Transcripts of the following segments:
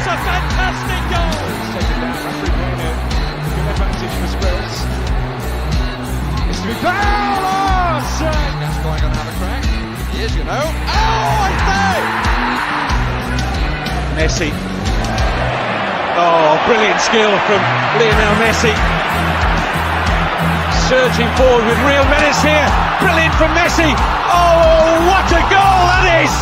It's a fantastic goal. It's taken down. Referee playing a good advantage for Spurs. It's to be foul. Oh, save. Gascoigne going to have a crack. He is, you know. Oh, I say. Messi. Oh, brilliant skill from Lionel Messi. Surging forward with real menace here. Brilliant from Messi. Oh, what a goal that is!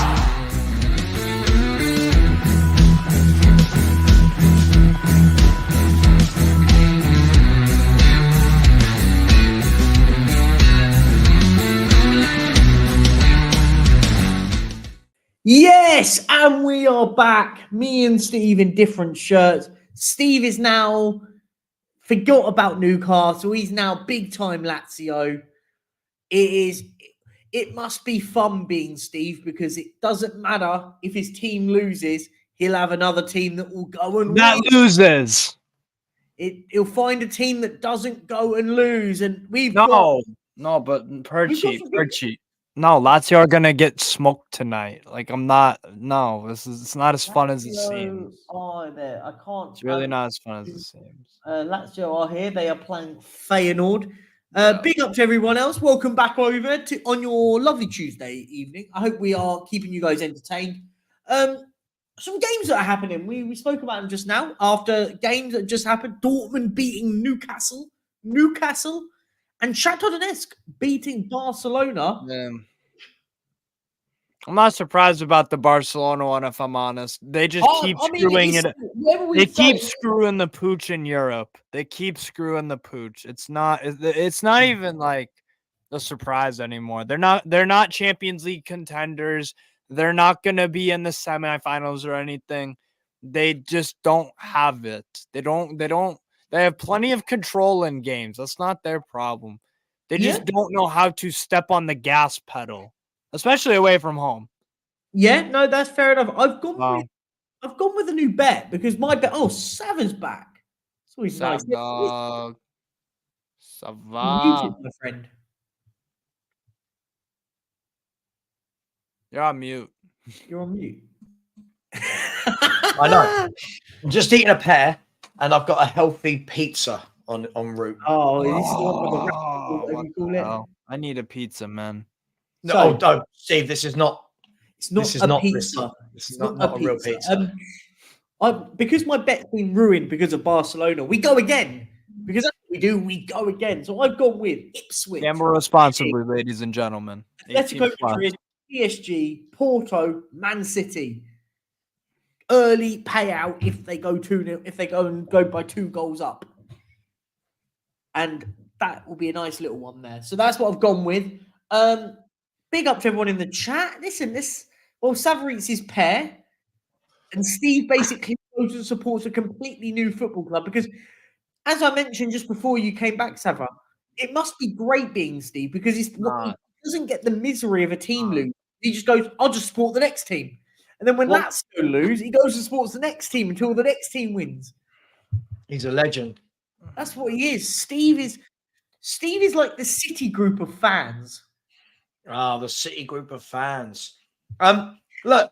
Yes, and we are back. Me and Steve in different shirts. Steve is now forgot about Newcastle. He's now big time Lazio. It must be fun being Steve, because it doesn't matter if his team loses, he'll have another team that will go and that win. loses. He'll find a team that doesn't go and lose, and we've But got Perchy. No, Lazio are gonna get smoked tonight. Like it's not as fun as it seems. I can't. It's really not as fun as it seems. Lazio are here. They are playing Feyenoord. Big up to everyone else. Welcome back over on your lovely Tuesday evening. I hope we are keeping you guys entertained. Some games that are happening. We spoke about them just now. After games that just happened, Dortmund beating Newcastle, and Shakhtar Donetsk beating Barcelona. I'm not surprised about the Barcelona one, if I'm honest. They just keep screwing it. They keep screwing the pooch in Europe. They keep screwing the pooch. It's not even like a surprise anymore. They're not Champions League contenders. They're not going to be in the semifinals or anything. They just don't have it. They have plenty of control in games. That's not their problem. They just don't know how to step on the gas pedal, especially away from home. Yeah, no, that's fair enough. I've gone with a new bet, because my bet. Oh, Savva's back. It's always nice. Savva, my friend. You're on mute. You're on mute. I know. I'm just eating a pear, and I've got a healthy pizza en route. Oh, this is the one with the wrap, you call it. I need a pizza, man. No, don't, Steve. This is not. It's not a pizza. This is not a real pizza. Because my bet's been ruined because of Barcelona, we go again. Because that's what we do. We go again. So I've gone with Ipswich. Gamble responsibly, ladies and gentlemen. Atletico Madrid, PSG, Porto, Man City. Early payout if they go 2-0, if they go by 2 goals up. And that will be a nice little one there. So that's what I've gone with. Big up to everyone in the chat. Listen, Savva eats his pear, and Steve basically goes and supports a completely new football club, because, as I mentioned just before you came back, Savva, it must be great being Steve, because he doesn't get the misery of a team lose. He just goes, I'll just support the next team. And then when Lazio lose, he goes and supports the next team until the next team wins. He's a legend. That's what he is. Steve is like the City group of fans. The City group of fans. Look,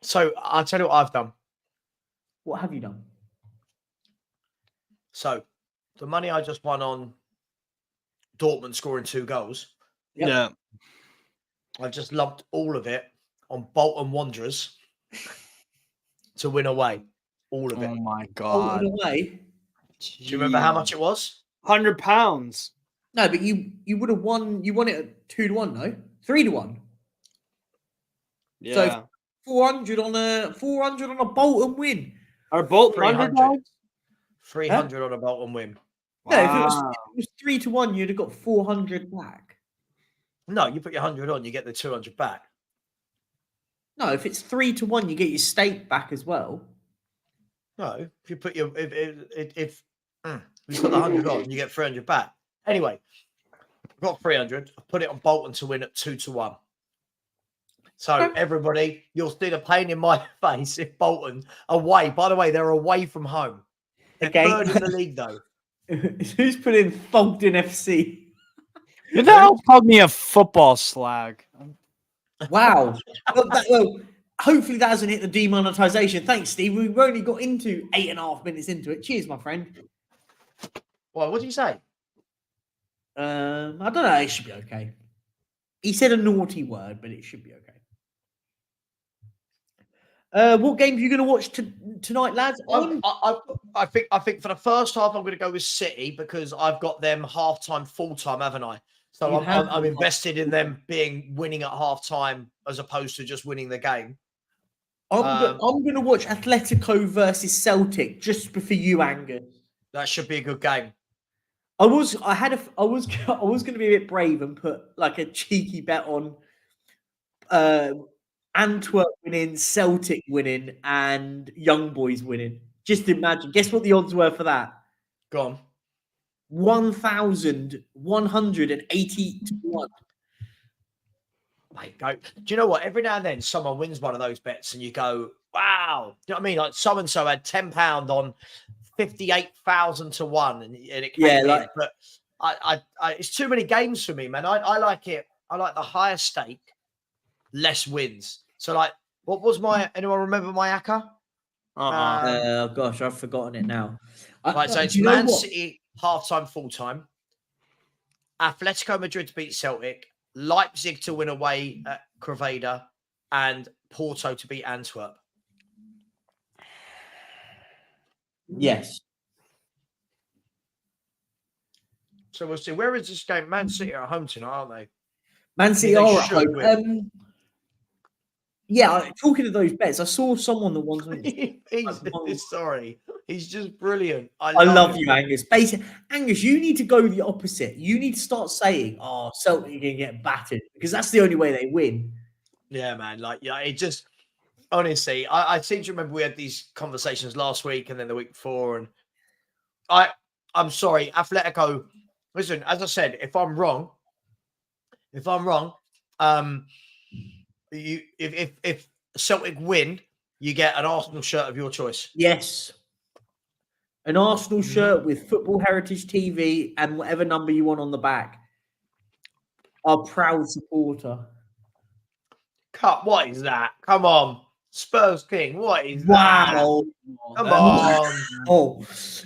so I'll tell you what I've done. What have you done? So the money I just won on Dortmund scoring 2 goals. Yep. Yeah. I've just lumped all of it on Bolton Wanderers to win away. All of it. Oh my God. Away. Do you remember how much it was? £100. No, but you would have won. You won it at 2-1, no? 3-1. Yeah. So 400 on a Bolton win. Are both 300? 300 on a Bolton win. No, if it was 3-1, you'd have got 400 back. No, you put your 100 on, you get the 200 back. No, if it's 3-1, you get your stake back as well. No, if you put your if you put the 100 on, you get 300 back. Anyway, I've got 300. I put it on Bolton to win at 2-1. So everybody, you'll see the pain in my face if Bolton away. By the way, they're away from home. They're third in the league, though. Who's put in Fulton FC? Who the hell called me a football slag? Wow. hopefully that hasn't hit the demonetization. Thanks, Steve. We've only got into 8.5 minutes into it. Cheers, my friend. Well, what did you say? I don't know. It should be okay. He said a naughty word, but it should be okay. What games are you going to watch tonight, lads? I think for the first half, I'm going to go with City because I've got them half-time, full-time, haven't I? So I'm invested in them winning at half-time as opposed to just winning the game. I'm going to watch Atletico versus Celtic just for you, Angus. That should be a good game. I was going to be a bit brave and put like a cheeky bet on Antwerp winning, Celtic winning, and Young Boys winning. Just imagine. Guess what the odds were for that? Go on. 1,180 to 1. Mate, go. Do you know what? Every now and then someone wins one of those bets and you go, wow. Do you know what I mean? Like so-and-so had £10 on 58,000 to 1 and it came in. But I it's too many games for me, man. I like it. I like the higher stake, less wins. So like, what was anyone remember my ACCA? Oh gosh, I've forgotten it now. Right, so it's Man City half-time, full-time. Atletico Madrid to beat Celtic. Leipzig to win away at Creveda. And Porto to beat Antwerp. Yes. So we'll see. Where is this game? Man City are at home tonight, aren't they? Man City are at home. Yeah, talking to those bets, I saw someone that wants me. Sorry, he's just brilliant. I love you, Angus. Basically, Angus, you need to go the opposite. You need to start saying, "Oh, Celtic are going to get battered," because that's the only way they win. Yeah, man. Like, yeah, it just honestly, I seem to remember we had these conversations last week and then the week before, and I'm sorry, Atletico. Listen, as I said, if I'm wrong, if Celtic win, you get an Arsenal shirt of your choice. Yes. An Arsenal shirt with Football Heritage TV and whatever number you want on the back. Our proud supporter. What is that? Come on. Spurs King. What is that? Come on. Oh.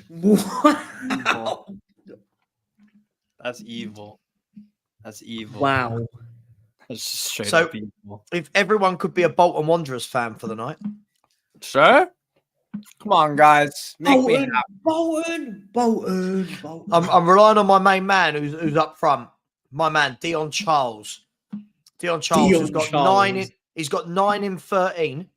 Wow. That's evil. That's evil. Wow. That's straight so up evil. If everyone could be a Bolton Wanderers fan for the night. Sure. Come on, guys. Bolton. I'm relying on my main man who's up front. My man, Dion Charles. Dion Charles has got 9. He's got 9 in 13.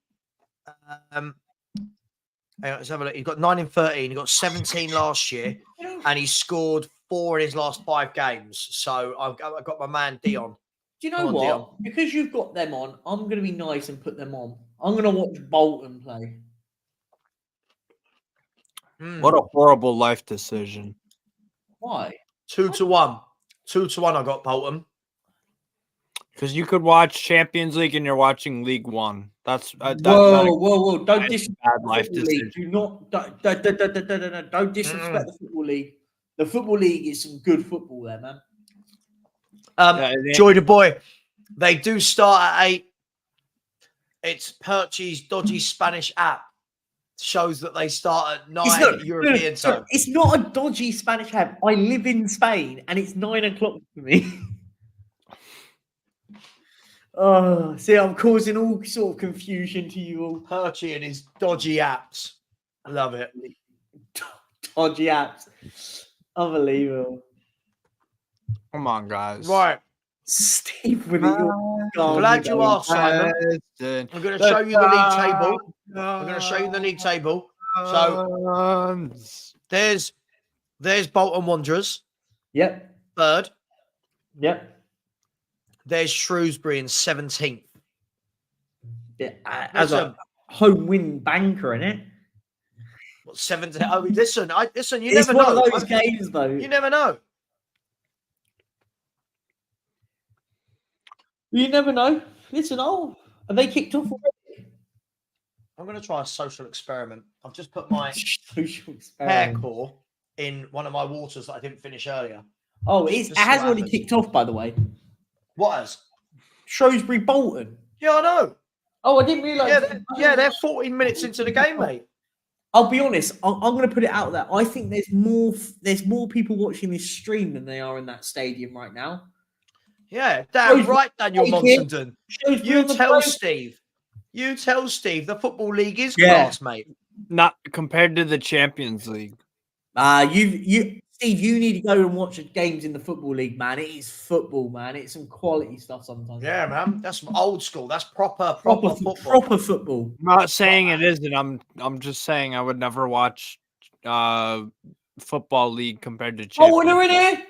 Let's have a look. He's got 9 in 13. He got 17 last year, and he scored 4 in his last 5 games. So I've got my man Dion. Do you know what? Dion. Because you've got them on, I'm going to be nice and put them on. I'm going to watch Bolton play. What a horrible life decision. Why? 2-1. 2-1. I got Bolton. Because you could watch Champions League and you're watching League One. That's whoa! Don't disrespect bad life the decision. League. Don't disrespect the Football League. The Football League is some good football there, man. Joy the boy. They do start at 8. It's Perchy's dodgy Spanish app. Shows that they start at 9 European time. It's not a dodgy Spanish app. I live in Spain and it's 9 o'clock for me. Oh, see, I'm causing all sort of confusion to you all. Perchy and his dodgy apps. I love it. Dodgy apps. Unbelievable. Come on, guys. Right. Steve, with your glad you asked, Simon. I'm going to show you the league table. I'm going to show you the league table. So there's Bolton Wanderers. Yep. 3rd. Yep. There's Shrewsbury in 17th. Yeah, as a home win banker, innit? What 17th? Oh, listen. You it's never one know. Of those games, though. You never know. You never know. Listen, are they kicked off already? I'm going to try a social experiment. I've just put my hair core in one of my waters that I didn't finish earlier. Oh, it has already kicked off, by the way. What has? Shrewsbury Bolton. Yeah, I know. Oh, I didn't realise. They're 14 minutes into the game, mate. I'll be honest. I'm going to put it out there. I think there's more people watching this stream than they are in that stadium right now. Yeah, damn right, Daniel Monsondon. You tell Steve. You tell Steve the Football League is class, mate. Not compared to the Champions League. Steve, you need to go and watch games in the Football League, man. It is football, man. It's some quality stuff sometimes. Yeah, man. That's old school. That's proper football. Proper football. I'm not saying it isn't. I'm just saying I would never watch Football League compared to Champions. Oh, and they're in here.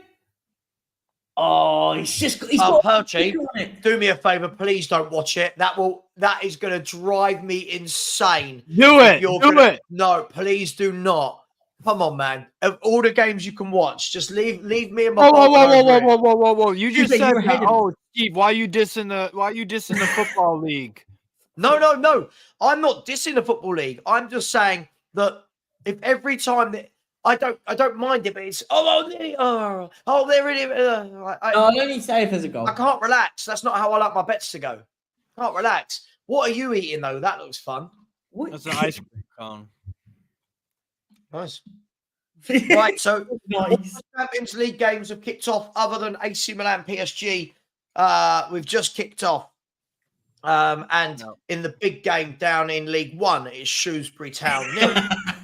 Oh, he's got Perchy, do me a favor, please don't watch it. That is gonna drive me insane. Do it. No, please do not. Come on, man. Of all the games you can watch, just leave me and my whoa. You just said that. Oh, Steve, why you dissing the Football League? No. I'm not dissing the Football League. I'm just saying that if every time that I don't mind it, but it's they're in it. I'll only say if there's a goal. I can't relax. That's not how I like my bets to go. Can't relax. What are you eating though? That looks fun. That's an ice cream cone. Nice. Right, so nice. Champions League games have kicked off other than AC Milan PSG. We've just kicked off. In the big game down in League One, it's Shrewsbury Town 0,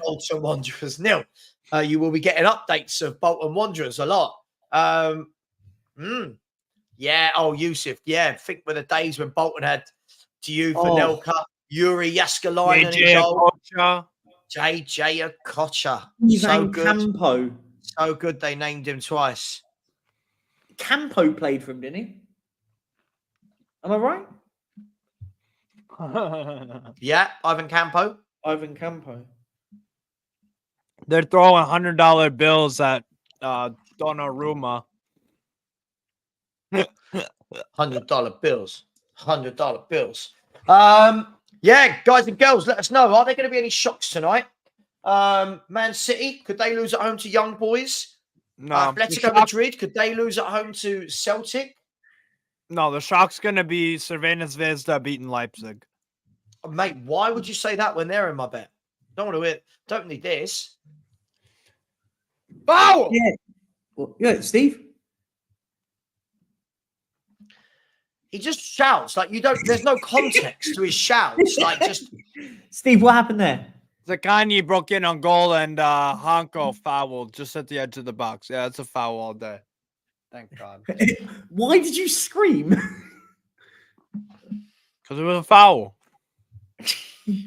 Bolton Wanderers 0. You will be getting updates of Bolton Wanderers a lot. Yeah, Yusuf. Yeah, think with the days when Bolton had Fanelka, Yuri Yaskalainen in goal. JJ Okocha. So good. Campo. So good they named him twice. Campo played for him, didn't he? Am I right? Yeah, Ivan Campo. They're throwing $100 bills at Donnarumma. $100 bills. $100 bills. Yeah, guys and girls, let us know. Are there going to be any shocks tonight? Man City, could they lose at home to Young Boys? No. Atletico Madrid, could they lose at home to Celtic? No, the shock's going to be Cervena Zvezda beating Leipzig. Mate, why would you say that when they're in my bet? Don't need this. Foul! Yeah. Well, yeah, Steve? He just shouts like you don't. There's no context to his shouts. Like just. Steve, what happened there? Zaccagni broke in on goal and Hanko fouled just at the edge of the box. Yeah, it's a foul all day. Thank God. Why did you scream? Because it was a foul.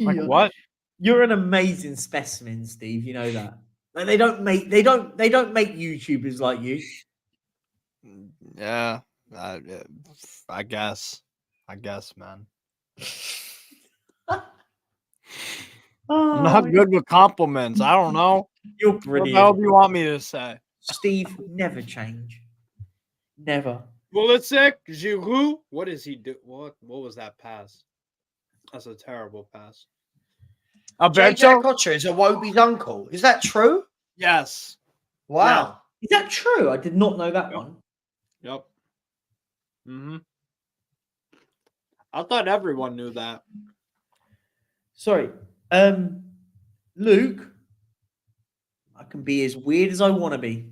Like what? You're an amazing specimen, Steve. You know that. Like they don't make YouTubers like you. Yeah. I guess, man. I'm not good with compliments. I don't know. You're brilliant. What the hell do you want me to say? Steve, never change. Never. Pulisic, Giroud. What does he do? What was that pass? That's a terrible pass. JJ Okocha is Iwobi's uncle. Is that true? Yes. Wow. Yeah. Is that true? I did not know that one. Yep. I thought everyone knew that. Sorry. Luke, I can be as weird as I want to be.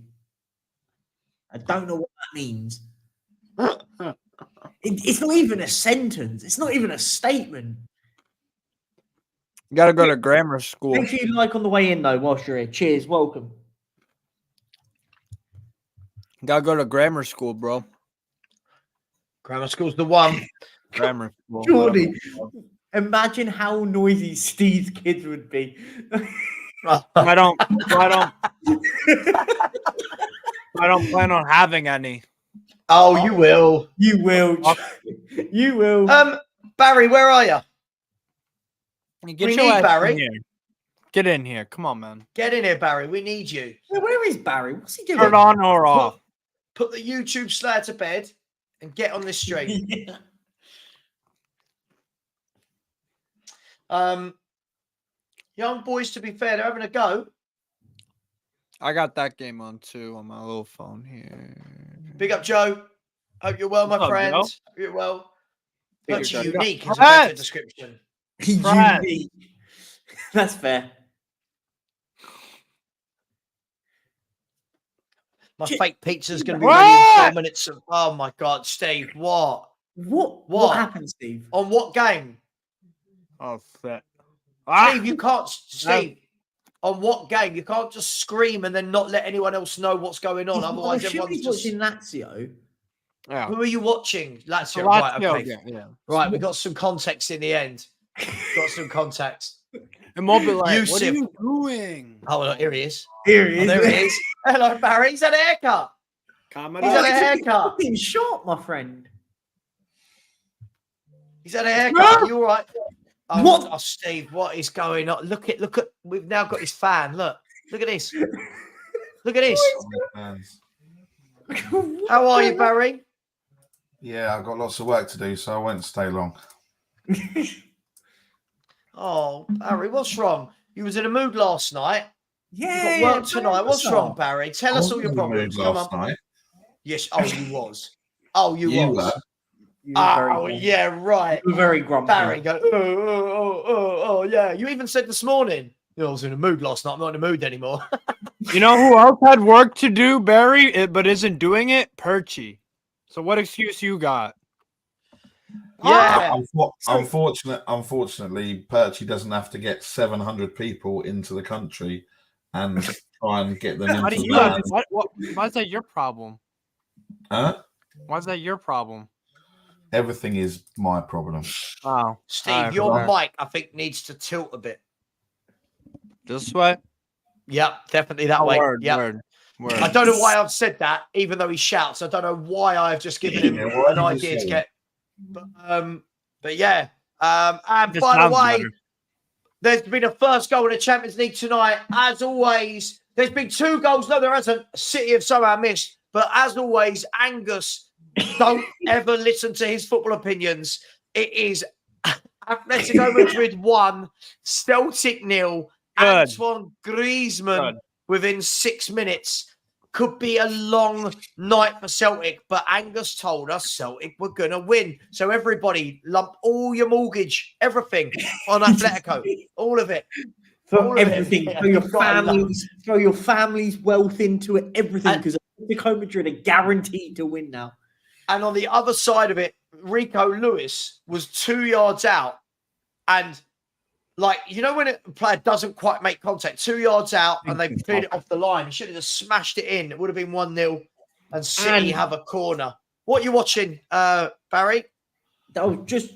I don't know what that means. It's not even a sentence. It's not even a statement. You got to go to grammar school. Make sure you like on the way in, though, whilst you're here. Cheers. Welcome. Got to go to grammar school, bro. Grammar school's the one. Grammar school. Jordy, imagine how noisy Steve's kids would be. I don't plan on having any. Oh, you will. You will. You will. Barry, where are you? Get your ass Barry in here. Get in here. Come on, man. Get in here, Barry. We need you. Where is Barry? What's he doing? Turn on or off. Put the YouTube slayer to bed and get on this stream. Young Boys, to be fair, they're having a go. I got that game on too on my little phone here. Big up, Joe. Hope you're well, my friend. Hope you're well. Perchy unique is a better description. Unique. That's fair. My fake pizza's going to be ready in 4 minutes. Oh my God, Steve, what? What happened, Steve? On what game? Oh, shit. Steve, you can't. Steve, on what game? You can't just scream and then not let anyone else know what's going on. Otherwise, everyone's just watching Lazio. Yeah. Who are you watching? Lazio. Right, okay. Yeah. Right, we got some context in the end. Got some context. Immobile, what are Yusuf. you doing? Oh, well, here he is. Here he is. There he is. Hello, Barry. He's had a haircut. He's had a haircut. He's short, my friend. He's had a haircut. Are you all right? Oh, What? Oh, Steve, what is going on? Look at. We've now got his fan. Look at this. Look at this. How are you, Barry? Yeah, I've got lots of work to do, so I won't stay long. Oh, Barry, what's wrong? You was in a mood last night. Yeah. You got work tonight. What's wrong, Barry? Tell us all your problems. Come last on. night. Yes. Oh, you was. Oh, you You was. were. Oh, yeah, right. You were very grumpy. Barry go, oh, yeah. You even said this morning, I was in a mood last night. I'm not in a mood anymore. You know who else had work to do, Barry, but isn't doing it? Perchy. So what excuse you got? Yeah. Unfortunately, Perchy doesn't have to get 700 people into the country and try and get them into the van. Why is that your problem? Huh? Why is that your problem? Everything is my problem. Oh, Steve, your mic, I think, needs to tilt a bit. This way? Yep, definitely that way. Word. I don't know why I've said that, even though he shouts. I don't know why I've just given him an idea to get. But yeah. And by the way, there's been a first goal in the Champions League tonight. As always, there's been 2 goals. No, there hasn't. City have somehow missed. But as always, Angus, don't ever listen to his football opinions. It is Atletico Madrid 1, Celtic 0. Antoine Griezmann within 6 minutes. Could be a long night for Celtic, but Angus told us Celtic were going to win. So everybody, lump all your mortgage, everything on Atletico. All of it. Throw everything. Throw your family's wealth into it. Everything, because Atletico Madrid are guaranteed to win now. And on the other side of it, Rico Lewis was 2 yards out. And like, you know, when a player doesn't quite make contact, 2 yards out and they cleared it off the line, he should have just smashed it in. It would have been 1-0 and City have a corner. What are you watching, Barry? I'm watching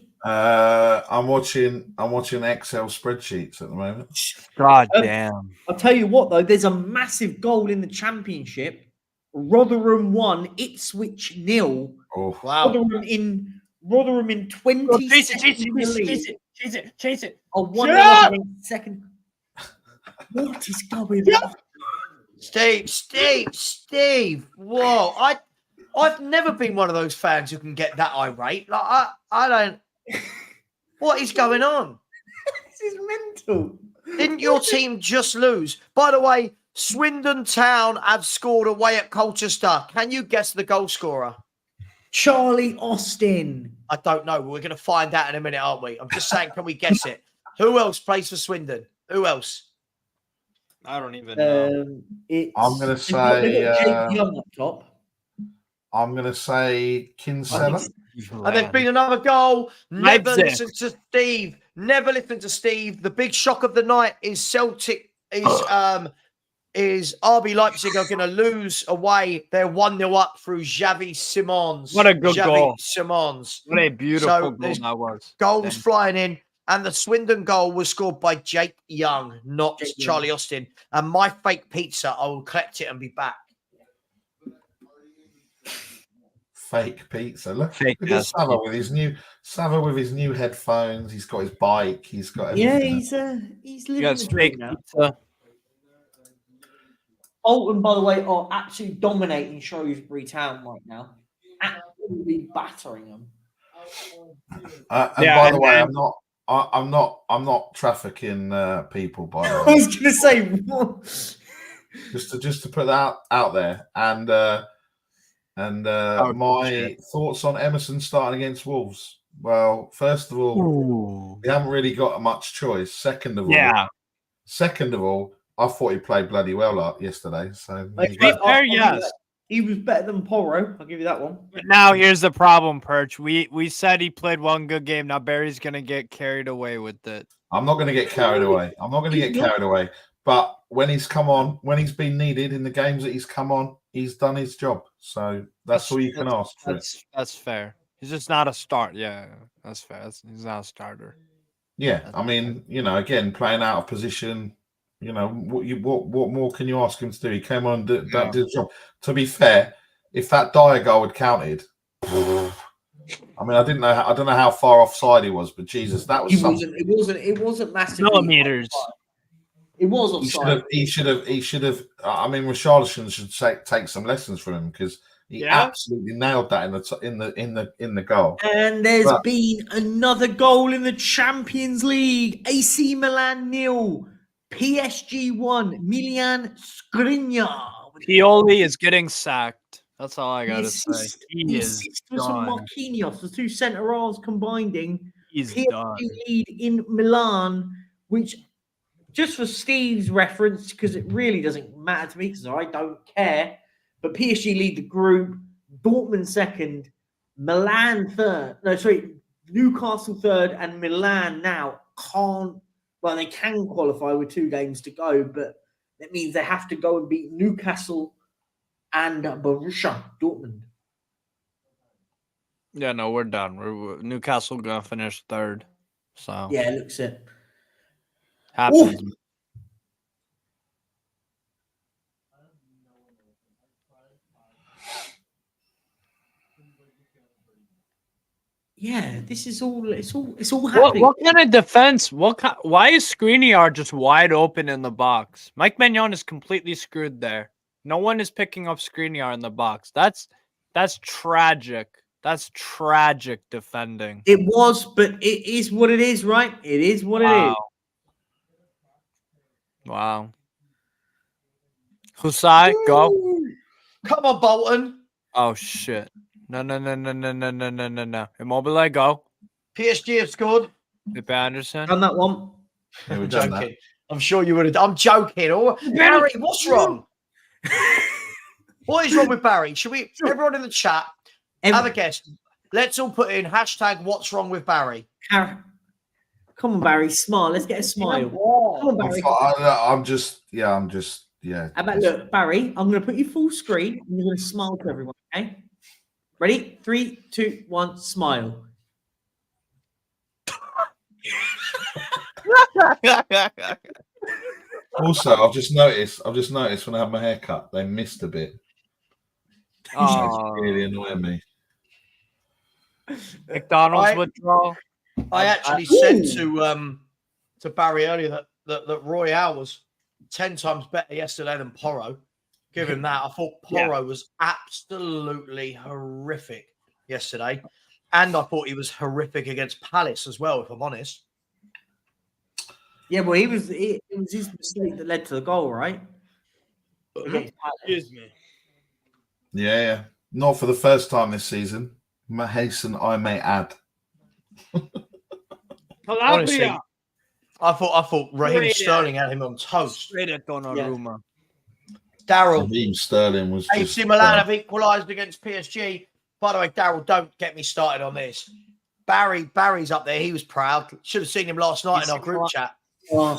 Excel spreadsheets at the moment. God damn. I'll tell you what, though, there's a massive goal in the Championship. Rotherham 1, Ipswich 0. Oh, wow. Rotherham in 20 Chase it. A 1-0 second. What is going on? Steve. Whoa. I've never been one of those fans who can get that irate. Like I don't. What is going on? This is mental. Didn't your team just lose? By the way, Swindon Town have scored away at Colchester. Can you guess the goal scorer? Charlie Austin. I don't know. We're going to find out in a minute, aren't we? I'm just saying, can we guess it? Who else plays for Swindon? Who else? I don't even know. I'm going to say. Young up top. I'm going to say Kinsella. And there's been another goal. Never listen to Steve. Never listen to Steve. The big shock of the night is Celtic is RB Leipzig are going to lose away. They're 1-0 up through Xavi Simons. What a good goal. Simons. What a beautiful goal that was. Goals flying in. And the Swindon goal was scored by Jake Young, not Charlie Austin. And my fake pizza, I will collect it and be back. Fake pizza. Look at Savva with his new headphones. He's got his bike. He's got everything. Yeah, he's living the dream now. Pizza. Bolton, by the way, are absolutely dominating Shrewsbury Town right now. Absolutely battering them. By the way, I'm not trafficking people. By the way, I was going to say what? just to put that out there, and my thoughts on Emerson starting against Wolves. Well, first of all, we haven't really got much choice. Second of all, I thought he played bloody well yesterday. So he was better than Porro. I'll give you that one. But now here's the problem, Perch. We said he played one good game. Now Barry's gonna get carried away with it. I'm not going to get carried away. But when he's come on, when he's been needed in the games that he's come on, he's done his job. So that's all you can ask for. That's fair. He's just not a start. Yeah, that's fair. He's not a starter. Yeah, I mean, again, playing out of position. What more can you ask him to do? He came on, did the job. To be fair, if that Dyer goal had counted, I mean, I don't know how far offside he was, but Jesus, that was something. It wasn't massive millimeters. It was offside. He should have. I mean, Richarlison should take some lessons from him because he absolutely nailed that in the goal. And there's been another goal in the Champions League. AC Milan 0, PSG 1. Milan Skriniar. Pioli is getting sacked. That's all I gotta say. He is done. Marquinhos, the two centre halves combining. He's PSG done. Lead in Milan, which, just for Steve's reference, because it really doesn't matter to me because I don't care. But PSG lead the group, Dortmund second, Milan third. No, sorry, Newcastle third, and Milan now they can qualify with 2 games to go, but that means they have to go and beat Newcastle and Borussia Dortmund. Yeah, no, we're done. Newcastle gonna finish third. So yeah, it looks it. Happens. Ooh. Yeah, this is all. It's all happening. What kind of defense? Why is Skriniar just wide open in the box? Mike Maignan is completely screwed there. No one is picking up Skriniar in the box. That's tragic. That's tragic defending. It was, but it is what it is, right? It is what it is. Wow. Husai, go. Come on, Bolton. Oh shit. No. Immobile, go. PSG have scored. Felipe Anderson. Done that one. Yeah, I'm joking. That. I'm sure you would have. I'm joking. Barry, what's wrong? What is wrong with Barry? Should we, everyone in the chat, have a guess? Let's all put in hashtag what's wrong with Barry. Come on, Barry, smile. Let's get a smile. Come on, Barry. I'm just. How about, look, Barry, I'm going to put you full screen and you're going to smile to everyone, okay? Ready? 3, 2, 1, smile. Also, I've just noticed when I have my hair cut, they missed a bit. It's really annoying me. McDonald's withdrawal. I actually said to Barry earlier that Royale was 10 times better yesterday than Porro. Give him that. I thought Porro was absolutely horrific yesterday. And I thought he was horrific against Palace as well, if I'm honest. Yeah, well, it was his mistake that led to the goal, right? Excuse me. Yeah. Not for the first time this season. Hasten, I may add. Honestly, I thought Raheem Sterling had him on toast. Straight at Donnarumma. Daryl. Raheem Sterling was AC Milan have equalised against PSG. By the way, Daryl, don't get me started on this. Barry's up there. He was proud. Should have seen him last night in our group chat. Oh,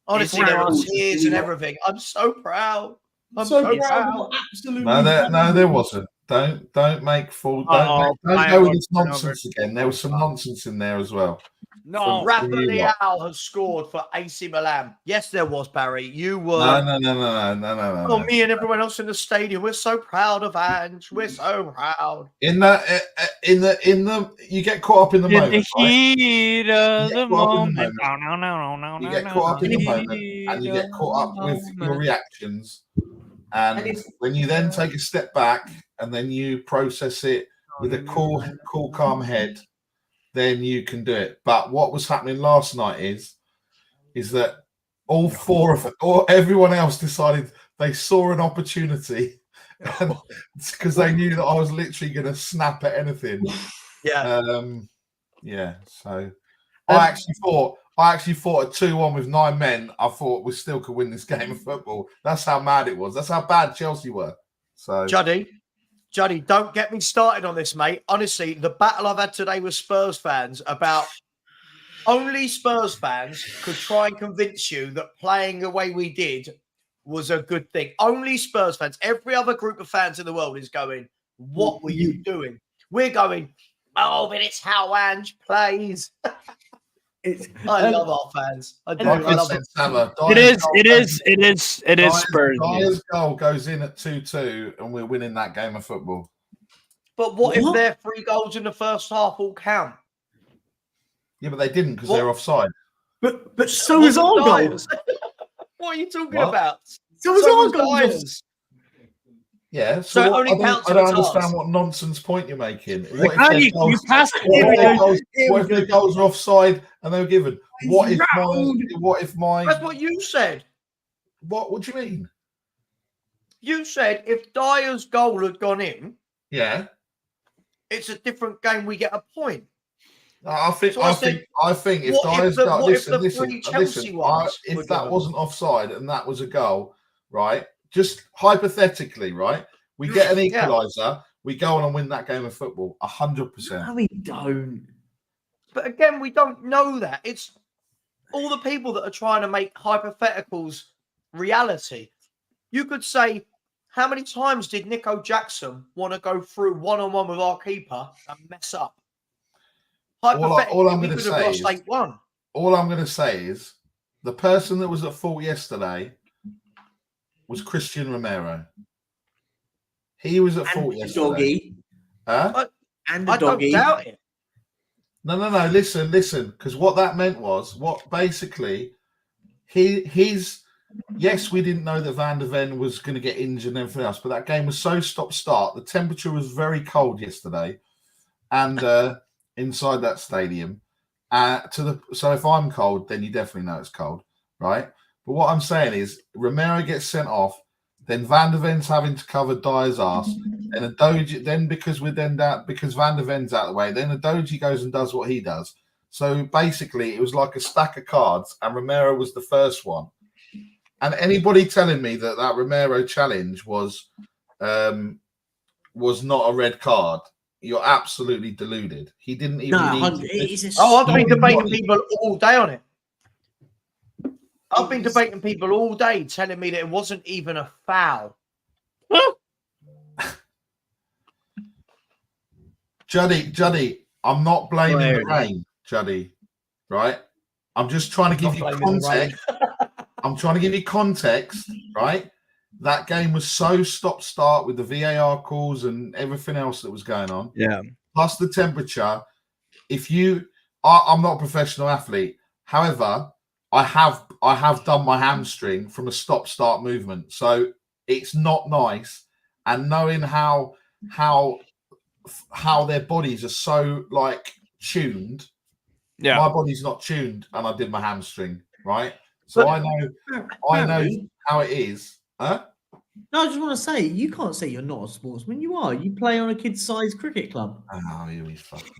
honestly, there were tears and everything. I'm so proud. I'm so proud. Absolutely. No, there wasn't. Don't make full. Don't go with this nonsense again. There was some nonsense in there as well. No, Rafa Leao has scored for AC Milan. Yes, there was, Barry. You were. No. Oh, me and everyone else in the stadium. We're so proud of Ange. We're so proud. In the, you get caught up in the moment. Heat of the moment. You get caught up in the moment, and you get caught up with your reactions. And when you then take a step back and then you process it with a cool, calm head, then you can do it. But what was happening last night is that everyone else decided they saw an opportunity because they knew that I was literally going to snap at anything. Yeah. Yeah. So I actually thought a 2-1 with 9 men. I thought we still could win this game of football. That's how mad it was. That's how bad Chelsea were. So Juddy, don't get me started on this, mate. Honestly, the battle I've had today with Spurs fans about only Spurs fans could try and convince you that playing the way we did was a good thing. Only Spurs fans. Every other group of fans in the world is going, what were you doing? We're going, oh, but it's how Ange plays. I love our fans. I do. I love them. It is Spurs. Dyer's goal goes in at 2-2 and we're winning that game of football. But what if their 3 goals in the first half all count? Yeah, but they didn't because they're offside. But so is our goal. What are you talking about? So is our goal. Yeah, so it only counts. I don't understand what nonsense point you're making. What if the goals are offside and they were given? What if mine? That's what you said. What do you mean? You said if Dyer's goal had gone in, yeah, it's a different game. We get a point. I think if Dyer's goal, listen, if that wasn't offside and that was a goal, right? Just hypothetically, right? We get an equaliser, we go on and win that game of football, 100%. No, we don't. But again, we don't know that. It's all the people that are trying to make hypotheticals reality. You could say, how many times did Nico Jackson want to go through one-on-one with our keeper and mess up? All I'm going to say is, 8-1. All I'm going to say is, the person that was at fault yesterday was Christian Romero. He was at fault yesterday. Doggy. Huh? And I don't doubt it. No. Listen. Because what that meant was, yes, we didn't know that Van der Ven was going to get injured and everything else, but that game was so stop-start. The temperature was very cold yesterday, and inside that stadium. So if I'm cold, then you definitely know it's cold, right? But what I'm saying is, Romero gets sent off, then Van der Ven's having to cover Dyer's ass, and Adoji, then because Van der Ven's out of the way, then Adoji goes and does what he does. So basically, it was like a stack of cards, and Romero was the first one. And anybody telling me that Romero challenge was not a red card, you're absolutely deluded. He didn't even I've been debating people all day on it. I've been debating people all day telling me that it wasn't even a foul. Juddy, I'm not blaming the rain, Juddy, right? I'm just trying to give you context. I'm trying to give you context, right? That game was so stop-start with the VAR calls and everything else that was going on. Yeah. Plus the temperature. I'm not a professional athlete. However, I have done my hamstring from a stop-start movement. So it's not nice. And knowing how their bodies are so tuned. Yeah. My body's not tuned and I did my hamstring, right? So I know how it is. Huh? No, I just want to say, you can't say you're not a sportsman. You are. You play on a kid-sized cricket club. Oh, you fucking.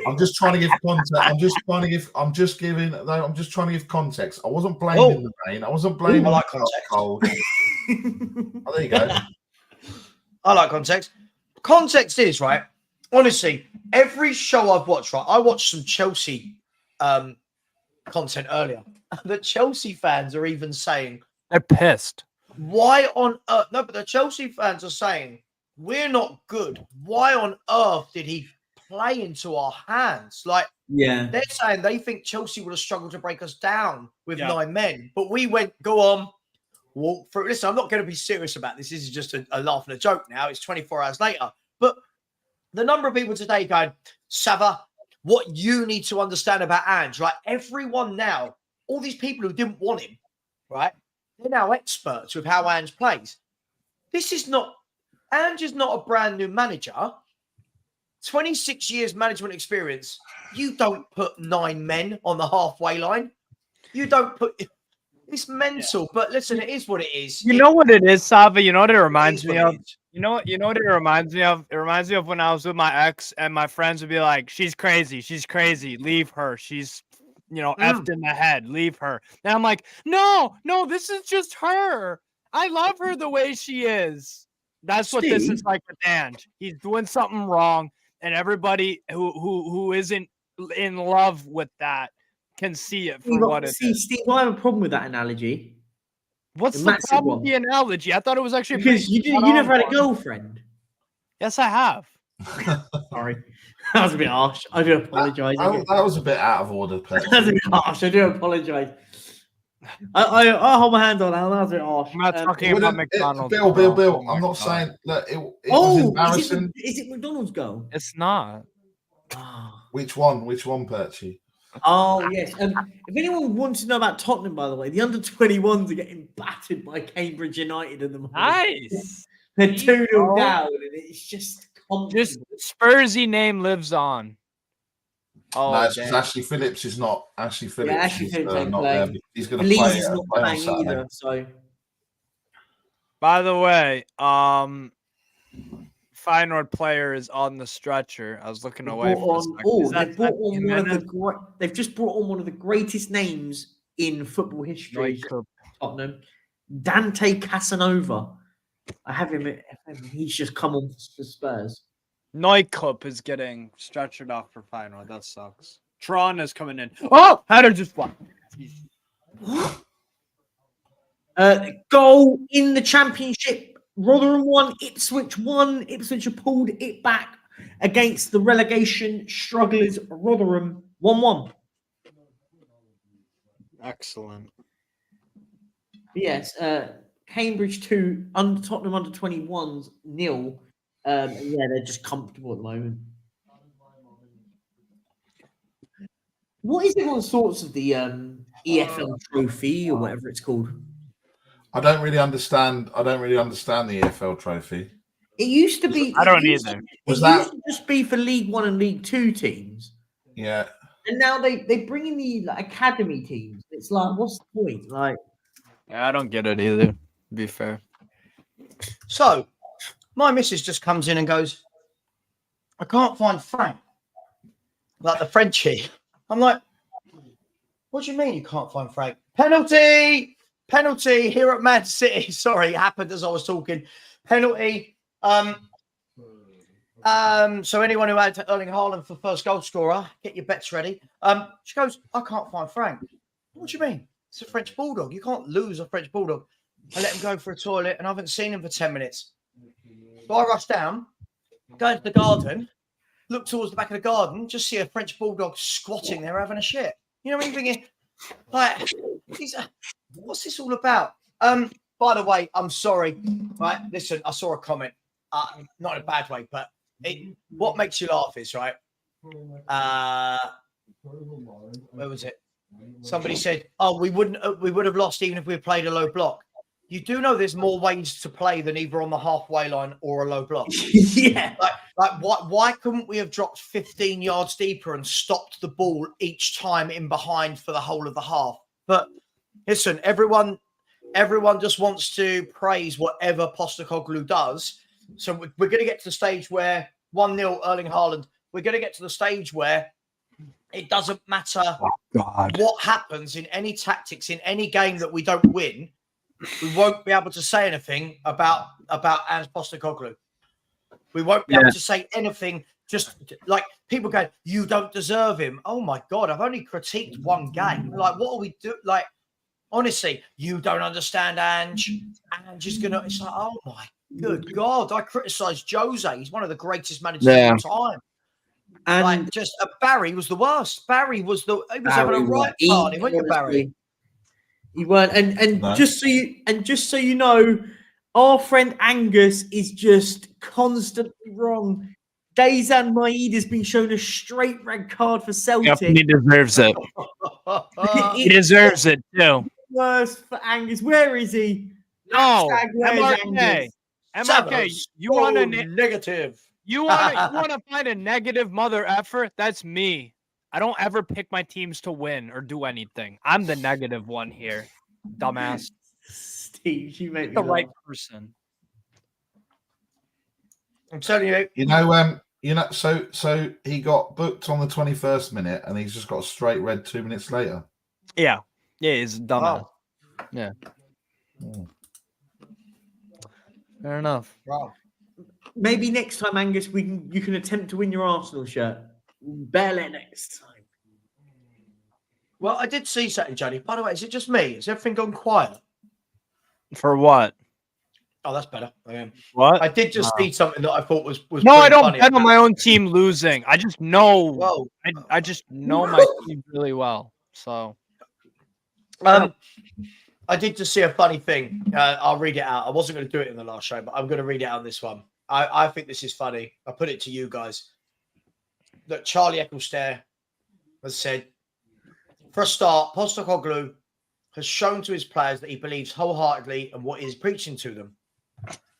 I'm just trying to give context. I'm just trying to give context. I wasn't blaming the rain. I wasn't blaming the cold. Oh, there you go. I like context. Context is, right, honestly, every show I've watched, right, I watched some Chelsea content earlier. The Chelsea fans are even saying they're pissed. Why on earth? No, but the Chelsea fans are saying we're not good. Why on earth did he play into our hands? They're saying they think Chelsea would have struggled to break us down with 9 men, but we went, go on, walk through. Listen, I'm not going to be serious about this. This is just a laugh and a joke now. It's 24 hours later. But the number of people today going, Savva, what you need to understand about Ange, everyone now, all these people who didn't want him, right? They're now experts with how Ange plays. Ange is not a brand new manager. 26 years management experience. You don't put 9 men on the halfway line. You don't put... It's mental, but listen, it is what it is. You know what it is, Savva? You know what it reminds me of? You know what it reminds me of? It reminds me of when I was with my ex and my friends would be like, she's crazy, leave her. She's effed in the head, leave her. And I'm like, no, this is just her. I love her the way she is. That's what this is like with Ange. He's doing something wrong, and everybody who isn't in love with that can see it for what it is. Steve, I have a problem with that analogy. What's the problem with the analogy? I thought it was actually because you never had a girlfriend. Yes, I have. Sorry, that was a bit harsh. I do apologize. That was a bit out of order. That was a bit harsh. I do apologize. I hold my hand on that. That was a bit harsh. I'm not talking about McDonald's. Bill. I'm not saying that it was embarrassing. Is it McDonald's girl? It's not. Which one, Perchy? Oh, yes. If anyone wants to know about Tottenham, by the way, the under-21s are getting battered by Cambridge United at the moment. Nice. They're 2-0 down, and it's just Spursy name lives on. Oh, no, it's because Ashley Phillips is not. Ashley Phillips is not there. He's going to play on Saturday. Either, so. By the way, Feyenoord player is on the stretcher. I was looking away from they've just brought on one of the greatest names in football history. Tottenham, Dante Casanova. I have him. He's just come on for Spurs. Neukup is getting stretchered off for Feyenoord. That sucks. Tron is coming in. Oh, header just fly. Goal in the Championship. Rotherham 1, Ipswich 1. Ipswich have pulled it back against the relegation strugglers Rotherham 1-1. Excellent. Yes, Cambridge 2, Tottenham under 21s 0. They're just comfortable at the moment. What is everyone's thoughts of the EFL trophy or whatever it's called? I don't really understand the EFL trophy. It used to be. I don't either. Used to just be for League 1 and League 2 teams. Yeah. And now they bring in the academy teams. It's like, what's the point? Like, yeah, I don't get it either. To be fair. So, my missus just comes in and goes, I can't find Frank. Like the Frenchie. I'm like, what do you mean you can't find Frank? Penalty here at Man City. Sorry, it happened as I was talking. Penalty. So anyone who had Erling Haaland for first goal scorer, get your bets ready. She goes, I can't find Frank. What do you mean? It's a French bulldog. You can't lose a French bulldog. I let him go for a toilet and I haven't seen him for 10 minutes. So I rush down, go into the garden, look towards the back of the garden, just see a French bulldog squatting there having a shit. You know what I'm thinking? Like, what's this all about? By the way, I'm sorry. Right, listen, I saw a comment, not in a bad way, but what makes you laugh is right. Where was it? Somebody said, "Oh, we would have lost even if we had played a low block." You do know there's more ways to play than either on the halfway line or a low block. Yeah. Like why couldn't we have dropped 15 yards deeper and stopped the ball each time in behind for the whole of the half? But listen, everyone just wants to praise whatever Postecoglou does. So we're going to get to the stage where 1-0 Erling Haaland. We're going to get to the stage where it doesn't matter what happens in any tactics in any game that we don't win. We won't be able to say anything about Ange Postecoglou. We won't be able to say anything. Just like people go, you don't deserve him. Oh my God, I've only critiqued one game. Like, what are we doing? Like, honestly, you don't understand Ange. Ange is gonna. It's like, oh my good God, I criticised Jose. He's one of the greatest managers of all time. And like, just Barry was the worst. Barry was having a right party, weren't you, Barry? He weren't, and no. just so you know, our friend Angus is just constantly wrong. Dejan Maid has been shown a straight red card for Celtic. Yep, he deserves it. He deserves it too. Worse for Angus. Where is he? No, MRK. You want a negative? You want to find a negative mother effer? That's me. I don't ever pick my teams to win or do anything. I'm the negative one here, dumbass. Steve, you make me the right person. I'm telling you. So he got booked on the 21st minute, and he's just got a straight red 2 minutes later. Yeah, he's a dumbass. Wow. Yeah. Fair enough. Wow. Maybe next time, Angus, you can attempt to win your Arsenal shirt. Better let next time. Well, I did see something, Johnny. By the way, is it just me? Has everything gone quiet? For what? Oh, that's better. What? I did just see something that I thought was no, I don't funny. bet on my own team losing. I just know. Whoa. I just know my team really well. So, I did just see a funny thing. I'll read it out. I wasn't going to do it in the last show, but I'm going to read it out on this one. I think this is funny. I put it to you guys. That Charlie Ecclestare has said, for a start, Postecoglou has shown to his players that he believes wholeheartedly in what he's preaching to them.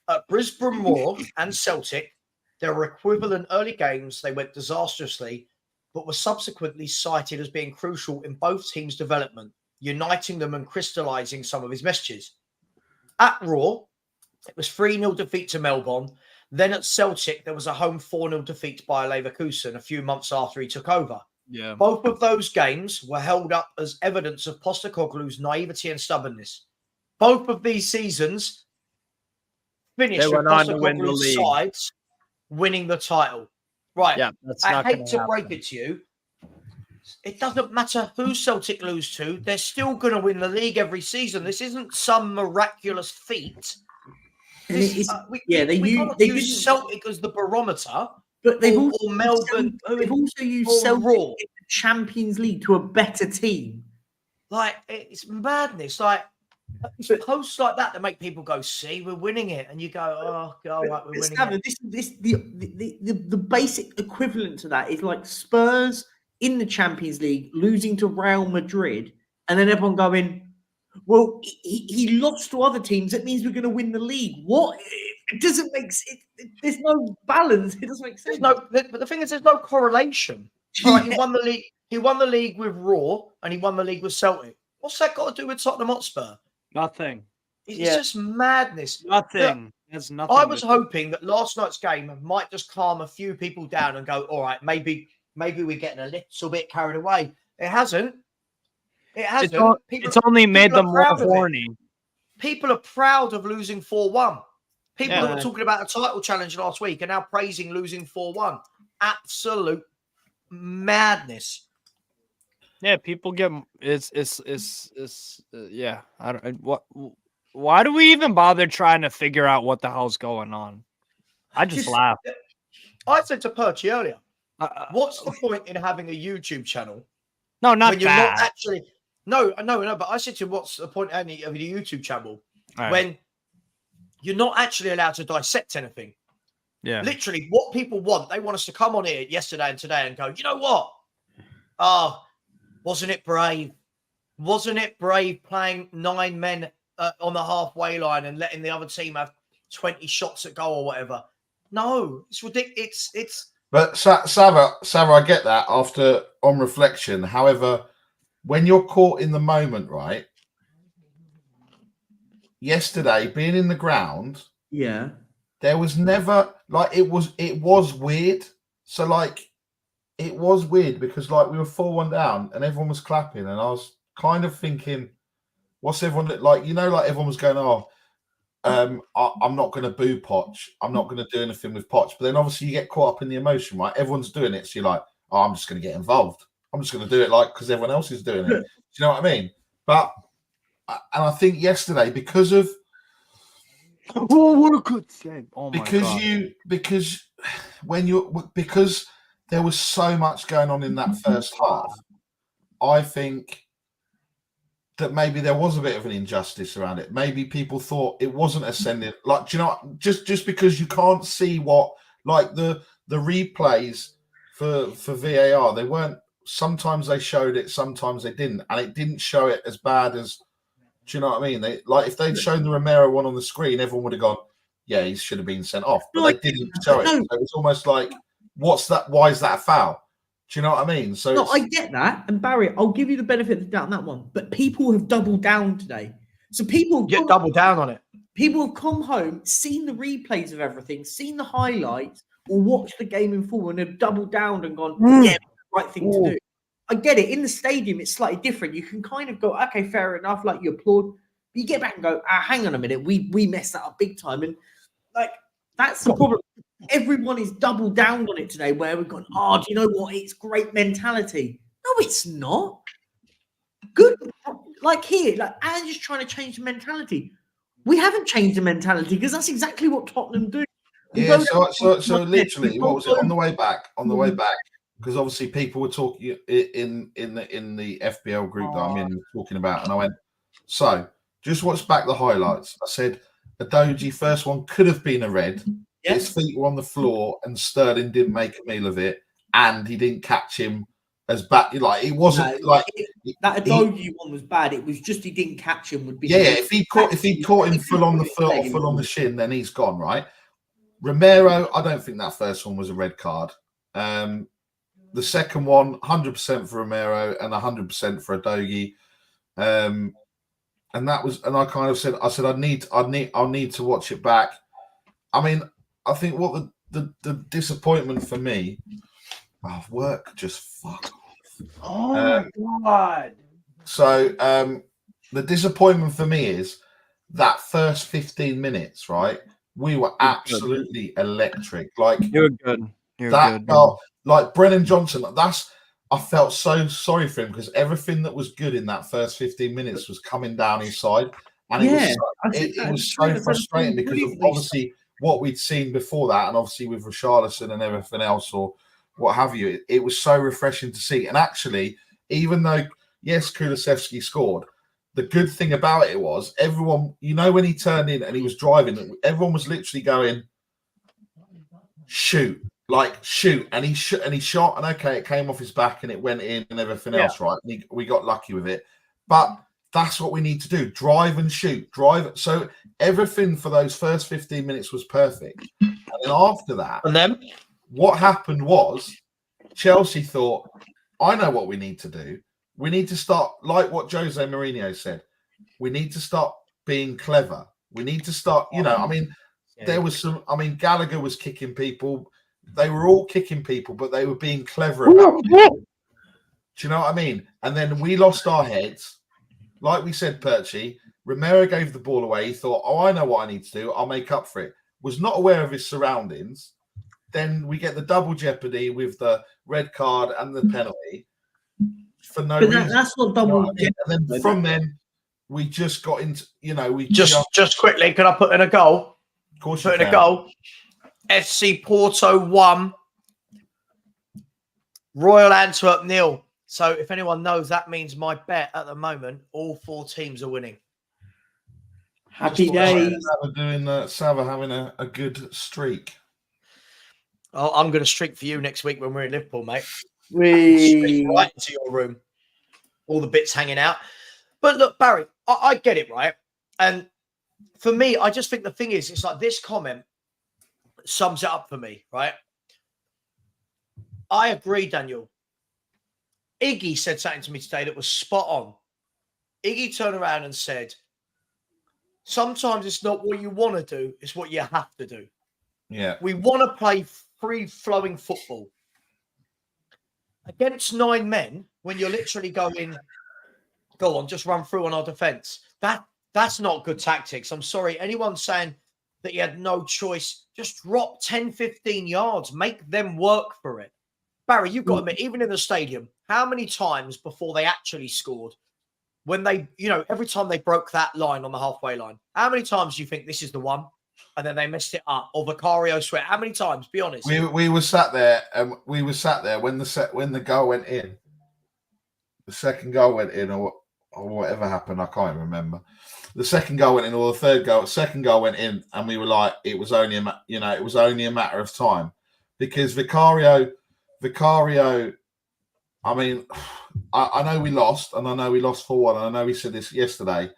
At Brisbane Roar and Celtic, there were equivalent early games. They went disastrously, but were subsequently cited as being crucial in both teams' development, uniting them and crystallising some of his messages. At Roar, it was 3-0 defeat to Melbourne. Then at Celtic, there was a home 4-0 defeat by Leverkusen a few months after he took over. yeah. Both of those games were held up as evidence of Postecoglou's naivety and stubbornness. Both of these seasons finished with Postecoglou's sides winning the title. Right. Yeah, that's I not hate to happen. break it to you. It doesn't matter who Celtic lose to. They're still going to win the league every season. This isn't some miraculous feat. They use Celtic as the barometer. But they've or also Melbourne. They've also used Celtic in the Champions League to a better team. Like, it's madness. Like, posts like that make people go, "See, we're winning it," and you go, "Oh, God, right, we're winning it." The basic equivalent to that is like Spurs in the Champions League losing to Real Madrid, and then everyone going, "Well, he lost to other teams. That means we're going to win the league." What? It doesn't make sense. There's no balance. It doesn't make sense. But the thing is, there's no correlation. All right, he won the league. He won the league with Raw, and he won the league with Celtic. What's that got to do with Tottenham Hotspur? Nothing. It's just madness. Nothing. There's nothing. I was hoping that last night's game might just calm a few people down and go, all right, maybe we're getting a little bit carried away. It hasn't. It hasn't. It's only made them more horny. People are proud of losing 4-1. People that were talking about a title challenge last week are now praising losing 4-1. Absolute madness. Yeah, people get yeah. I don't. Why do we even bother trying to figure out what the hell's going on? I just laugh. I said to Perchy earlier, what's the point in having a YouTube channel? No, not when you're that. not actually. No. But I said to him, what's the point of a YouTube channel when you're not actually allowed to dissect anything? Yeah. Literally, what people want, they want us to come on here yesterday and today and go, you know what? Oh, wasn't it brave? Wasn't it brave playing 9 men on the halfway line and letting the other team have 20 shots at goal or whatever? No, it's ridiculous. But Savva, I get that after on reflection. However, when you're caught in the moment, right? Yesterday, being in the ground, there was never it was weird. So it was weird because we were 4-1 down and everyone was clapping, and I was kind of thinking, what's everyone everyone was going, I'm not going to boo Poch. I'm not going to do anything with Poch. But then obviously you get caught up in the emotion, right? Everyone's doing it. So you're like, oh, I'm just going to get involved. I'm just going to do it because everyone else is doing it. Do you know what I mean? And I think yesterday, because of what a good save! Oh my God. Because there was so much going on in that first half, I think that maybe there was a bit of an injustice around it. Maybe people thought it wasn't ascending. Do you know what? Just because you can't see what the replays for VAR, they weren't. Sometimes they showed it, sometimes they didn't, and it didn't show it as bad as. Do you know what I mean? They if they'd shown the Romero one on the screen, everyone would have gone, "Yeah, he should have been sent off." But they didn't show it. So it was almost like, "What's that? Why is that a foul?" Do you know what I mean? So I get that, and Barry, I'll give you the benefit of the doubt on that one. But people have doubled down today, so people get doubled down on it. people have come home, seen the replays of everything, seen the highlights, or watched the game in full and have doubled down and gone, yeah, right thing to do. I get it. In the stadium, it's slightly different. You can kind of go, okay, fair enough, like you applaud. But you get back and go, hang on a minute, we messed that up big time. And like that's the problem. Everyone is doubled down on it today, where we've gone, do you know what? It's great mentality. No, it's not. Good, like here, like I'm just trying to change the mentality. We haven't changed the mentality because that's exactly what Tottenham do. Yeah, so literally, what was it on the way back? On the way back, because obviously people were talking in the FBL group that I'm in, talking about, and I went, so just watch back the highlights. I said, Adoji first one could have been a red. Yep. His feet were on the floor, and Sterling didn't make a meal of it, and he didn't catch him as bad. Like it wasn't that Adoji one was bad. It was just he didn't catch him. Would be if he caught him full on the foot or full on the shin, then he's gone, right? Romero, I don't think that first one was a red card. The second one, 100% for Romero and 100% for Adogi. And that was, and I kind of said, I'll need to watch it back. I mean, I think what the disappointment for me, work just fuck off. Oh my God. So the disappointment for me is that first 15 minutes, right? We were absolutely electric. Like you're good. Like Brennan Johnson. I felt so sorry for him because everything that was good in that first 15 minutes was coming down his side, and it was so frustrating because of obviously what we'd seen before that, and obviously with Richarlison and everything else, or what have you. It was so refreshing to see. And actually, even though yes, Kulusevski scored. The good thing about it was everyone, when he turned in and he was driving, everyone was literally going, shoot, and he shot, and okay, it came off his back and it went in and everything else, right? And we got lucky with it, but that's what we need to do: drive and shoot, drive. So everything for those first 15 minutes was perfect, and then after that, and then what happened was Chelsea thought, I know what we need to do. We need to start, like what Jose Mourinho said, we need to start being clever. We need to start, there was some, Gallagher was kicking people. They were all kicking people, but they were being clever about it. Do you know what I mean? And then we lost our heads. Like we said, Perchy, Romero gave the ball away. He thought, I know what I need to do. I'll make up for it. Was not aware of his surroundings. Then we get the double jeopardy with the red card and the penalty. For no reason. That's not double. And then from then, we just got into, we just quickly. Can I put in a goal? Of course, put in a goal. FC Porto 1, Royal Antwerp 0. So if anyone knows, that means my bet at the moment, all 4 teams are winning. Happy days. Savva having a good streak. Oh, I'm going to streak for you next week when we're in Liverpool, mate. We right into your room, all the bits hanging out. But look, Barry, I get it, right? And for me, I just think the thing is, it's like this comment sums it up for me, right? I agree, Daniel. Iggy said something to me today that was spot on. Iggy turned around and said, sometimes it's not what you want to do, it's what you have to do. Yeah. We want to play free-flowing football. Against 9 men, when you're literally going, go on, just run through on our defence. That's not good tactics. I'm sorry. Anyone saying that you had no choice, just drop 10, 15 yards. Make them work for it. Barry, you've got to admit, even in the stadium, how many times before they actually scored, when they, every time they broke that line on the halfway line, how many times do you think this is the one? And then they messed it up, or Vicario sweat. How many times? Be honest. We were sat there, and when the goal went in, the second goal went in, or whatever happened. I can't remember. The second goal went in, or the second goal went in, and we were like, it was only a matter of time, because Vicario. I mean, I know we lost, and I know we lost 4-1, and I know we said this yesterday.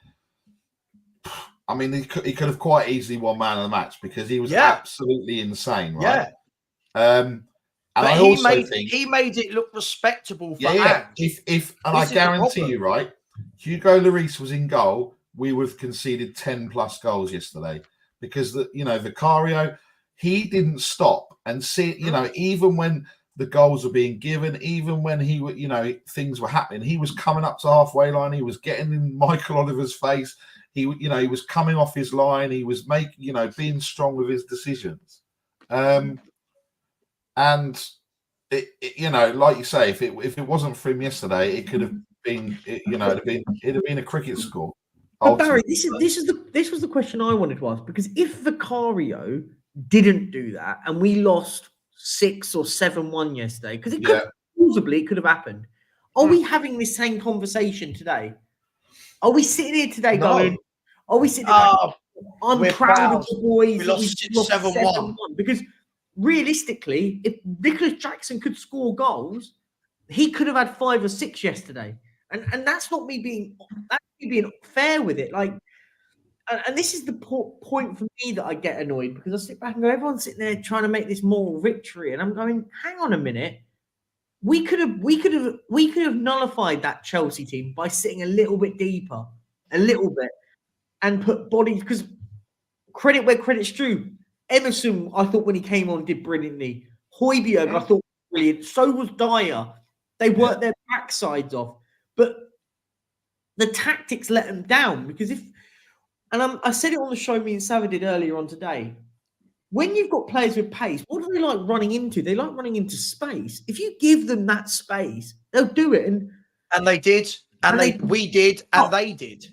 I mean, he could have quite easily won man of the match because he was absolutely insane, right? Yeah. And but I also think he made it look respectable for I guarantee you, right? Hugo Lloris was in goal. we would have conceded 10 plus goals yesterday because Vicario, he didn't stop and see, even when the goals were being given, even when things were happening, he was coming up to halfway line. He was getting in Michael Oliver's face. He was coming off his line. He was being strong with his decisions. And like you say, if it wasn't for him yesterday, it could have been, it'd have been a cricket score. But Barry, this was the question I wanted to ask, because if Vicario didn't do that and we lost 6 or 7-1 yesterday, because it could have happened, are we having this same conversation today? Are we sitting here today going? Are we sitting? I'm proud of the boys. We lost 7-1 because realistically, if Nicholas Jackson could score goals, he could have had 5 or 6 yesterday, and that's not me being fair with it. Like, and this is the point for me that I get annoyed, because I sit back and go, everyone's sitting there trying to make this moral victory, and I'm going, hang on a minute. We could have nullified that Chelsea team by sitting a little bit deeper, and put bodies, because credit where credit's due. Emerson, I thought when he came on, did brilliantly. Højbjerg, I thought was brilliant. So was Dyer. They worked their backsides off, but the tactics let them down. Because I said it on the show me and Savva did earlier on today. When you've got players with pace, what do they like running into? They like running into space. If you give them that space, they'll do it. And they did. We did. And they did.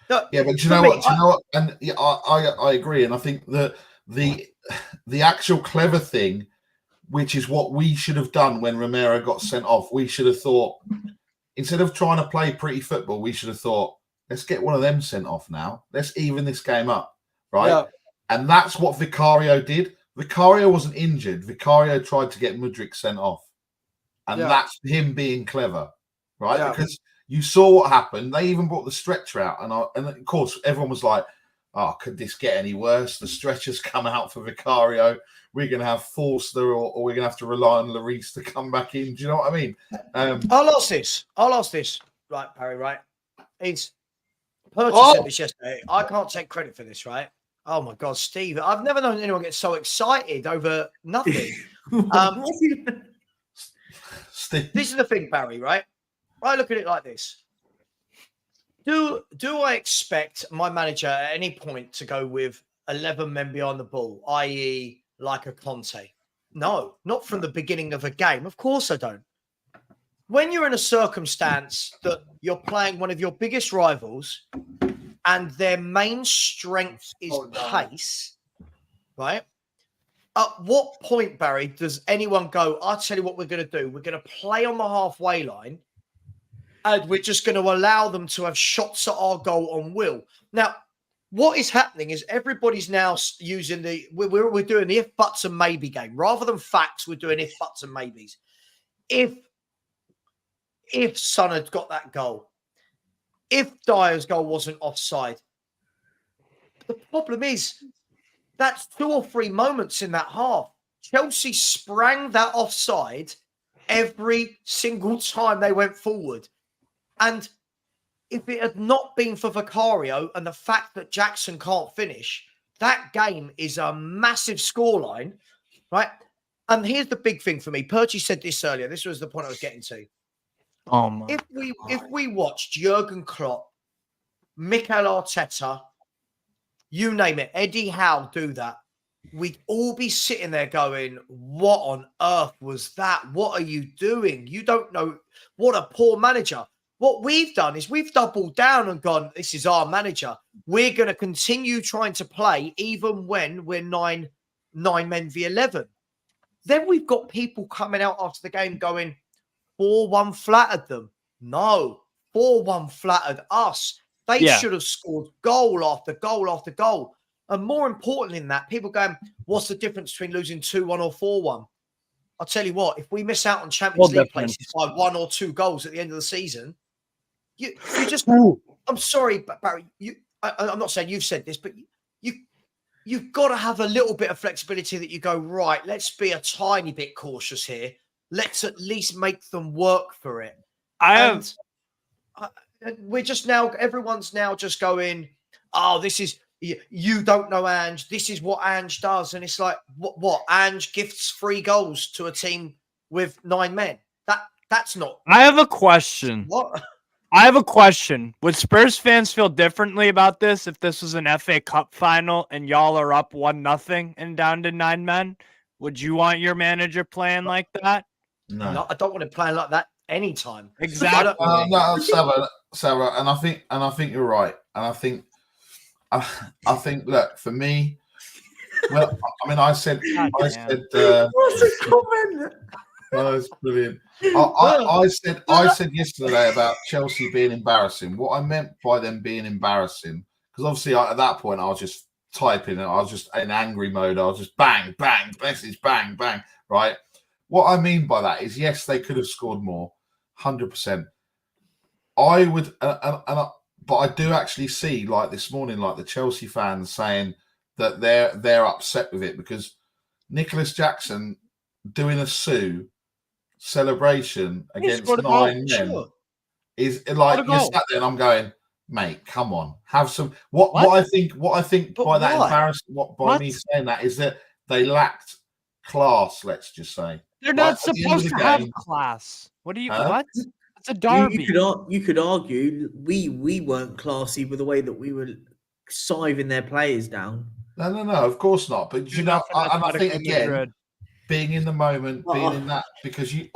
But do you know what? And I agree. And I think that the actual clever thing, which is what we should have done when Romero got sent off, we should have thought, instead of trying to play pretty football, we should have thought, let's get one of them sent off now. Let's even this game up, right? Yeah. And that's what Vicario did. Vicario wasn't injured. Vicario tried to get Mudryk sent off. And that's him being clever, right? Yeah. Because you saw what happened. They even brought the stretcher out. And of course, everyone was like, oh, could this get any worse? The stretcher's come out for Vicario. We're going to have Forster or we're going to have to rely on Lloris to come back in. Do you know what I mean? I'll ask this. Right, Barry, right? It's Perchy said this yesterday. I can't take credit for this, right? Oh, my God, Steve. I've never known anyone get so excited over nothing. Steve. This is the thing, Barry, right? I look at it like this. Do I expect my manager at any point to go with 11 men behind the ball, i.e. like a Conte? No, not from the beginning of a game. Of course I don't. When you're in a circumstance that you're playing one of your biggest rivals and their main strength is pace, right? At what point, Barry, does anyone go, I'll tell you what we're going to do. We're going to play on the halfway line and we're just going to allow them to have shots at our goal on will. Now, what is happening is everybody's now using we're doing the if, buts, and maybe game. Rather than facts, we're doing if, buts, and maybes. If Son had got that goal, if Dyer's goal wasn't offside, the problem is that's 2 or 3 moments in that half. Chelsea sprang that offside every single time they went forward. And if it had not been for Vicario and the fact that Jackson can't finish, that game is a massive scoreline, right? And here's the big thing for me. Perchy said this earlier. This was the point I was getting to. If we watched Jurgen Klopp, Mikel Arteta, you name it, Eddie Howe do that, we'd all be sitting there going, what on earth was that? What are you doing? You don't know. What a poor manager. What we've done is we've doubled down and gone, this is our manager. We're going to continue trying to play even when we're 9 men v 11. Then we've got people coming out after the game going, 4-1 flattered them. No, 4-1 flattered us. They should have scored goal after goal after goal. And more importantly than that, people going, what's the difference between losing 2-1 or 4-1? I'll tell you what, if we miss out on Champions League places by 1 or 2 goals at the end of the season, you just, I'm sorry, but Barry, I'm not saying you've said this, but you've got to have a little bit of flexibility that you go, right, let's be a tiny bit cautious here. Let's at least make them work for it. we're just now, everyone's now just going, oh, this is, you don't know Ange. This is what Ange does. And it's like, what? Ange gifts 3 goals to a team with 9 men. That's not. I have a question. What? I have a question. Would Spurs fans feel differently about this if this was an FA Cup final and y'all are up 1-0 and down to 9 men? Would you want your manager playing like that? No, I don't want to play like that anytime. Exactly. No, Savva, and I think you're right. And I think, look, for me, well, I mean, I said, What's a comment? oh, it's brilliant. I said yesterday about Chelsea being embarrassing. What I meant by them being embarrassing, because obviously at that point I was just typing and I was just in angry mode. I was just bang, bang, message, bang, bang, right? What I mean by that is, yes, they could have scored more, 100%. I would, but I do actually see, like this morning, like the Chelsea fans saying that they're upset with it because Nicholas Jackson doing a celebration against 9 men is like you're sat there and I'm going, mate, come on, have some. What I think by that embarrassment, by me saying that is that they lacked class. Let's just say they're not supposed to have class. What do you? What? It's a derby. You could argue we weren't classy with the way that we were siving their players down. No, of course not. But you know, and I think again, being in the moment, being in that, because you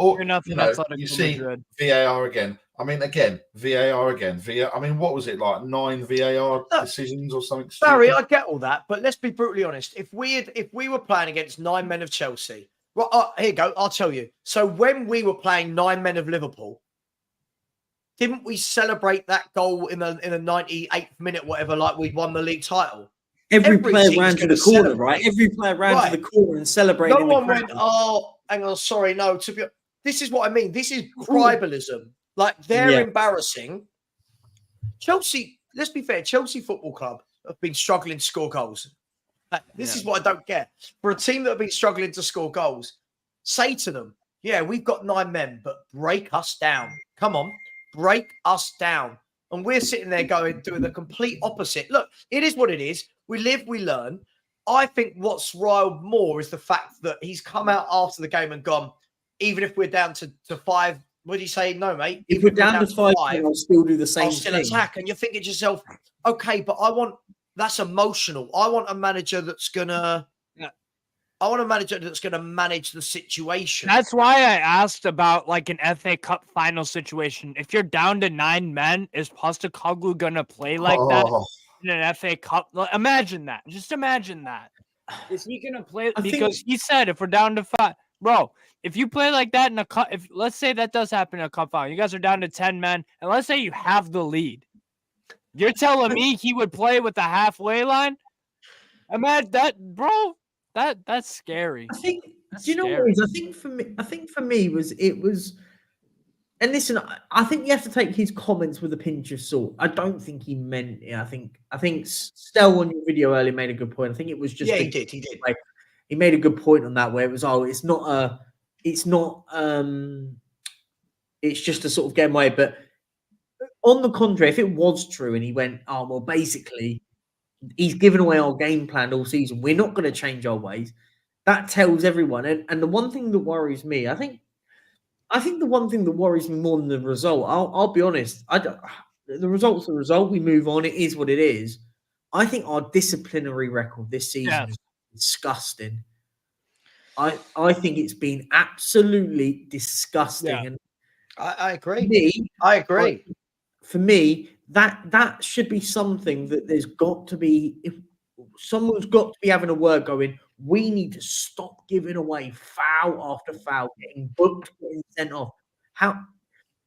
see Madrid. VAR again. I mean, VAR again. I mean, what was it like? 9 VAR decisions or something? Barry, I get all that, but let's be brutally honest. If we were playing against 9 men of Chelsea, well, here you go. I'll tell you. So when we were playing 9 men of Liverpool, didn't we celebrate that goal in the 98th minute, whatever, like we'd won the league title? Every player ran to the corner, right? Every player ran to the corner and celebrated. No one went, oh, hang on, sorry, no. This is what I mean. This is tribalism. Like, they're embarrassing. Chelsea, let's be fair, Chelsea Football Club have been struggling to score goals. This is what I don't get. For a team that have been struggling to score goals, say to them, yeah, we've got 9 men, but break us down. Come on, break us down. And we're sitting there doing the complete opposite. Look, it is what it is. We live, we learn. I think what's riled more is the fact that he's come out after the game and gone, even if we're down to 5, what do you say? No, mate. If we're down to 5, I'll still do the same I'll still attack. And you're thinking to yourself, okay, but that's emotional. I want a manager that's going to manage the situation. That's why I asked about like an FA Cup final situation. If you're down to 9 men, is Postecoglou going to play like that in an FA Cup? Imagine that. Just imagine that. Is he going to play? Because he said if we're down to 5, bro, if you play like that in a cup, if let's say that does happen in a cup final, you guys are down to 10 men, and let's say you have the lead. You're telling me he would play with the halfway line? Imagine that, bro. That's scary. I think. Do you know what it is? I think for me it was. And listen, I think you have to take his comments with a pinch of salt. I don't think he meant it. I think Stel on your video earlier made a good point. I think it was just he did. Like, he made a good point on that where it was it's just a sort of game away. But on the contrary, if it was true and he went, oh well, basically he's given away our game plan all season, we're not going to change our ways. That tells everyone. And the one thing that worries me, I think the one thing that worries me more than the result, I'll be honest, the result's the result. We move on. It is what it is. I think our disciplinary record this season is disgusting. I think it's been absolutely disgusting. Yeah. And I agree. I agree. For me, that should be something that there's got to be. If someone's got to be having a word going, we need to stop giving away foul after foul, getting booked, getting sent off.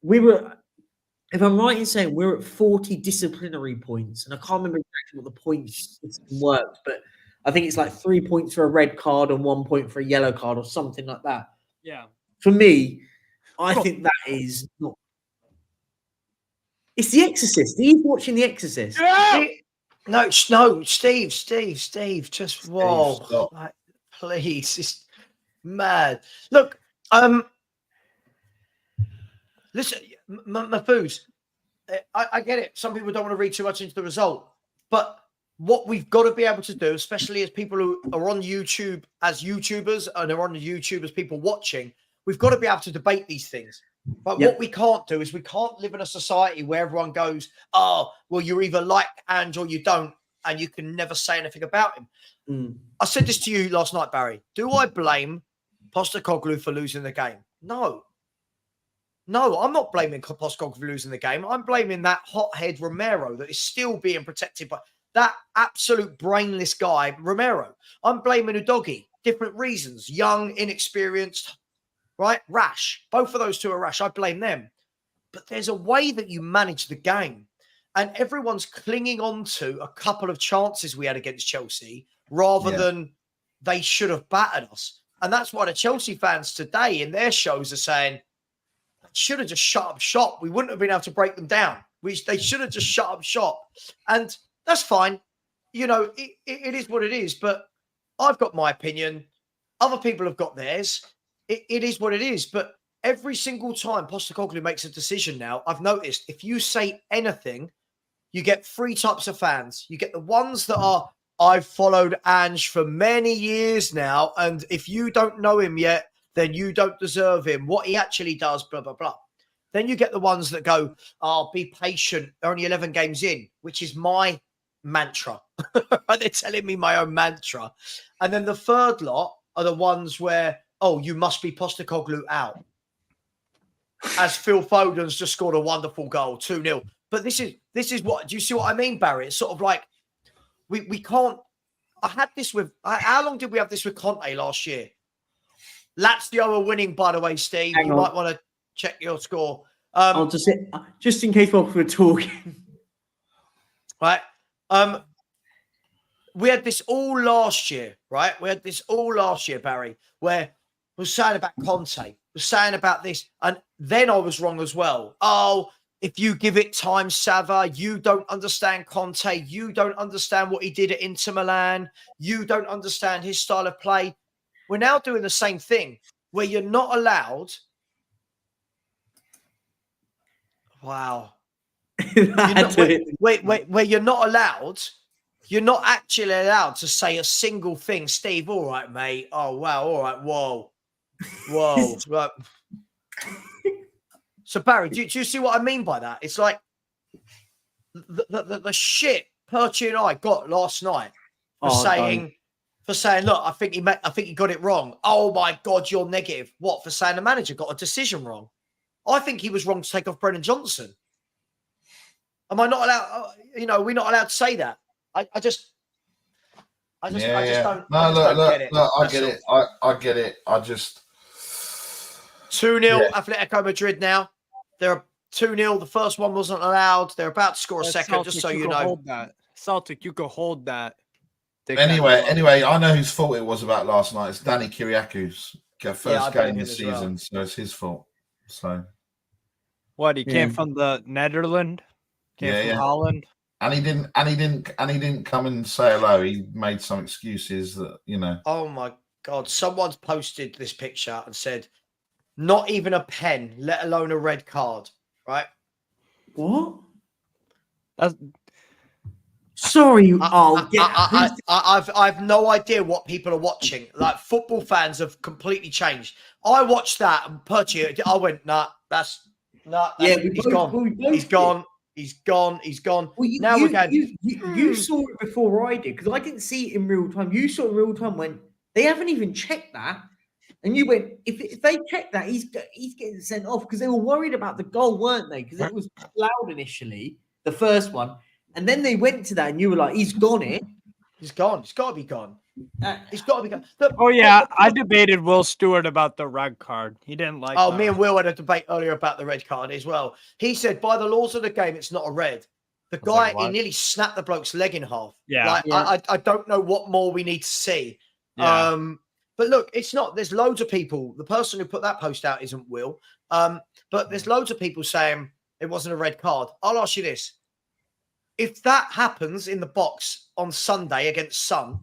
If I'm right in saying we're at 40 disciplinary points, and I can't remember exactly what the points system works, but I think it's like 3 points for a red card and 1 point for a yellow card or something like that. Yeah. For me, I think that is not. It's The Exorcist. He's watching The Exorcist. Yeah! No, Steve, just whoa, like, please, it's mad. Look, listen, Mahfouz, I get it. Some people don't want to read too much into the result, but what we've got to be able to do, especially as people who are on YouTube as YouTubers and are on the YouTube as people watching, we've got to be able to debate these things. But what we can't do is we can't live in a society where everyone goes, oh, well, you're either like Ange or you don't, and you can never say anything about him. I said this to you last night, Barry. Do I blame Postecoglou for losing the game? No. No, I'm not blaming Postecoglou for losing the game. I'm blaming that hothead Romero that is still being protected by that absolute brainless guy, Romero. I'm blaming Udogie. Different reasons. Young, inexperienced, right? Rash. Both of those two are rash. I blame them. But there's a way that you manage the game. And everyone's clinging on to a couple of chances we had against Chelsea rather than they should have battered us. And that's why the Chelsea fans today in their shows are saying, should have just shut up shop. We wouldn't have been able to break them down. They should have just shut up shop. And that's fine. You know, it is what it is. But I've got my opinion. Other people have got theirs. It is what it is. But every single time Postecoglou makes a decision now, I've noticed if you say anything, you get three types of fans. You get the ones that are, I've followed Ange for many years now, and if you don't know him yet, then you don't deserve him. What he actually does, blah, blah, blah. Then you get the ones that go, oh, be patient. They're only 11 games in, which is my mantra. They're telling me my own mantra. And then the third lot are the ones where, oh, you must be Postecoglou out. As Phil Foden's just scored a wonderful goal, 2-0. But this is what, do you see what I mean, Barry? It's sort of like, we can't, I had this with, how long did we have this with Conte last year? Lazio are winning, by the way, Steve. You might want to check your score. I'll just in case while we're talking. Right. We had this all last year, right? We had this all last year, Barry, where we were saying about Conte, was saying about this, and then I was wrong as well. Oh, if you give it time, Savva, you don't understand Conte. You don't understand what he did at Inter Milan. You don't understand his style of play. We're now doing the same thing where you're not allowed. Wow. Where you're not allowed. You're not actually allowed to say a single thing. Steve, all right, mate. Oh, wow. All right. Whoa. Right. So, Barry, do you see what I mean by that? It's like the shit Perchy and I got last night for saying, look, I think he got it wrong. Oh my God, you're negative. What, for saying the manager got a decision wrong? I think he was wrong to take off Brennan Johnson. Am I not allowed? We're not allowed to say that. I just don't. No, look, I get it. I get it. I just 2-0 Atletico Madrid now. They're 2-0. The first one wasn't allowed. They're about to score a second, Celtic, just so you know. Hold that. Celtic, you could hold that. Anyway, I know whose fault it was about last night. It's Danny Kyriakou's first game this season, so it's his fault. So what? He came from the Netherlands, from Holland, and he didn't come and say hello. He made some excuses that Oh my God! Someone's posted this picture and said, "Not even a pen, let alone a red card." Right? What? Sorry, I've no idea what people are watching. Like, football fans have completely changed. I watched that and Perchy, I went, he's gone. Well, you saw it before I did because I didn't see it in real time. You saw it in real time when they haven't even checked that, and you went, if they check that, he's getting sent off because they were worried about the goal, weren't they? Because it was loud initially, the first one. And then they went to that, and you were like, "He's gone it. He's gone. He's got to be gone. He's got to be gone." I debated Will Stewart about the red card. He didn't like. Oh, me and Will had a debate earlier about the red card as well. He said, by the laws of the game, it's not a red. The guy, he nearly snapped the bloke's leg in half. Yeah. I don't know what more we need to see. Yeah. But look, it's not. There's loads of people. The person who put that post out isn't Will. But there's loads of people saying it wasn't a red card. I'll ask you this. If that happens in the box on Sunday against Sun,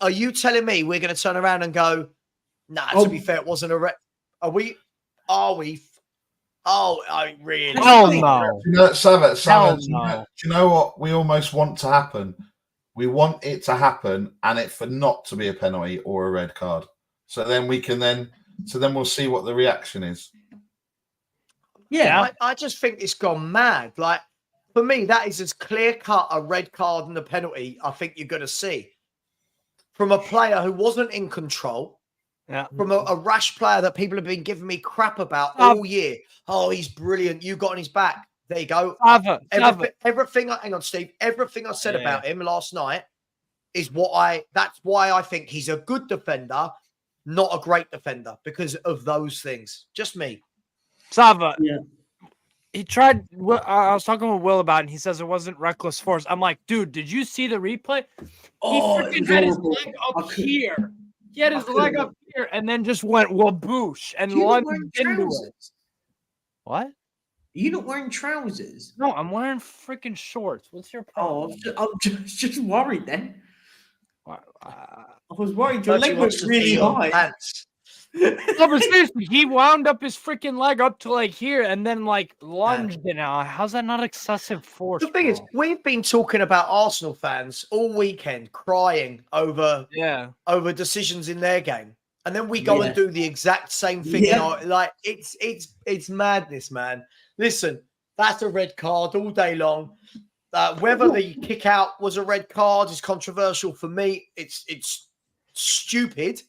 are you telling me we're going to turn around and go, nah, to be fair, it wasn't a red? Are we Oh, I really. Hell no. You know, Savva, No. do you know what we almost want to happen? We want it to happen and it for not to be a penalty or a red card. So then we'll see what the reaction is. Yeah. I just think it's gone mad. Like, for me, that is as clear cut a red card and a penalty I think you're going to see from a player who wasn't in control. Yeah. From a rash player that people have been giving me crap about all year. Oh, he's brilliant. You got on his back. There you go. Everything. Hang on, Steve. Everything I said about him last night is that's why I think he's a good defender, not a great defender, because of those things. Just me. Savva. Yeah. He tried. I was talking with Will about it, and he says it wasn't reckless force. I'm like, dude, did you see the replay? He freaking had his leg up here. He had his leg up here and then just went waboosh and lunged into it. What? Are you not wearing trousers? No, I'm wearing freaking shorts. What's your problem? Oh, I'm just worried then. I was worried your leg was really high. No, but seriously, he wound up his freaking leg up to like here and then like lunged it out. How's that not excessive force? The thing is, we've been talking about Arsenal fans all weekend crying over decisions in their game. And then we go and do the exact same thing. Like it's madness, man. Listen, that's a red card all day long. Whether the kick out was a red card is controversial for me. It's stupid.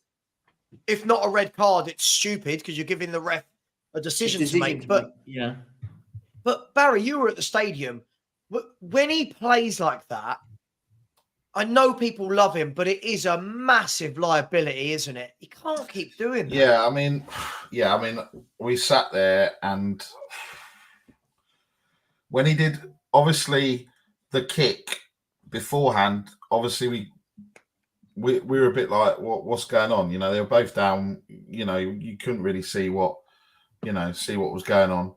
If not a red card, it's stupid because you're giving the ref a decision to make. But Barry, you were at the stadium. When he plays like that, I know people love him, but it is a massive liability, isn't it? He can't keep doing that. Yeah, I mean, we sat there and when he did, obviously, the kick beforehand, obviously we were a bit like, what's going on? You know, they were both down. You know, you couldn't really see what was going on.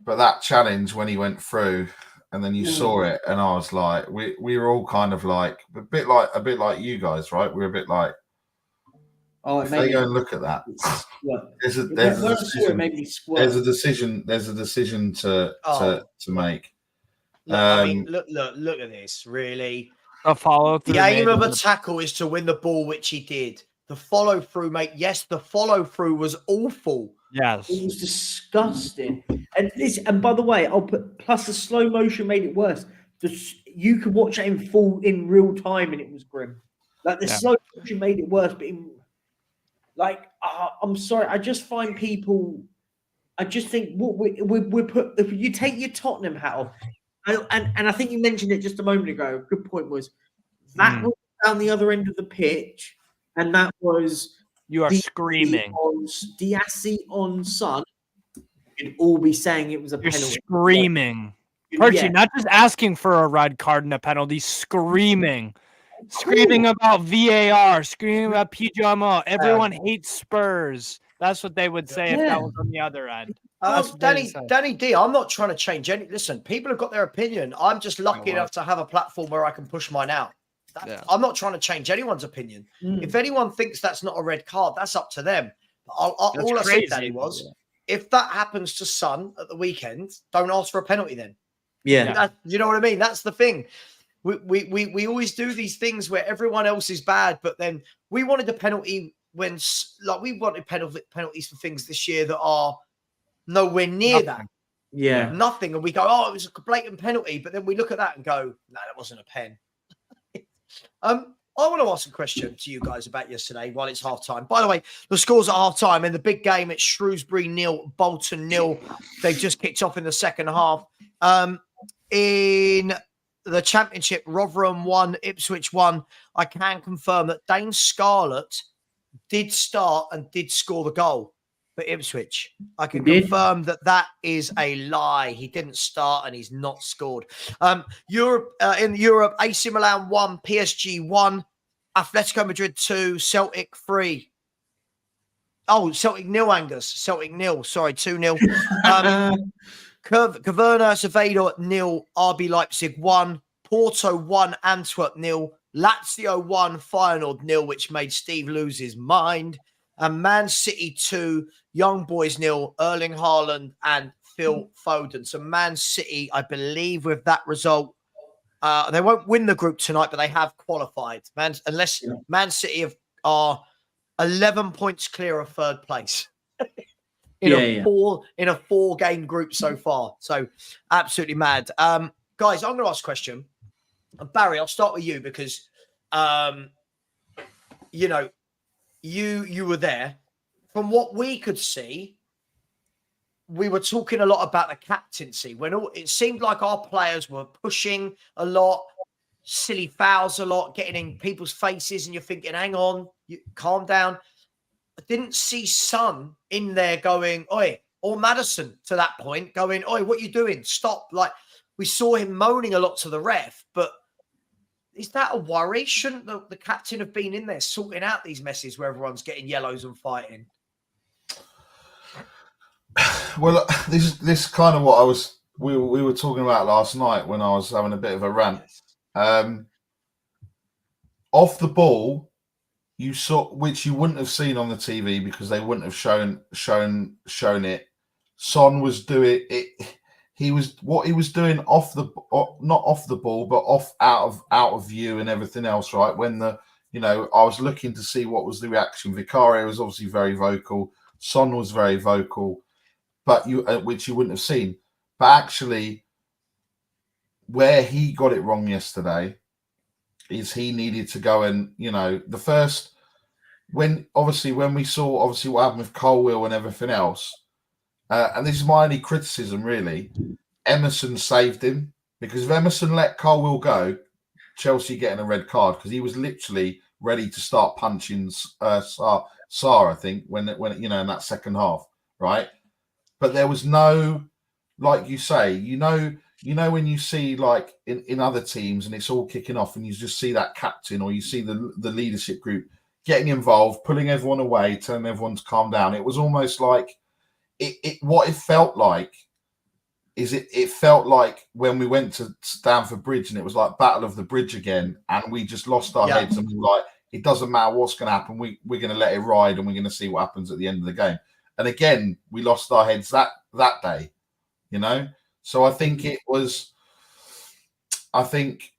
But that challenge when he went through, and then you saw it, and I was like, we were all kind of like a bit like you guys, right? We were a bit like, if they go and look at that, there's a decision to make. Look, I mean, look at this. Really, a follow through. The aim of a tackle is to win the ball, which he did. The follow through, mate. Yes, the follow through was awful. Yes, it was disgusting. And by the way, I'll put plus the slow motion made it worse. You could watch it in real time, and it was grim. Like the slow motion made it worse, but I'm sorry. I just find people. I just think what we put. If you take your Tottenham hat off. And I think you mentioned it just a moment ago. A good point was that was down the other end of the pitch, and that was you are screaming. Diassi on Son. You'd all be saying it was a penalty. Screaming. Perchy, not just asking for a red card and a penalty, screaming about VAR, screaming about PGMO. Everyone hates Spurs. That's what they would say if that was on the other end. Danny D, I'm not trying to change any. Listen, people have got their opinion. I'm just lucky enough to have a platform where I can push mine out. I'm not trying to change anyone's opinion. If anyone thinks that's not a red card, that's up to them. All I said, Danny, was if that happens to Son at the weekend, don't ask for a penalty then. Yeah. You know what I mean? That's the thing. We always do these things where everyone else is bad, but then we wanted a penalty when, like, we wanted penalties for things this year that are nowhere near that. Yeah. Nothing. And we go, oh, it was a blatant penalty. But then we look at that and go, no, that wasn't a pen. I want to ask a question to you guys about yesterday while it's half time. By the way, the scores at half time in the big game, it's Shrewsbury 0, Bolton 0. They've just kicked off in the second half. In the Championship, Rotherham 1, Ipswich 1. I can confirm that Dane Scarlett did start and did score the goal for Ipswich. I can confirm that is a lie. He didn't start and he's not scored. In Europe, AC Milan 1, PSG 1, Atletico Madrid 2, Celtic 3. Oh, Celtic 0, Angus. Celtic 0. Sorry, 2-0. Caverna Acevedo 0, RB Leipzig 1, Porto 1, Antwerp 0, Lazio 1, Feyenoord 0, which made Steve lose his mind. and Man City 2, Young Boys 0, Erling Haaland and Phil Foden. So Man City, I believe, with that result, they won't win the group tonight, but they have qualified. Unless Man City are 11 points clear of third place in a 4-game group so far. So absolutely mad. Guys, I'm going to ask a question. Barry, I'll start with you because, you know, you were there. From what we could see, we were talking a lot about the captaincy. When it seemed like our players were pushing a lot, silly fouls a lot, getting in people's faces, and you're thinking, hang on, calm down. I didn't see Son in there going, oi, or Maddison to that point going, oi, what are you doing? Stop. Like, we saw him moaning a lot to the ref, but is that a worry? Shouldn't the captain have been in there sorting out these messes where everyone's getting yellows and fighting? Well, this is kind of what we were talking about last night when I was having a bit of a rant. Off the ball, you saw, which you wouldn't have seen on the TV because they wouldn't have shown it. Son was doing it. He was doing off the, not off the ball, but out of view and everything else. Right when I was looking to see what was the reaction. Vicario was obviously very vocal. Son was very vocal, but which you wouldn't have seen. But actually, where he got it wrong yesterday is he needed to go and when we saw what happened with Colwill and everything else. And this is my only criticism, really. Emerson saved him, because if Emerson let Colwill go, Chelsea getting a red card, because he was literally ready to start punching Sarr, I think, when in that second half, right? But there was no, like you say, when you see like in other teams and it's all kicking off, and you just see that captain or you see the leadership group getting involved, pulling everyone away, telling everyone to calm down. It was almost like what it felt like is it felt like when we went to Stamford Bridge and it was like Battle of the Bridge again, and we just lost our heads and we were like, it doesn't matter what's going to happen. We're going to let it ride and we're going to see what happens at the end of the game. And again, we lost our heads that day, So I think it was. I think.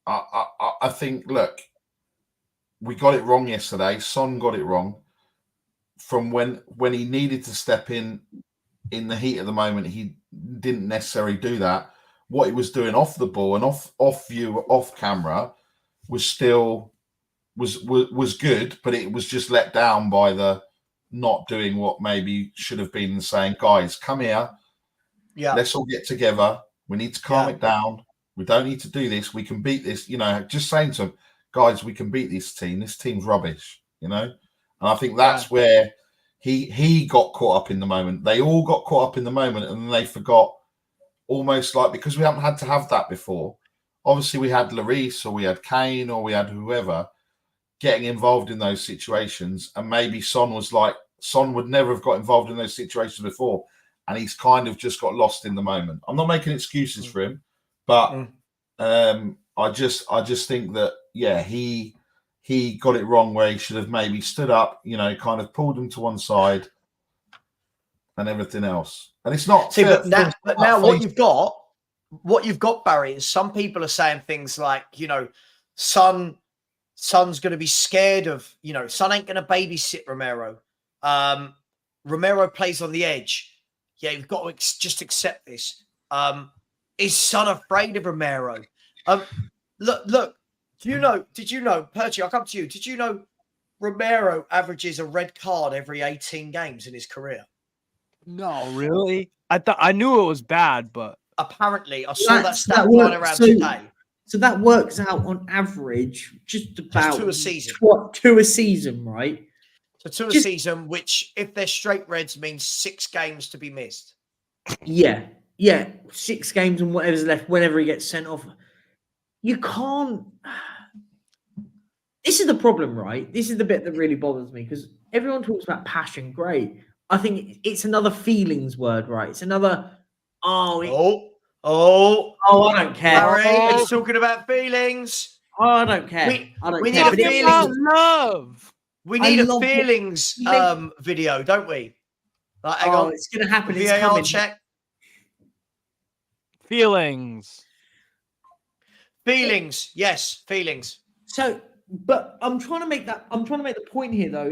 I think. Look, we got it wrong yesterday. Son got it wrong. From when he needed to step in the heat of the moment, he didn't necessarily do that. What he was doing off the ball and off view, off camera, was still was good, but it was just let down by the not doing what maybe should have been, and saying, guys, come here. Yeah. Let's all get together. We need to calm it down. We don't need to do this. We can beat this. Just saying to them, guys, we can beat this team. This team's rubbish, And I think that's where he got caught up in the moment. They all got caught up in the moment, and then they forgot, almost like, because we haven't had to have that before. Obviously, we had Lloris or we had Kane or we had whoever getting involved in those situations, and maybe Son would never have got involved in those situations before, and he's kind of just got lost in the moment. I'm not making excuses for him, but I just think that he got it wrong, where he should have maybe stood up, kind of pulled him to one side and everything else. And it's not. See, but now what you've got, Barry, is some people are saying things like, Son's going to be scared of, Son ain't going to babysit Romero. Romero plays on the edge. Yeah, you've got to just accept this. Is Son afraid of Romero? Look. Did you know, Perchy, I'll come to you. Did you know Romero averages a red card every 18 games in his career? No, really? I knew it was bad, but apparently I saw that stat flying around today. So that works out on average just about two a season. Two a season, right? So two a season, which if they're straight reds means 6 games to be missed. Yeah. 6 games and whatever's left whenever he gets sent off. You can't. This is the problem, right? This is the bit that really bothers me, because everyone talks about passion. Great. I think it's another feelings word, right? It's another. I don't care. Harry, he's talking about feelings. I don't care. We need a feeling. Love. We need a feelings video, don't we? Like, hang on. It's going to happen. It's VAR coming. check. Feelings. Feelings. Yes, feelings. So, but I'm trying to make the point here, though.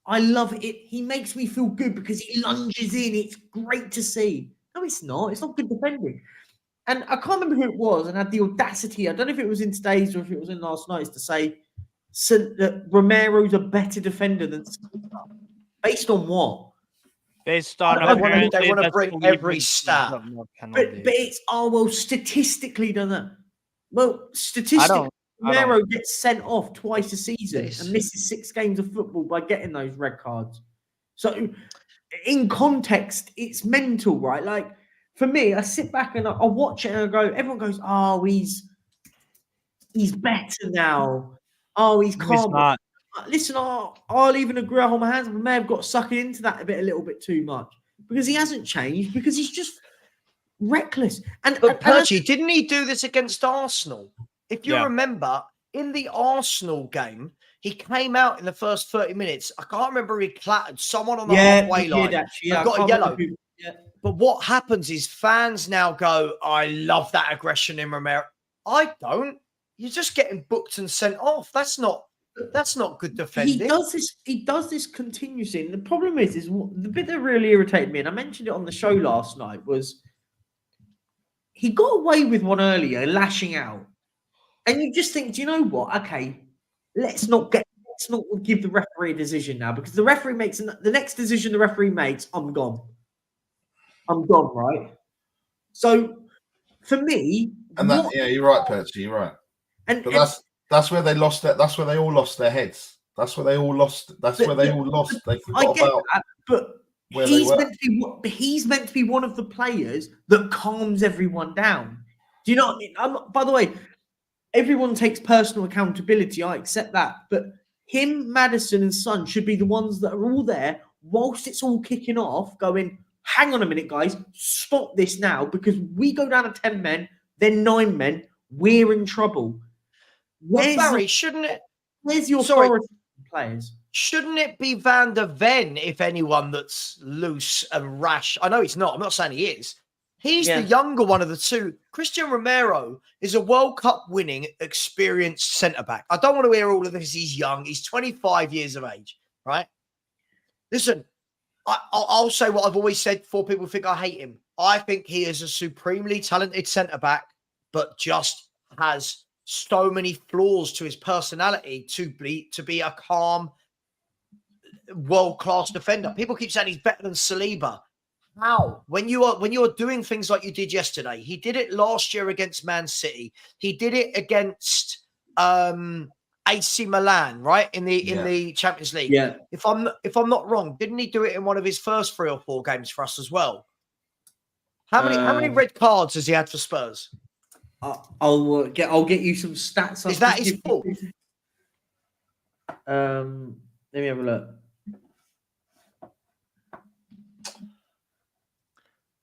I love it. He makes me feel good because he lunges in. It's great to see. No, it's not. It's not good defending. And I can't remember who it was and had the audacity. I don't know if it was in today's or if it was in last night's to say that Romero's a better defender than based on what? Based on they want to bring every stat. But it's statistically doesn't it? Well, statistically, Romero gets sent off twice a season and misses 6 games of football by getting those red cards. So, in context, it's mental, right? Like, for me, I sit back and I watch it and I go, everyone goes, oh, he's better now. Oh, he's calm. Listen, I'll even agree, I'll hold my hands up. I may have got suckered into that a little bit too much because he hasn't changed, because he's just reckless. But Perchy, didn't he do this against Arsenal? If you remember, in the Arsenal game, he came out in the first 30 minutes. I can't remember, he clattered someone on the halfway line. Got a yellow. But what happens is fans now go, I love that aggression in Romero. I don't. You're just getting booked and sent off. That's not good defending. He does this continuously. And the problem is the bit that really irritated me, and I mentioned it on the show last night, was he got away with one earlier, lashing out. And you just think, do you know what? Okay, let's not give the referee a decision now, because the referee makes the next decision the referee makes, I'm gone. I'm gone, right? So for me, you're right, Perchy, you're right. That's where they lost that. That's where they all lost their heads. That's where they all lost. They forgot about. But he's meant to be one of the players that calms everyone down. Do you know what I mean? By the way, everyone takes personal accountability. I accept that, but him, Maddison, and Son should be the ones that are all there whilst it's all kicking off, going, hang on a minute, guys, stop this now, because we go down to 10 men, then 9 men, we're in trouble. Barry, shouldn't it? Where's your authority players? Shouldn't it be Van der Ven, if anyone, that's loose and rash? I know he's not. I'm not saying he is. He's the younger one of the two. Christian Romero is a World Cup winning, experienced centre-back. I don't want to hear all of this. He's young. He's 25 years of age, right? Listen, I'll say what I've always said before people think I hate him. I think he is a supremely talented centre-back, but just has so many flaws to his personality to be a calm, world-class defender. People keep saying he's better than Saliba. How? When you are doing things like you did yesterday, he did it last year against Man City. He did it against AC Milan, right? In the Champions League. Yeah. If I'm not wrong, didn't he do it in one of his first 3 or 4 games for us as well? How many red cards has he had for Spurs? I'll get you some stats. Is that his fault? Let me have a look.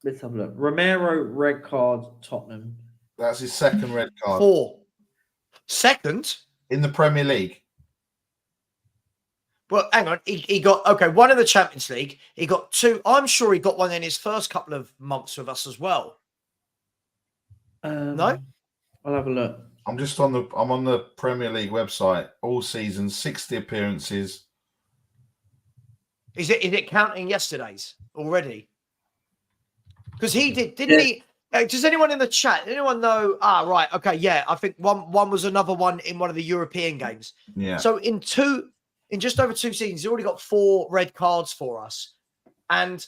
Let's have a look. Romero, red card, Tottenham. That's his second red card. 4. Second? In the Premier League. Well, hang on. He got, one in the Champions League. He got 2. I'm sure he got one in his first couple of months with us as well. No? I'll have a look. I'm on the Premier League website. All seasons, 60 appearances. Is it counting yesterday's already? Because he didn't he? Does anyone in the chat? Anyone know? Right. Okay. Yeah. I think one was another one in one of the European games. Yeah. So in just over 2 seasons, he's already got 4 red cards for us. And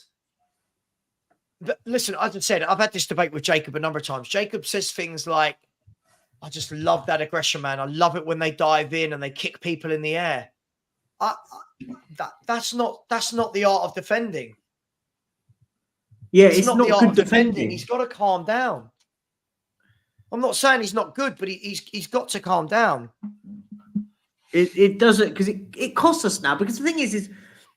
listen, as I said, I've had this debate with Jacob a number of times. Jacob says things like, I just love that aggression, man. I love it when they dive in and they kick people in the air. That's not the art of defending. Yeah, it's not the art good of defending. defending. He's got to calm down. I'm not saying he's not good, but he's got to calm down. It doesn't, because it costs us now. Because the thing is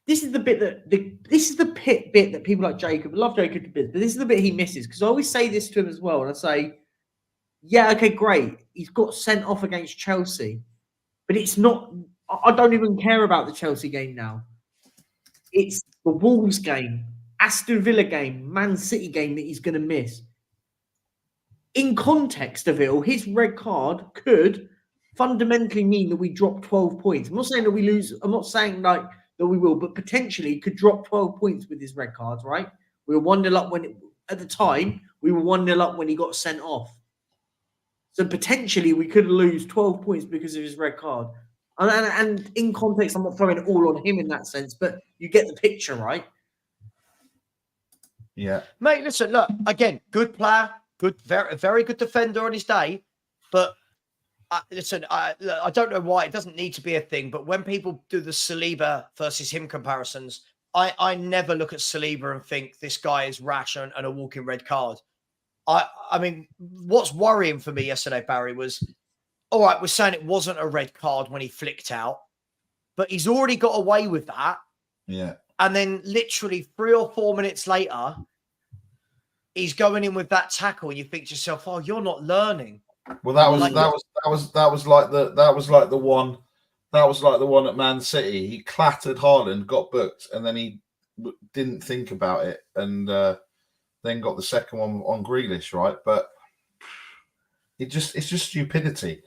this is the bit this is the bit that people like Jacob, I love Jacob to bits, but this is the bit he misses. Because I always say this to him as well, and I say, yeah, okay, great, he's got sent off against Chelsea, but it's not I don't even care about the Chelsea game now. It's the Wolves game, Aston Villa game, Man City game that he's going to miss. In context of it all, his red card could fundamentally mean that we drop 12 points. I'm not saying that we lose. I'm not saying like that we will, but potentially could drop 12 points with his red cards, right? We were 1-0 up at the time, we were 1-0 up when he got sent off. So potentially we could lose 12 points because of his red card. And in context, I'm not throwing it all on him in that sense, but you get the picture, right? Yeah. Mate, listen, look, again, good player, good, very, very good defender on his day. But listen, I don't know why it doesn't need to be a thing, but when people do the Saliba versus him comparisons, I never look at Saliba and think this guy is rash and a walking red card. I mean, what's worrying for me yesterday, Barry, was, all right, we're saying it wasn't a red card when he flicked out, but he's already got away with that. Yeah. And then literally 3 or 4 minutes later, he's going in with that tackle, and you think to yourself, "Oh, you're not learning." Well, that was like the one at Man City. He clattered Haaland, got booked, and then he didn't think about it, and then got the second one on Grealish, right? But it's just stupidity.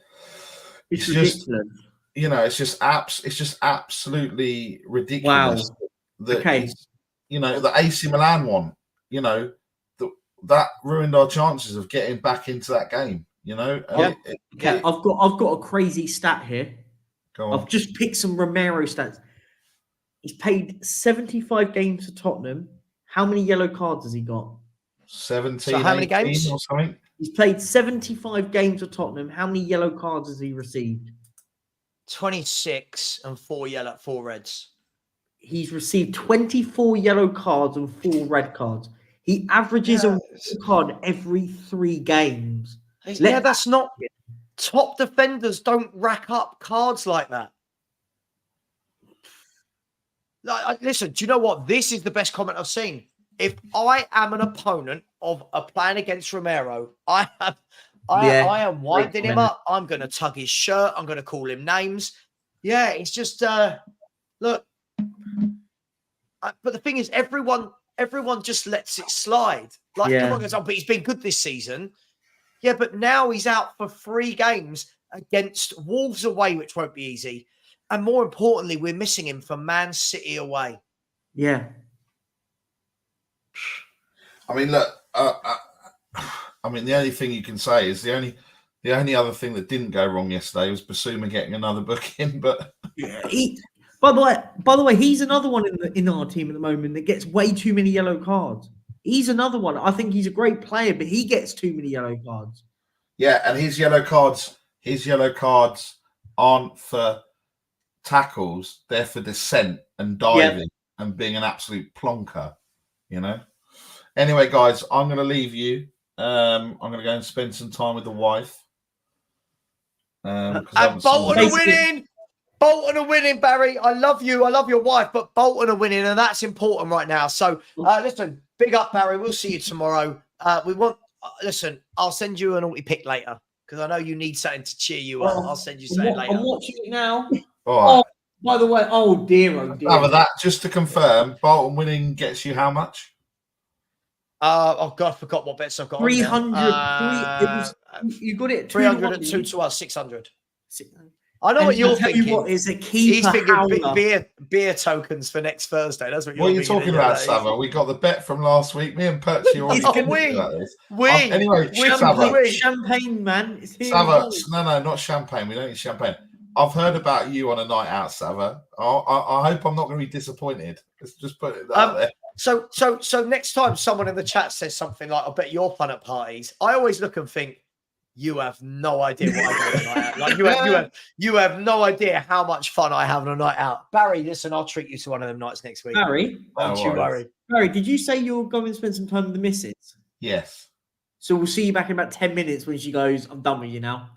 It's just, it's just absolutely ridiculous. Wow. Okay. The AC Milan one, that ruined our chances of getting back into that game. I've got a crazy stat here. Go on. I've just picked some Romero stats. He's played 75 games for Tottenham. How many yellow cards has he got? 17. So how many games or something? He's played 75 games for Tottenham. How many yellow cards has he received? 26 and 4 reds. He's received 24 yellow cards and 4 red cards. He averages a red card every 3 games. Yeah, that's not... Top defenders don't rack up cards like that. Listen, do you know what? This is the best comment I've seen. If I am an opponent of a playing against Romero, I am winding him up. I'm going to tug his shirt. I'm going to call him names. Yeah, it's just look. But the thing is, everyone just lets it slide. Like, everyone goes, "Oh, but he's been good this season." Yeah, but now he's out for 3 games against Wolves away, which won't be easy. And more importantly, we're missing him for Man City away. Yeah. I mean, look. I mean, the only thing you can say is the only other thing that didn't go wrong yesterday was Basuma getting another booking. But by the way, he's another one in our team at the moment that gets way too many yellow cards. He's another one. I think he's a great player, but he gets too many yellow cards. Yeah, and his yellow cards aren't for tackles; they're for descent and diving and being an absolute plonker. Anyway, guys, I'm going to leave you. I'm going to go and spend some time with the wife. And Bolton are winning. Bolton are winning, Barry. I love you. I love your wife, but Bolton are winning, and that's important right now. So, listen, big up, Barry. We'll see you tomorrow. Listen, I'll send you an naughty pick later because I know you need something to cheer you up. I'll send you something later. I'm watching it now. All right. By the way, oh dear. Over that, just to confirm, Bolton winning gets you how much? Oh God, I forgot what bets I've got. 300. You got it. 300 at 2 to us, 600. I know what you're thinking. What is a keeper? He's thinking beer tokens for next Thursday. That's what you're thinking. What are you talking about, Savva? We got the bet from last week. Me and Perchy already about this. Anyway, champagne, man. Savva, no, not champagne. We don't need champagne. I've heard about you on a night out, Savva. I hope I'm not going to be disappointed. Let's just put it out there. So next time someone in the chat says something like, "I bet you're fun at parties," I always look and think, you have no idea what I do on a night out. Like you have no idea how much fun I have on a night out. Barry, listen, I'll treat you to one of them nights next week. Barry, don't you worry. Barry, did you say you're going to spend some time with the missus? Yes. So we'll see you back in about 10 minutes when she goes, "I'm done with you now."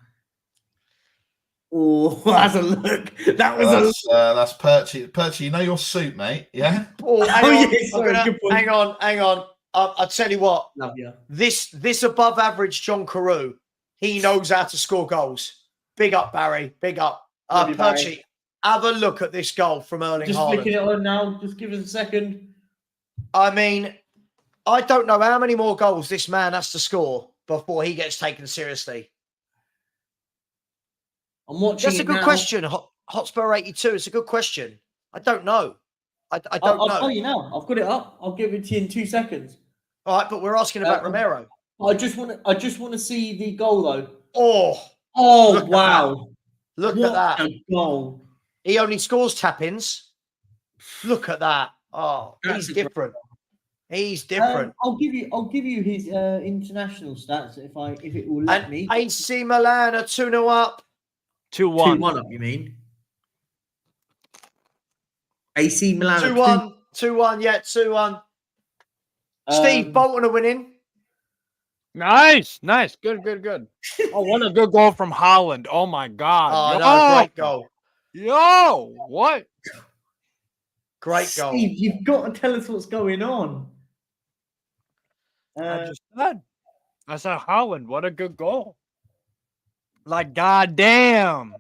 Oh, that's a look. That's Perchy. Perchy, you know your suit, mate. Yeah. Hang on. I'll tell you what. Love you. This above average John Carew, he knows how to score goals. Big up, Barry. Big up. Perchy, Have a look at this goal from Erling Just Haaland. flicking it on now. Just give us a second. I mean, I don't know how many more goals this man has to score before he gets taken seriously. I'm watching. That's a good question. Hotspur 82. It's a good question. I don't know. I don't know. I'll tell you now. I've got it up. I'll give it to you in 2 seconds. All right, but we're asking about Romero. I just want to see the goal though. Oh, wow! Look at that a goal. He only scores tap-ins. Look at that. Oh, he's different. He's different. I'll give you his international stats if it will let me. AC Milan are 2-0 up. 2-1. 2-1 up, you mean? AC Milan 2-1. 2-1, yeah, 2-1. Steve, Bolton are winning. Nice. Good. Oh, what a good goal from Haaland. Oh my God. Oh, no, great goal. Yo, what? Great goal. Steve, you've got to tell us what's going on. I said Haaland. What a good goal. Like, goddamn.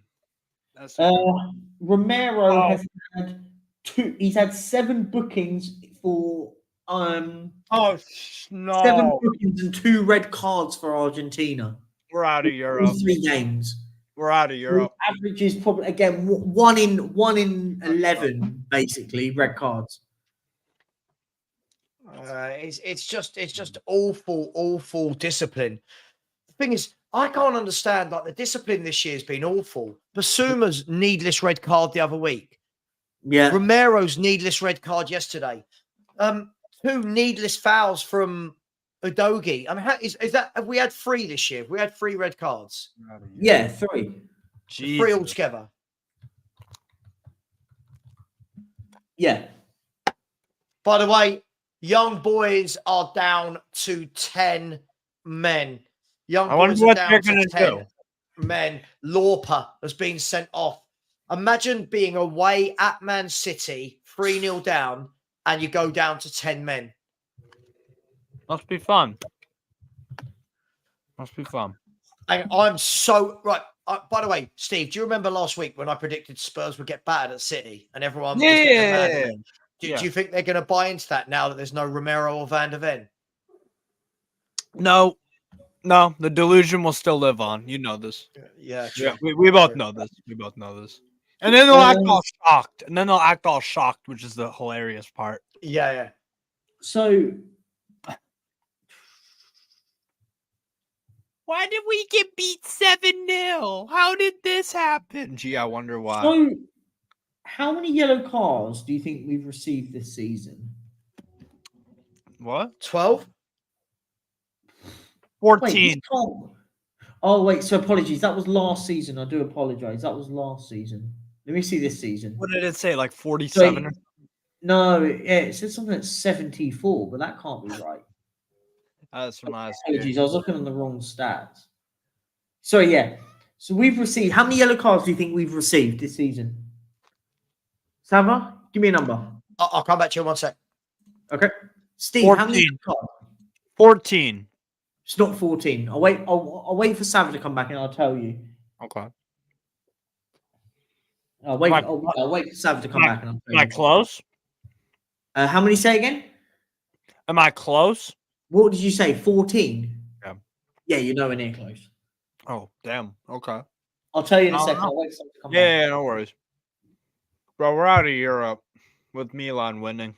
Romero has had he's had 7 bookings for no. 7 bookings and 2 red cards for Argentina. We're out of Europe. 3 games. We're out of Europe. The average is probably again 1 in 11, basically red cards. It's just awful discipline. The thing is, I can't understand the discipline this year has been awful. Basuma's needless red card the other week. Yeah. Romero's needless red card yesterday. 2 needless fouls from Udogie. I mean, have we had 3 this year? Have we had 3 red cards? Yeah, 3. Jesus. 3 altogether. Yeah. By the way, young boys are down to 10 men. I wonder what they're going to 10 men. Lauper has been sent off. Imagine being away at Man City, 3-0 down, and you go down to 10 men. Must be fun. And I'm so right. By the way, Steve, do you remember last week when I predicted Spurs would get battered at City and everyone was getting mad at me? Do you think they're going to buy into that now that there's no Romero or Van der Ven? No, the delusion will still live on. You know this. Yeah, true. We both know this. And then they'll act all shocked. Which is the hilarious part. Yeah. So, why did we get beat 7-0? How did this happen? Gee, I wonder why. So, how many yellow cards do you think we've received this season? What? 12? 14. Wait, so apologies. That was last season. I do apologize. That was last season. Let me see this season. What did it say? Like 47? So, no, it said something like 74, but that can't be right. That's from last Apologies, I was looking on the wrong stats. So, yeah. So, we've received... How many yellow cards do you think we've received this season? Savva, give me a number. I'll come back to you in 1 sec. Okay. Steve, 14. how many yellow cards? 14. It's not 14. I'll wait for Savva to come back and I'll tell you. Okay. I'll wait for Savva to come back and I'll tell you. Am I close? How many say again? Am I close? What did you say? 14? Yeah. Yeah, you're nowhere near close. Oh, damn. Okay. I'll tell you in a second. I'll wait for Savva to come back. Yeah, no worries. Bro, we're out of Europe with Milan winning.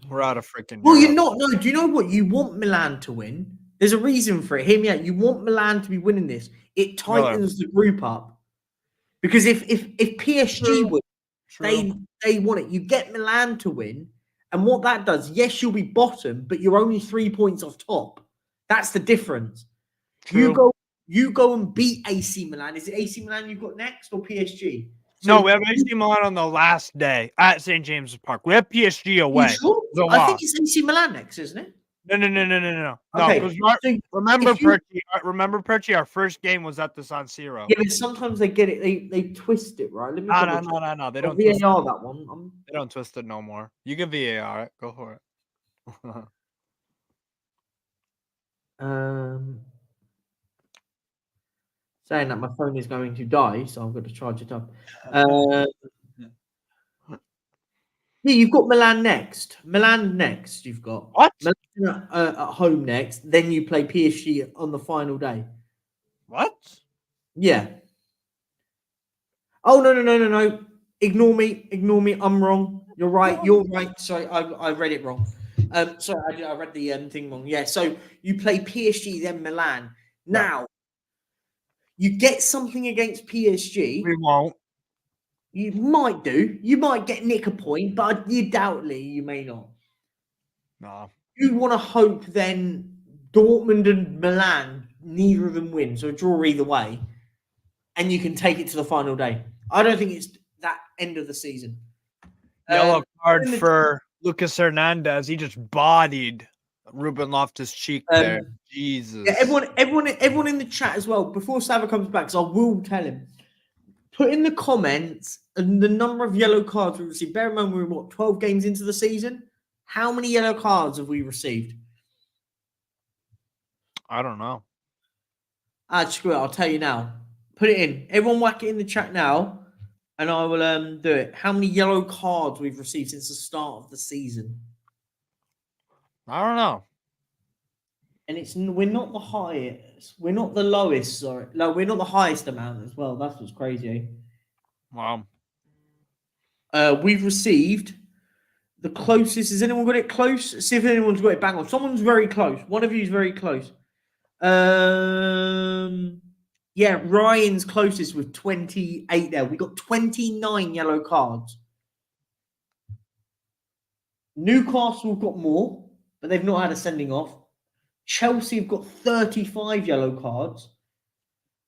We're out of freaking Well, Europe. you're not. No, do you know what? You want Milan to win. There's a reason for it. Hear me out. You want Milan to be winning this. It tightens the group up. Because if PSG win, they want it. You get Milan to win. And what that does, yes, you'll be bottom, but you're only 3 points off top. That's the difference. True. You go and beat AC Milan. Is it AC Milan you've got next or PSG? So, no, we have AC Milan on the last day at St. James's Park. We have PSG away. Sure? I think it's AC Milan next, isn't it? No. Okay. No, remember Perchy, our first game was at the San Siro. Yeah, but sometimes they get it. They twist it, right? No. They don't twist VAR that one. They don't twist it no more. You can VAR it. Go for it. saying that my phone is going to die, so I've got to charge it up. Yeah, you've got Milan next. You've got What? Milan at home next. Then you play PSG on the final day. What? Yeah. Oh no. Ignore me. I'm wrong. You're right. You're right. Sorry, I read it wrong. Sorry, I read the thing wrong. Yeah. So you play PSG then Milan. Now you get something against PSG. We won't. You might do. You might get nick a point, but doubtly you may not. No. You want to hope then Dortmund and Milan, neither of them win, so a draw either way, and you can take it to the final day. I don't think it's that end of the season. Yellow card for Lucas Hernandez. He just bodied Ruben Loftus-Cheek there. Jesus. Yeah, everyone in the chat as well. Before Savva comes back, because I will tell him. Put in the comments and the number of yellow cards we received. Bear in mind we're 12 games into the season. How many yellow cards have we received? I don't know. Screw it. I'll tell you now. Put it in. Everyone whack it in the chat now, and I will do it. How many yellow cards we've received since the start of the season? I don't know. And we're not the highest. We're not the lowest. Sorry, no, we're not the highest amount as well. That's what's crazy. Wow. We've received the closest. Has anyone got it close? See if anyone's got it bang on. Someone's very close. One of you is very close. Yeah, Ryan's closest with 28 there. We got 29 yellow cards. Newcastle have got more, but they've not had a sending off. Chelsea have got 35 yellow cards.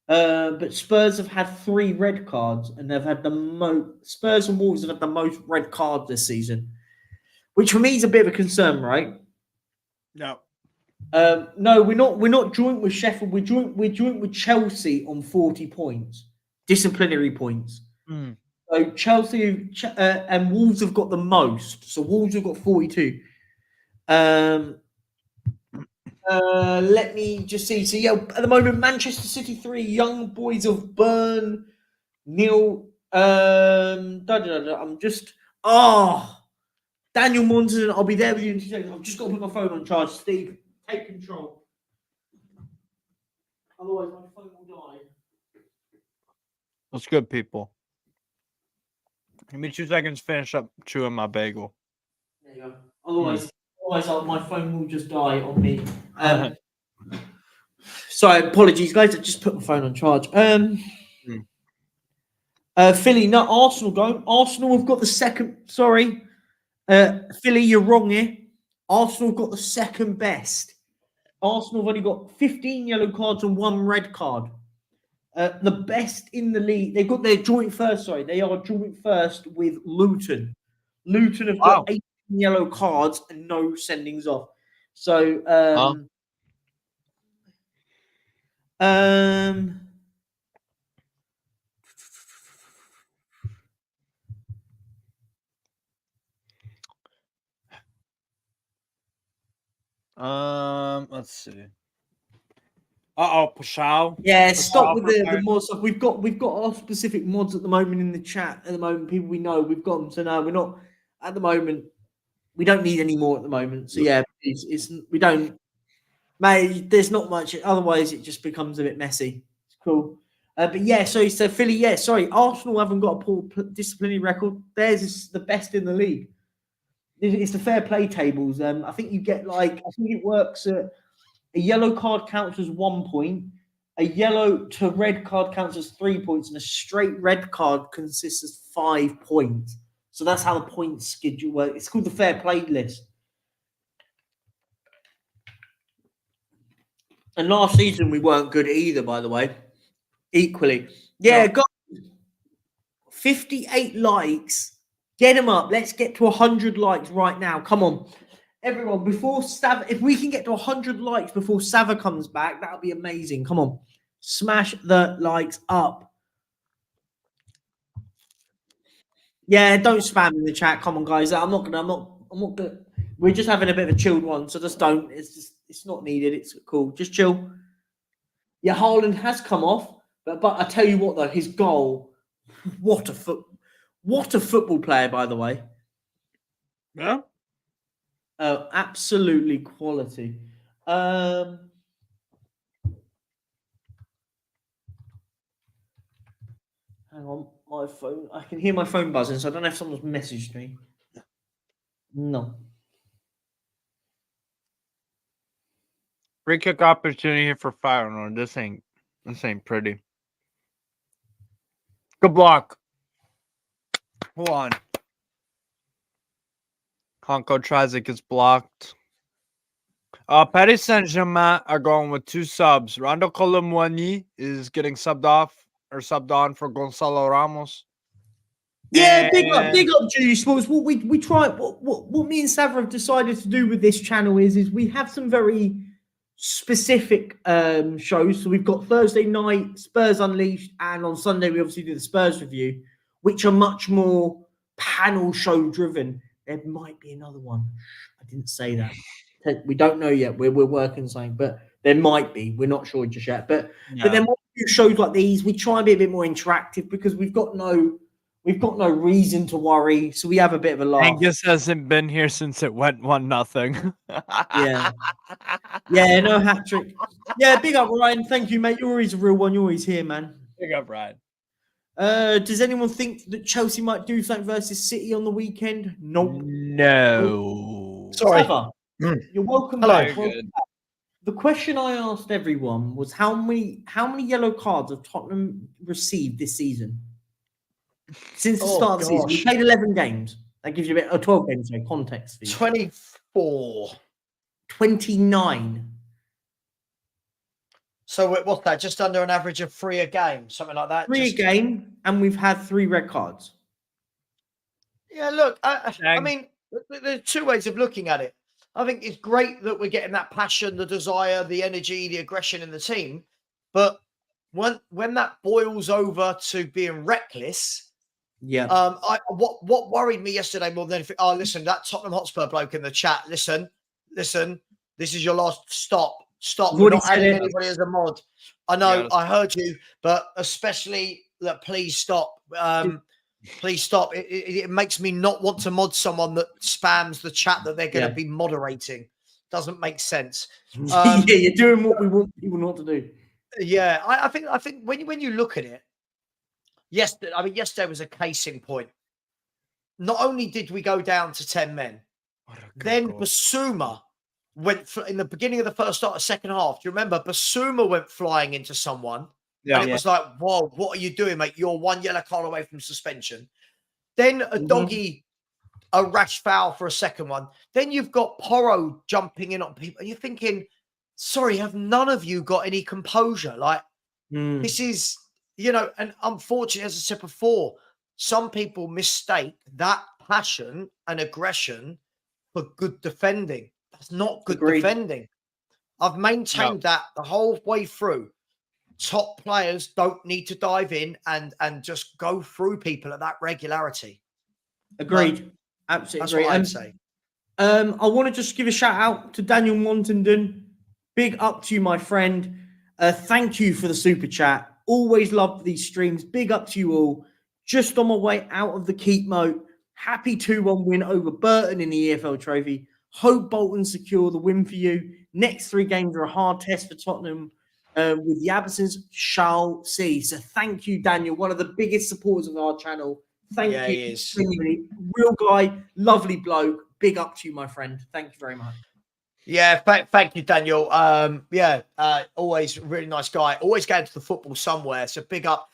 But Spurs have had 3 red cards, and they've had the most. Spurs and Wolves have had the most red cards this season, which for me is a bit of a concern, right? No. No, we're not joint with Sheffield. We're joint with Chelsea on 40 points, disciplinary points. So Chelsea and Wolves have got the most. So Wolves have got 42. Let me just see. So yeah, at the moment, Manchester City 3, Young Boys of Bern, Neil. I'm just Daniel Monson. I'll be there with you in 2 seconds. I've just got to put my phone on charge. Steve, take control. Otherwise, my phone will die. That's good, people. Give me 2 seconds to finish up chewing my bagel. There you go. Otherwise, my phone will just die on me. Sorry, apologies, guys. I just put my phone on charge. Philly, no, Arsenal don't. Arsenal have got the second. Sorry, Philly, you're wrong here. Arsenal have got the second best. Arsenal have only got 15 yellow cards and 1 red card. The best in the league. They've got their joint first. Sorry, they are joint first with Luton. Luton have got 18 yellow cards and no sendings off. So, let's see. Pashao. Yeah, stop with the mod stuff. We've got our specific mods at the moment in the chat. At the moment, people we know we've got them. So no, we're not at the moment. We don't need any more at the moment. So yeah, we don't. Mate, there's not much. Otherwise, it just becomes a bit messy. It's cool. But yeah, so Philly. Yeah, sorry, Arsenal haven't got a poor disciplinary record. Theirs is the best in the league. It's the fair play tables. I think you get I think it works at. A yellow card counts as 1 point. A yellow to red card counts as 3 points, and a straight red card consists of 5 points. So that's how the point schedule works. It's called the fair play list. And last season we weren't good either, by the way. Equally, yeah. Got 58 likes. Get them up. Let's get to 100 likes right now. Come on. Everyone, before Savva, if we can get to 100 likes before Savva comes back, that'll be amazing. Come on, smash the likes up. Yeah, don't spam in the chat. Come on, guys. I'm not gonna. We're just having a bit of a chilled one, so just don't. It's not needed. It's cool. Just chill. Yeah, Haaland has come off. But I tell you what, though, his goal, what a football player, by the way. Yeah. Absolutely quality. Hang on, my phone. I can hear my phone buzzing, so I don't know if someone's messaged me. No. Free kick opportunity for Feyenoord. This ain't pretty. Good block. Hold on. Konko tries it, gets blocked. Paris Saint-Germain are going with 2 subs. Rondo Colomwani is getting subbed on for Gonzalo Ramos. Yeah, big up, Judy Sports. What we try, what me and Savva have decided to do with this channel is we have some very specific shows. So we've got Thursday night Spurs Unleashed, and on Sunday we obviously do the Spurs review, which are much more panel show driven. There might be another one. I didn't say that. We don't know yet. We're working something, but there might be. We're not sure just yet. But then when we do shows like these, we try and be a bit more interactive because we've got no reason to worry. So we have a bit of a laugh. Angus hasn't been here since it went 1-0. Yeah. Yeah, no hat trick. Yeah, big up, Ryan. Thank you, mate. You're always a real one. You're always here, man. Big up, Ryan. Does anyone think that Chelsea might do something versus City on the weekend? Nope. No. Sorry. Savva, you're welcome back. The question I asked everyone was how many yellow cards have Tottenham received this season? Since the start of the season. We played 11 games. That gives you a bit 12 games, so context for you. 24. 29. So what's that? Just under an average of 3 a game, something like that. 3 a game, and we've had 3 red cards. Yeah, look, I mean, there's 2 ways of looking at it. I think it's great that we're getting that passion, the desire, the energy, the aggression in the team. But when that boils over to being reckless, what worried me yesterday more than anything, listen, that Tottenham Hotspur bloke in the chat, listen, this is your last stop. We're not adding anybody as a mod. I know, I heard you, but especially, look, please stop. Please stop. It makes me not want to mod someone that spams the chat that they're going to be moderating. Doesn't make sense. You're doing what we want people not to do. Yeah, I think when you look at it, yesterday was a case in point. Not only did we go down to 10 men, then Basuma went in the beginning of the first second half. Do you remember Basuma went flying into someone? And it was like, whoa, what are you doing, mate? You're 1 yellow card away from suspension. Then a doggy, a rash foul for a second one. Then you've got Porro jumping in on people. And you're thinking, sorry, have none of you got any composure? Like, this is, and unfortunately, as I said before, some people mistake that passion and aggression for good defending. That's not good defending. I've maintained that the whole way through. Top players don't need to dive in and just go through people at that regularity. Agreed. Absolutely that's agree. What I'd say. I want to just give a shout out to Daniel Montenden. Big up to you, my friend. Thank you for the super chat. Always love these streams. Big up to you all. Just on my way out of the keep mode. Happy 2-1 win over Burton in the EFL trophy. Hope Bolton secure the win for you. Next 3 games are a hard test for Tottenham. With the absence, shall see. So thank you, Daniel, one of the biggest supporters of our channel. Thank you. He is. Real guy, lovely bloke. Big up to you, my friend. Thank you very much. Yeah, thank you, Daniel. Always really nice guy. Always going to the football somewhere. So big up.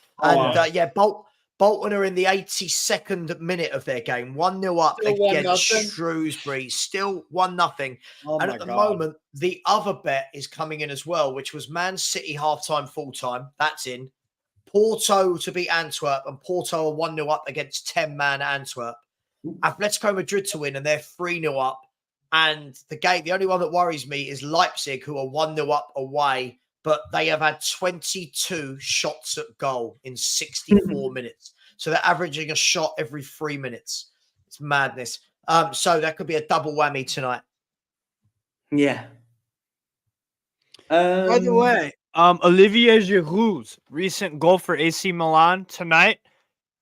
Bolton are in the 82nd minute of their game. 1-0 up against Shrewsbury. Still 1-0. And at the moment, the other bet is coming in as well, which was Man City half-time, full-time. That's in. Porto to beat Antwerp. And Porto are 1-0 up against 10-man Antwerp. Atletico Madrid to win, and they're 3-0 up. And the only one that worries me is Leipzig, who are 1-0 up away. But they have had 22 shots at goal in 64 minutes. So they're averaging a shot every 3 minutes. It's madness. So that could be a double whammy tonight. Yeah. By the way, Olivier Giroud's recent goal for AC Milan tonight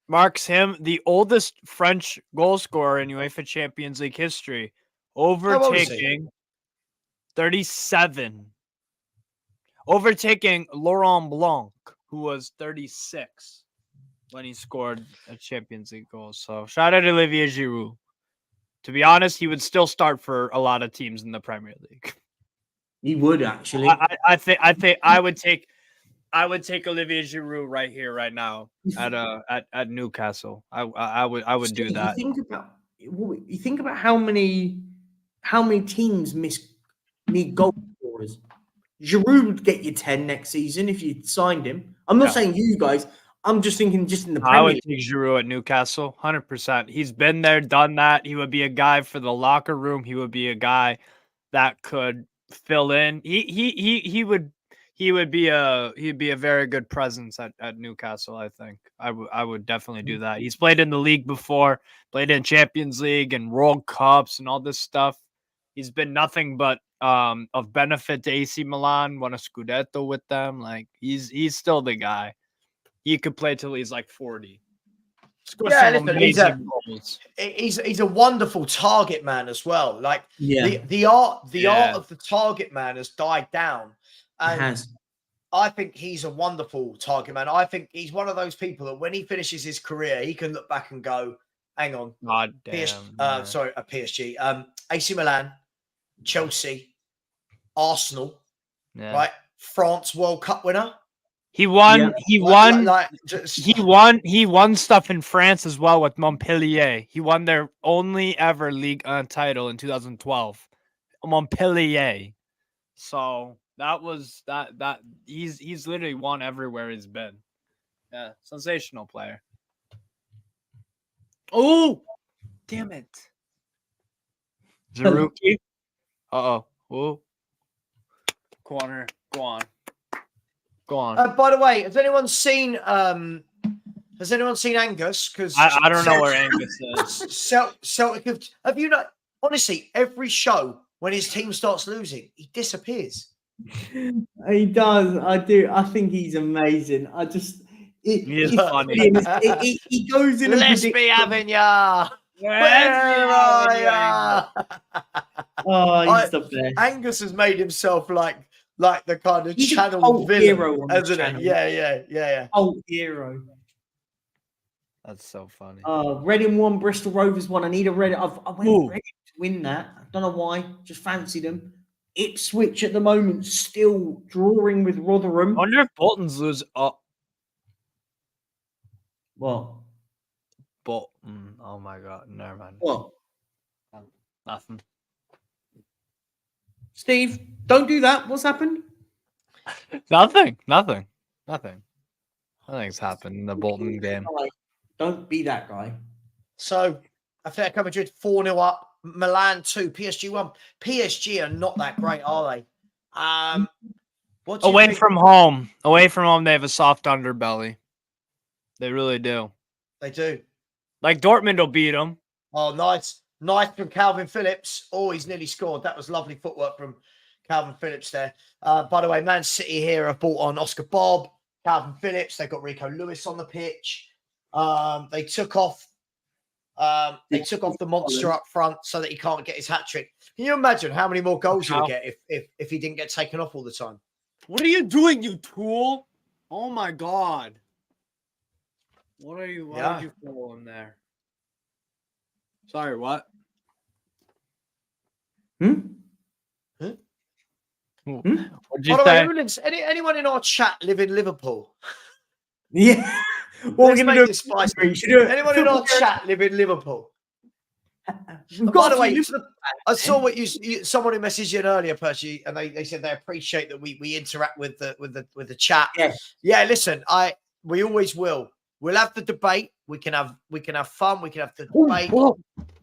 marks him the oldest French goal scorer in UEFA Champions League history, overtaking 37. Overtaking Laurent Blanc, who was 36 when he scored a Champions League goal. So shout out to Olivier Giroud. To be honest, he would still start for a lot of teams in the Premier League. He would actually. I think I would take Olivier Giroud right here, right now at Newcastle. I would do that. You think about how many teams need goal scorers. Giroud would get you 10 next season if you signed him. I'm not saying you guys. I'm just thinking just in the Premier I would take Giroud at Newcastle, 100%. He's been there, done that. He would be a guy for the locker room. He would be a guy that could fill in. He would be a very good presence at Newcastle. I think I would definitely do that. He's played in the league before, played in Champions League and World Cups and all this stuff. He's been nothing but of benefit to AC Milan. Won a Scudetto with them. Like he's still the guy. He could play till he's like 40. Yeah, listen, he's a wonderful target man as well. Like the art of the target man has died down. And I think he's a wonderful target man. I think he's one of those people that when he finishes his career, he can look back and go, hang on. God damn. PSG. AC Milan, Chelsea, Arsenal, right? France World Cup winner. He won stuff in France as well with Montpellier. He won their only ever league title in 2012. Montpellier. So that was that he's literally won everywhere he's been. Yeah, sensational player. Oh, damn it. Zaruki. Uh-oh. Oh. Go on. By the way, has anyone seen Angus? Because I don't know where Angus is. Celtic have you not? Honestly, every show when his team starts losing, he disappears. He does. I do. I think he's amazing. He's funny. He goes in. Let's be having ya. Where are ya? Oh, he's the best. Angus has made himself like the kind of he's channel villain, hero on the channel. Yeah. Old hero. That's so funny. Reading won, Bristol Rovers won. I need a Reading. I went Reading to win that. I don't know why. Just fancied them. Ipswich at the moment still drawing with Rotherham. I wonder if Bolton's lose up. What? Bolton. Oh my god. Never mind. What? Nothing. Steve, don't do that. What's happened? Nothing. Nothing's happened in the Bolton game. Don't be that guy. So, Atletico Madrid 4-0 up. Milan 2. PSG 1. PSG are not that great, are they? Away from home, they have a soft underbelly. They really do. They do. Like Dortmund will beat them. Oh, nice. Nice from Calvin Phillips. Oh, he's nearly scored. That was lovely footwork from Calvin Phillips there. By the way, Man City here have bought on Oscar Bob, Calvin Phillips. They've got Rico Lewis on the pitch. They took off the monster up front so that he can't get his hat trick. Can you imagine how many more goals he would get if he didn't get taken off all the time? What are you doing, you tool? Oh my god. What are you? Why did you fall in there? Sorry, what? By the way, anyone in our chat live in Liverpool? Yeah. What we're going to do spicy. Anyone in our chat live in Liverpool? By the way, I saw what someone who messaged you earlier, Perchy, and they said they appreciate that we interact with the chat. Yeah. Listen, we always will. We'll have the debate. We can have fun. We can have the debate.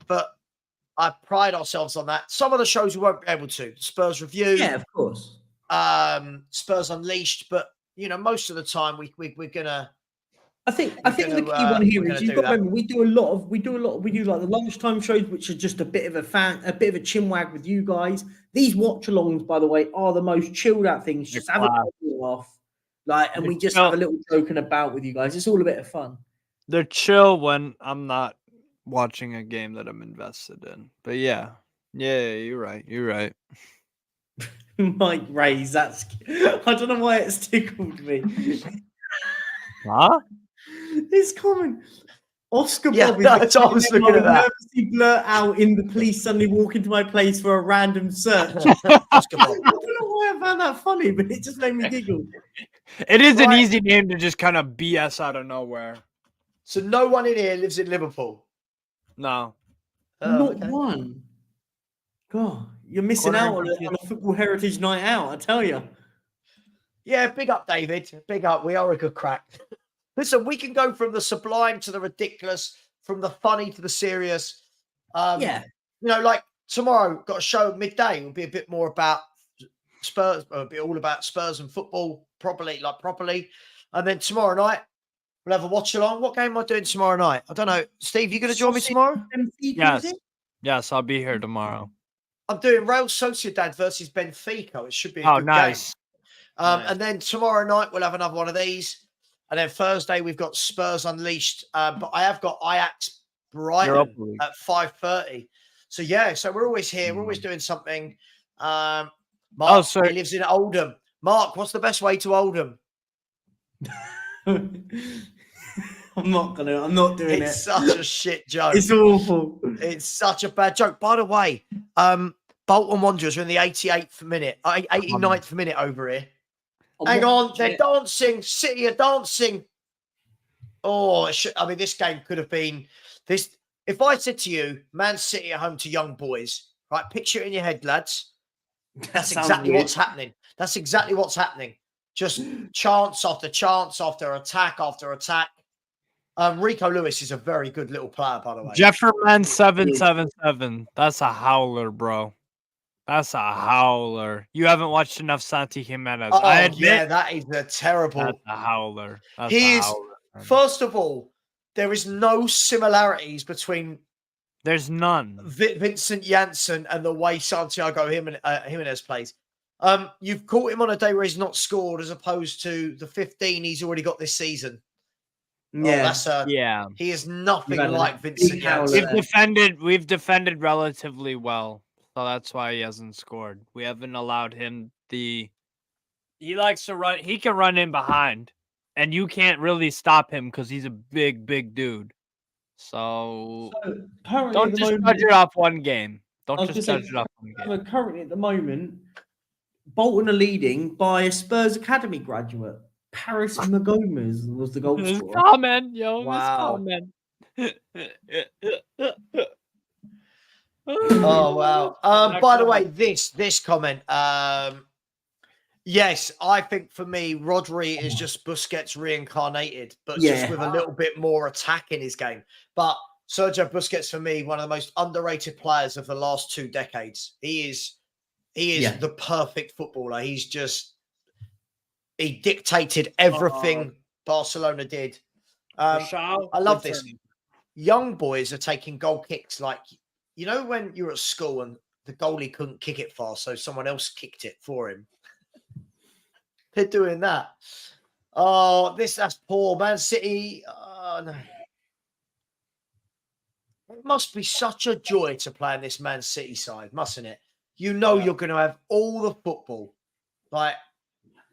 But I pride ourselves on that. Some of the shows we won't be able to. Spurs Review. Yeah, of course. Spurs Unleashed. But, most of the time we're going to I think the key one here is you've got to remember we do like the lunchtime shows, which are just a bit of a chinwag with you guys. These watch-alongs, by the way, are the most chilled out things. Just have a laugh, and we just have a little joking about with you guys. It's all a bit of fun. They're chill when I'm not watching a game that I'm invested in. But yeah, you're right. Mike Rays, I don't know why it's tickled me. Huh? It's common. Oscar Bob is I was looking at that. Blurt out in the police suddenly walk into my place for a random search. Oscar Bob. I don't know why I found that funny, but it just made me giggle. It is an easy name to just kind of BS out of nowhere. So no one in here lives in Liverpool? No. Not one. God, you're missing out on a football heritage night out, I tell you. Yeah, big up, David. Big up. We are a good crack. Listen, we can go from the sublime to the ridiculous, from the funny to the serious. Like tomorrow, got a show at midday. It'll be a bit more about Spurs. It'll be all about Spurs and football properly. And then tomorrow night, we'll have a watch along. What game am I doing tomorrow night? I don't know. Steve, you going to join me tomorrow? Yes, I'll be here tomorrow. I'm doing Real Sociedad versus Benfica. It should be a good game. And then tomorrow night, we'll have another one of these. And then Thursday, we've got Spurs Unleashed. But I have got Ajax Brighton at 5:30. So we're always here. We're always doing something. Mark, he lives in Oldham. Mark, what's the best way to Oldham? I'm not doing it. It's such a shit joke. It's awful. It's such a bad joke. By the way, Bolton Wanderers are in the 89th minute over here. Hang on, they're dancing. City are dancing. Oh, this game could have been this. If I said to you, Man City are home to Young Boys, right? Picture it in your head, lads. That's exactly what's happening. That's exactly what's happening. Just chance after chance after attack after attack. Rico Lewis is a very good little player, by the way. Jefferman 777. That's a howler, bro. That's a howler. You haven't watched enough Santi Jimenez. I admit, that is a terrible. That's a howler. First of all, there is no similarities between. There's none. Vincent Janssen and the way Santiago Jimenez plays. You've caught him on a day where he's not scored, as opposed to the 15 he's already got this season. Yeah, He is nothing like Vincent Janssen. We've defended relatively well. So that's why he hasn't scored. We haven't allowed him he likes to run. He can run in behind, and you can't really stop him because he's a big dude. So don't just judge it off one game. Currently at the moment, Bolton are leading by a Spurs Academy graduate. Paris Magomez was the goal scorer. Comment, yo. Wow. Comment. Oh wow! By the way, this comment. Yes, I think for me, Rodri is just Busquets reincarnated, but just with a little bit more attack in his game. But Sergio Busquets, for me, one of the most underrated players of the last 2 decades. He is the perfect footballer. He dictated everything Barcelona did. I love this. Young boys are taking goal kicks like. You know when you're at school and the goalie couldn't kick it fast, so someone else kicked it for him? They're doing that. Oh, that's poor. Man City. Oh, no. It must be such a joy to play in this Man City side, mustn't it? You're going to have all the football.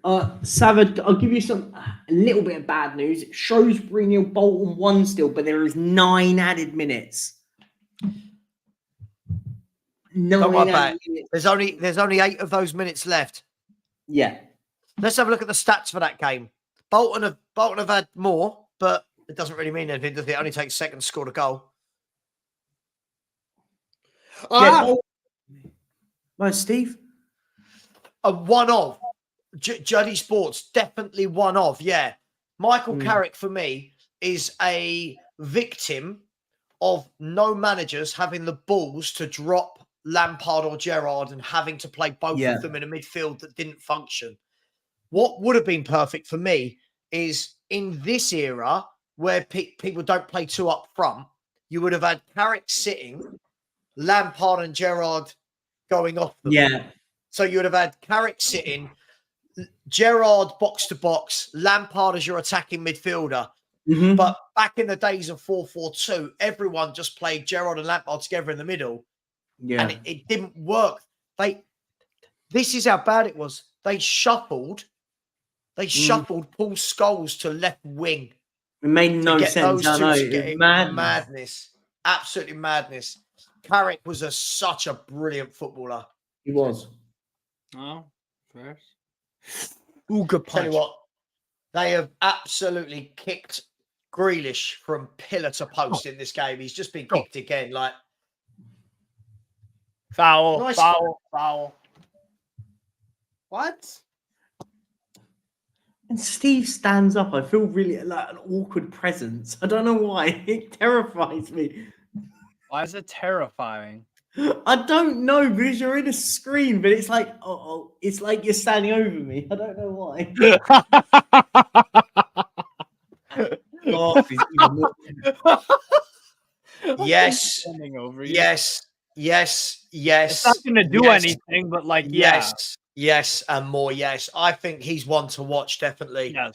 Savva, I'll give you a little bit of bad news. Shrewsbury 0, Bolton 1 still, but there is 9 added minutes. Don't worry about it. There's only 8 of those minutes left. Yeah. Let's have a look at the stats for that game. Bolton have had more, but it doesn't really mean anything, does it? It only takes seconds to score a goal. Steve? A one-off. Juddy Sports, definitely one-off, yeah. Michael Carrick, for me, is a victim of no managers having the balls to drop Lampard or Gerrard and having to play both of them in a midfield that didn't function. What would have been perfect for me is in this era, where people don't play two up front, you would have had Carrick sitting, Lampard and Gerrard going off them. Yeah. So you would have had Carrick sitting, Gerrard box to box, Lampard as your attacking midfielder. Mm-hmm. But back in the days of 4-4-2, everyone just played Gerrard and Lampard together in the middle. Yeah. And it didn't work. This is how bad it was. They shuffled Paul Scholes to left wing. It made no sense. I know. Madness. Absolutely madness. Carrick was such a brilliant footballer. He was. Oh, first. Ooh, good punch. Tell you what, they have absolutely kicked Grealish from pillar to post in this game. He's just been kicked again. Like foul. What? And Steve stands up. I feel really like an awkward presence. I don't know why. It terrifies me. Why is it terrifying? I don't know, because you're in a screen, but it's like, it's like you're standing over me. I don't know why. Yes. It's not going to do anything, but like, yes, and more. Yes, I think he's one to watch. Definitely. Yeah.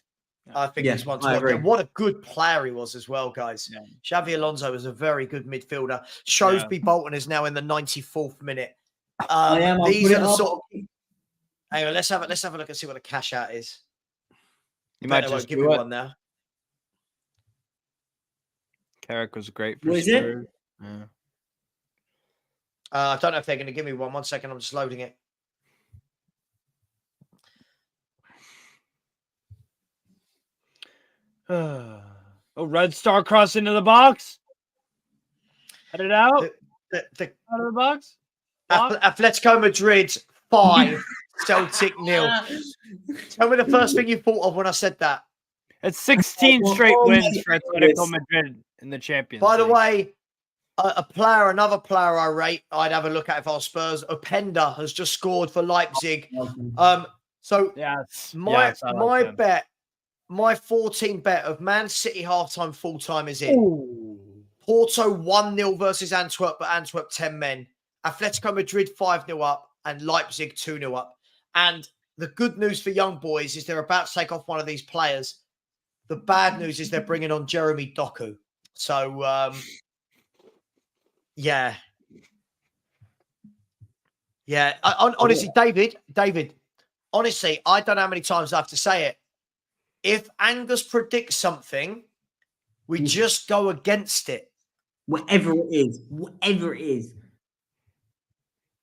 I think he's one to watch. And what a good player he was as well, guys. Yeah. Xavi Alonso is a very good midfielder. Shrewsbury Bolton is now in the 94th minute. These are the sort of. Hang on, let's have a look and see what the cash out is. You might just give me one now. Carrick was great for What is it? Yeah. I don't know if they're going to give me one. 1 second, I'm just loading it. Oh, Red Star cross into the box. Headed out. Out of the box. Atletico Madrid 5, Celtic 0. Tell me the first thing you thought of when I said that. It's 16 straight wins for Atletico Madrid in the Champions League. By the way, another player I rate, I'd have a look at if I was Spurs. Openda has just scored for Leipzig. So my bet. My 14 bet of Man City halftime, full time is in. Ooh. Porto 1-0 versus Antwerp, but Antwerp 10 men. Atletico Madrid 5-0 up and Leipzig 2-0 up. And the good news for young boys is they're about to take off one of these players. The bad news is they're bringing on Jeremy Doku. So, yeah. Honestly, David, honestly, I don't know how many times I have to say it. If Angus predicts something, we just go against it. Whatever it is.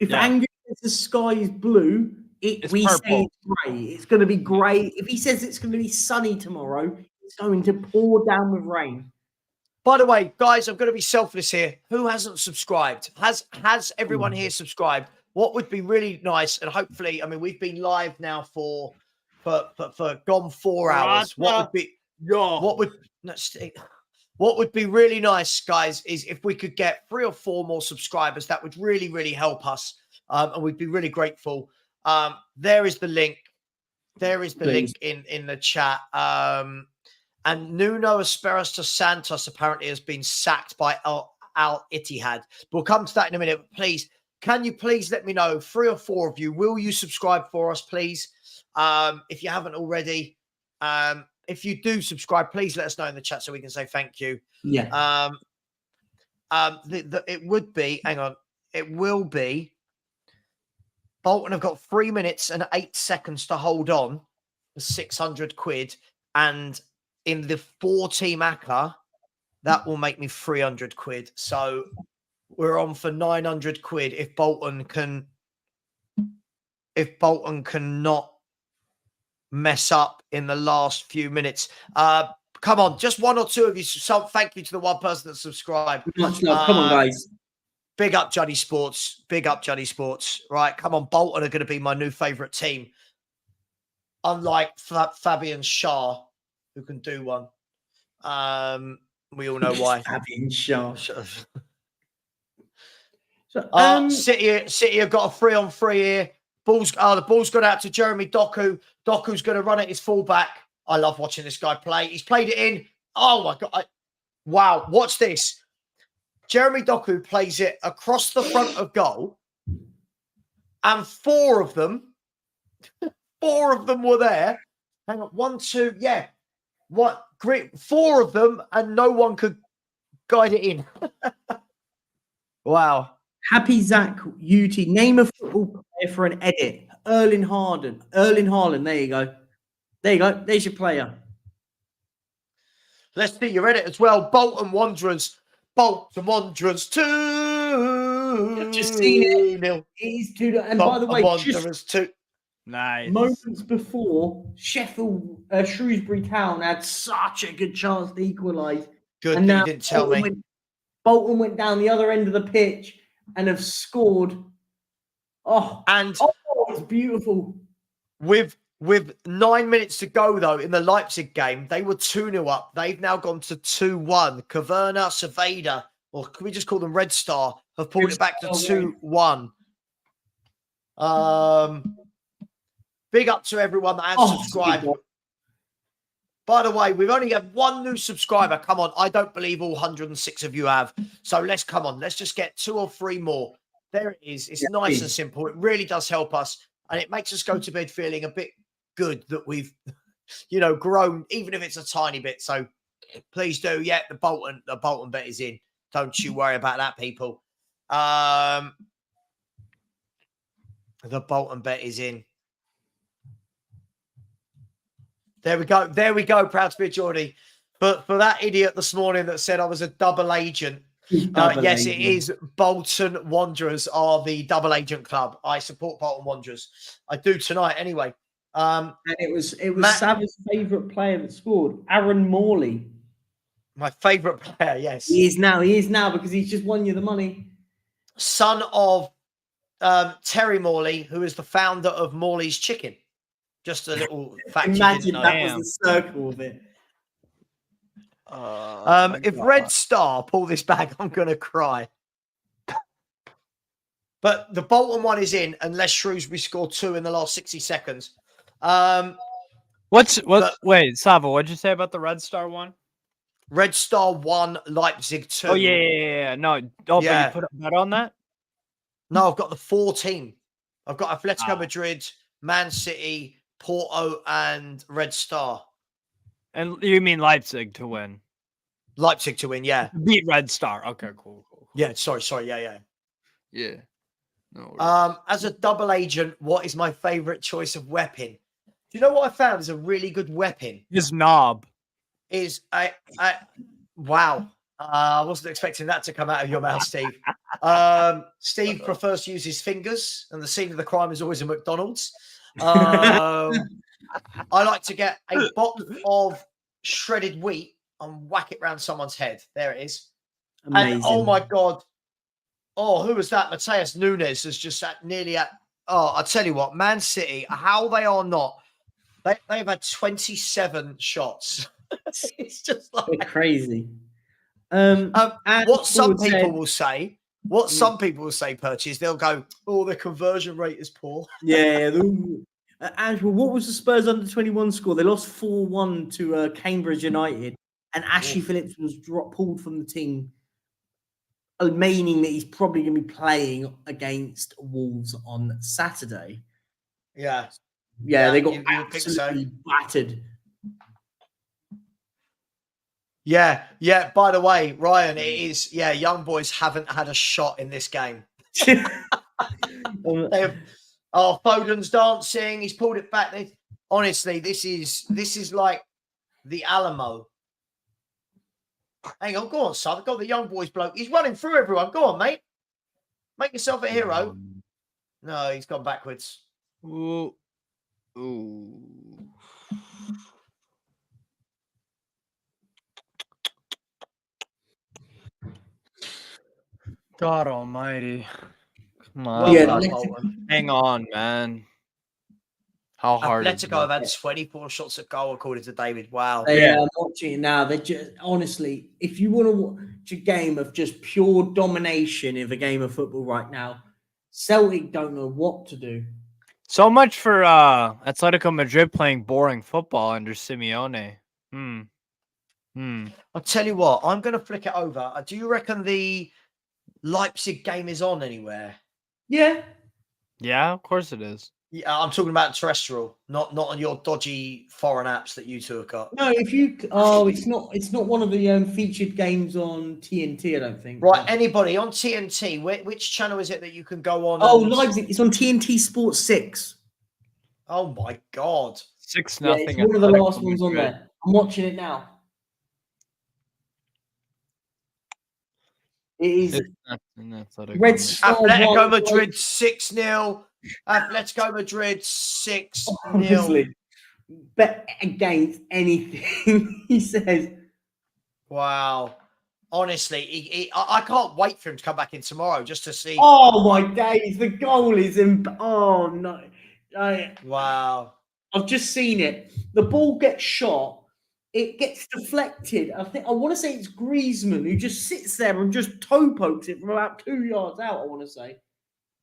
If Angus says the sky is blue, we say it's grey. It's going to be grey. If he says it's going to be sunny tomorrow, it's going to pour down with rain. By the way, guys, I'm going to be selfless here. Who hasn't subscribed? Has everyone here subscribed? What would be really nice, and hopefully, I mean, we've been live now for gone 4 hours. What would be really nice, guys, is if we could get 3 or 4 more subscribers. That would really, really help us, and we'd be really grateful. There is the link. There is the link in the chat. And Nuno Espirito Santos apparently has been sacked by Al Ittihad. We'll come to that in a minute. But please, can you please let me know, 3 or 4 of you, will you subscribe for us, please? If you haven't already, if you do subscribe, please let us know in the chat so we can say thank you. Yeah. It would be, hang on, it will be. Bolton have got 3 minutes and 8 seconds to hold on for 600 quid. And in the 4-team ACCA, that will make me 300 quid. So we're on for 900 quid if Bolton cannot mess up in the last few minutes. Come on, just 1 or 2 of you. So thank you to the one person that subscribed. Much love. Come on, guys. Big up Juddy Sports. Big up Juddy Sports. Right, come on. Bolton are going to be my new favourite team. Unlike Fabian Schär, who can do one. We all know why. Fabian Schär. City have got a 3-on-3 here. The ball's gone out to Jeremy Doku. Doku's going to run it. His fullback. I love watching this guy play. He's played it in. Oh my God. Wow. Watch this. Jeremy Doku plays it across the front of goal. And four of them were there. Hang on. 1, 2. Yeah. What? Great. 4 of them, and no one could guide it in. Wow. Happy Zach UT. Name a football player for an edit. Erling Haaland. There you go. There you go. There's your player. Let's see your edit as well. Bolton Wanderers 2. Just seen it. Nil. He's 2. And by the way, Wanderers 2. Nice. Moments before, Shrewsbury Town had such a good chance to equalise. Good and that you didn't tell me. Bolton went down the other end of the pitch and have scored. It's beautiful. With 9 minutes to go, though, in the Leipzig game, they were 2-0 up. They've now gone to 2-1. Caverna, Saveda, or can we just call them Red Star, have pulled it back to 2-1. Big up to everyone that has subscribed. By the way, we've only had 1 new subscriber. Come on. I don't believe all 106 of you have. So let's just get 2 or 3 more. There it is. It's nice and simple. It really does help us. And it makes us go to bed feeling a bit good that we've, grown, even if it's a tiny bit. So please do. Yeah, the Bolton bet is in. Don't you worry about that, people. The Bolton bet is in. There we go. Proud to be a Geordie. But for that idiot this morning that said I was a double agent, yes, it is. Bolton Wanderers are the double agent club. I support Bolton Wanderers. I do tonight anyway. And it was Savva's favourite player that scored, Aaron Morley. My favourite player, yes. He is now because he's just won you the money. Son of Terry Morley, who is the founder of Morley's Chicken. Just a little fact. Imagine that was the circle of it. If Red Star pull this back, I'm going to cry. But the Bolton one is in unless Shrewsbury score 2 in the last 60 seconds. Wait, Savva, what'd you say about the Red Star one? Red Star 1, Leipzig 2. Oh, yeah. No, but you put a bet on that? No, I've got the 14. I've got Atletico Madrid, Man City, Porto, and Red Star. And you mean Leipzig to win? Leipzig to win, yeah. Beat Red Star. Okay, cool. Yeah, sorry, yeah. Yeah. No. As a double agent, what is my favorite choice of weapon? Do you know what I found is a really good weapon? His knob. Wow. I wasn't expecting that to come out of your mouth, Steve. Steve prefers to use his fingers, and the scene of the crime is always a McDonald's. I like to get a box of shredded wheat and whack it around someone's head. There it is. Amazing. And oh my God. Oh, who was that? Mateus Nunes has just nearly at. Oh, I tell you what, Man City, how they are not. They've had 27 shots. It's just like they're crazy. What some people will say, Perchy, is they'll go, "Oh, the conversion rate is poor." Yeah. Andrew, what was the Spurs under-21 score? They lost 4-1 to Cambridge United, and Ashley Phillips was pulled from the team, meaning that he's probably going to be playing against Wolves on Saturday. Yeah, they got absolutely battered. Yeah. By the way, Ryan, it is. Yeah, young boys haven't had a shot in this game. Foden's dancing. He's pulled it back. Honestly, this is like the Alamo. Hang on, go on, son. Got the young boys bloke. He's running through everyone. Go on, mate. Make yourself a hero. No, he's gone backwards. Ooh. God almighty. Come on. Hang on, man. How hard Atletico have had 24 shots at goal, according to David. Wow. I'm watching it now. They just, honestly, if you want to watch a game of just pure domination of a game of football right now, Celtic don't know what to do. So much for Atletico Madrid playing boring football under Simeone. I'll tell you what, I'm going to flick it over. Do you reckon the Leipzig game is on anywhere? Yeah. Yeah, of course it is. Yeah, I'm talking about terrestrial, not on your dodgy foreign apps that you two have got. No, it's not one of the featured games on TNT, I don't think. Right, anybody on TNT, which channel is it that you can go on? Oh, Leipzig, it's on TNT Sports 6. Oh my God. 6-0. Yeah, it's one of the last ones on there. I'm watching it now. It is Red Star Atletico Madrid 6-0. Atletico Madrid 6-0. Obviously, bet against anything he says. Wow. Honestly, I can't wait for him to come back in tomorrow just to see. Oh my days, the goal is in. Oh no. Wow. I've just seen it. The ball gets shot. It gets deflected. I want to say it's Griezmann who just sits there and just toe pokes it from about 2 yards out. I want to say,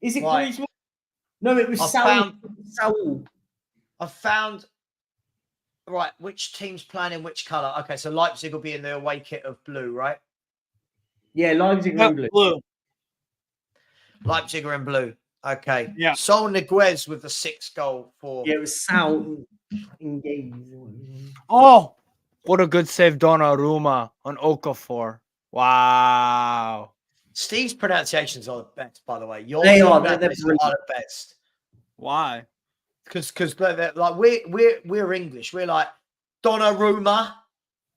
is it Griezmann? No, it was Saul. I found. Right, which team's playing in which colour? Okay, so Leipzig will be in the away kit of blue, right? Yeah, Leipzig are in blue. Leipzig are in blue. Okay. Yeah. Sol Niguez with the 6th goal for. Yeah, it was Saul in games. Oh, what a good save, Donnarumma on Okafor. Wow. Steve's pronunciations are the best, by the way. They are. They're the best. Why? Because like we're English. We're like Donnarumma,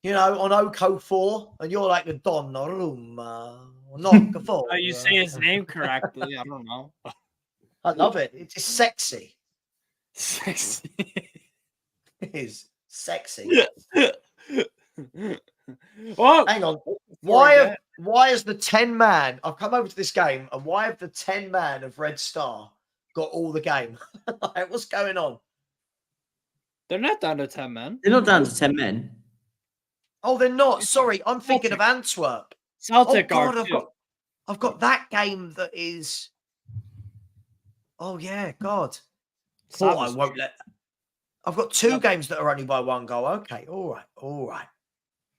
on Okafor, and you're like the Donnarumma or Okafor. Oh, you say his name correctly. I don't know. I love it. It's just sexy. Sexy. It is sexy. Oh, hang on. Why is the 10-man? I've come over to this game, and why have the 10-man of Red Star got all the game? What's going on? They're not down to 10 men. They're not down to 10 men. Oh, they're not. Sorry, I'm thinking of Antwerp. Celtic God, are. I've got that game that is. Oh yeah, God. Thought I won't let. I've got 2 games that are only by 1 goal. Okay, all right.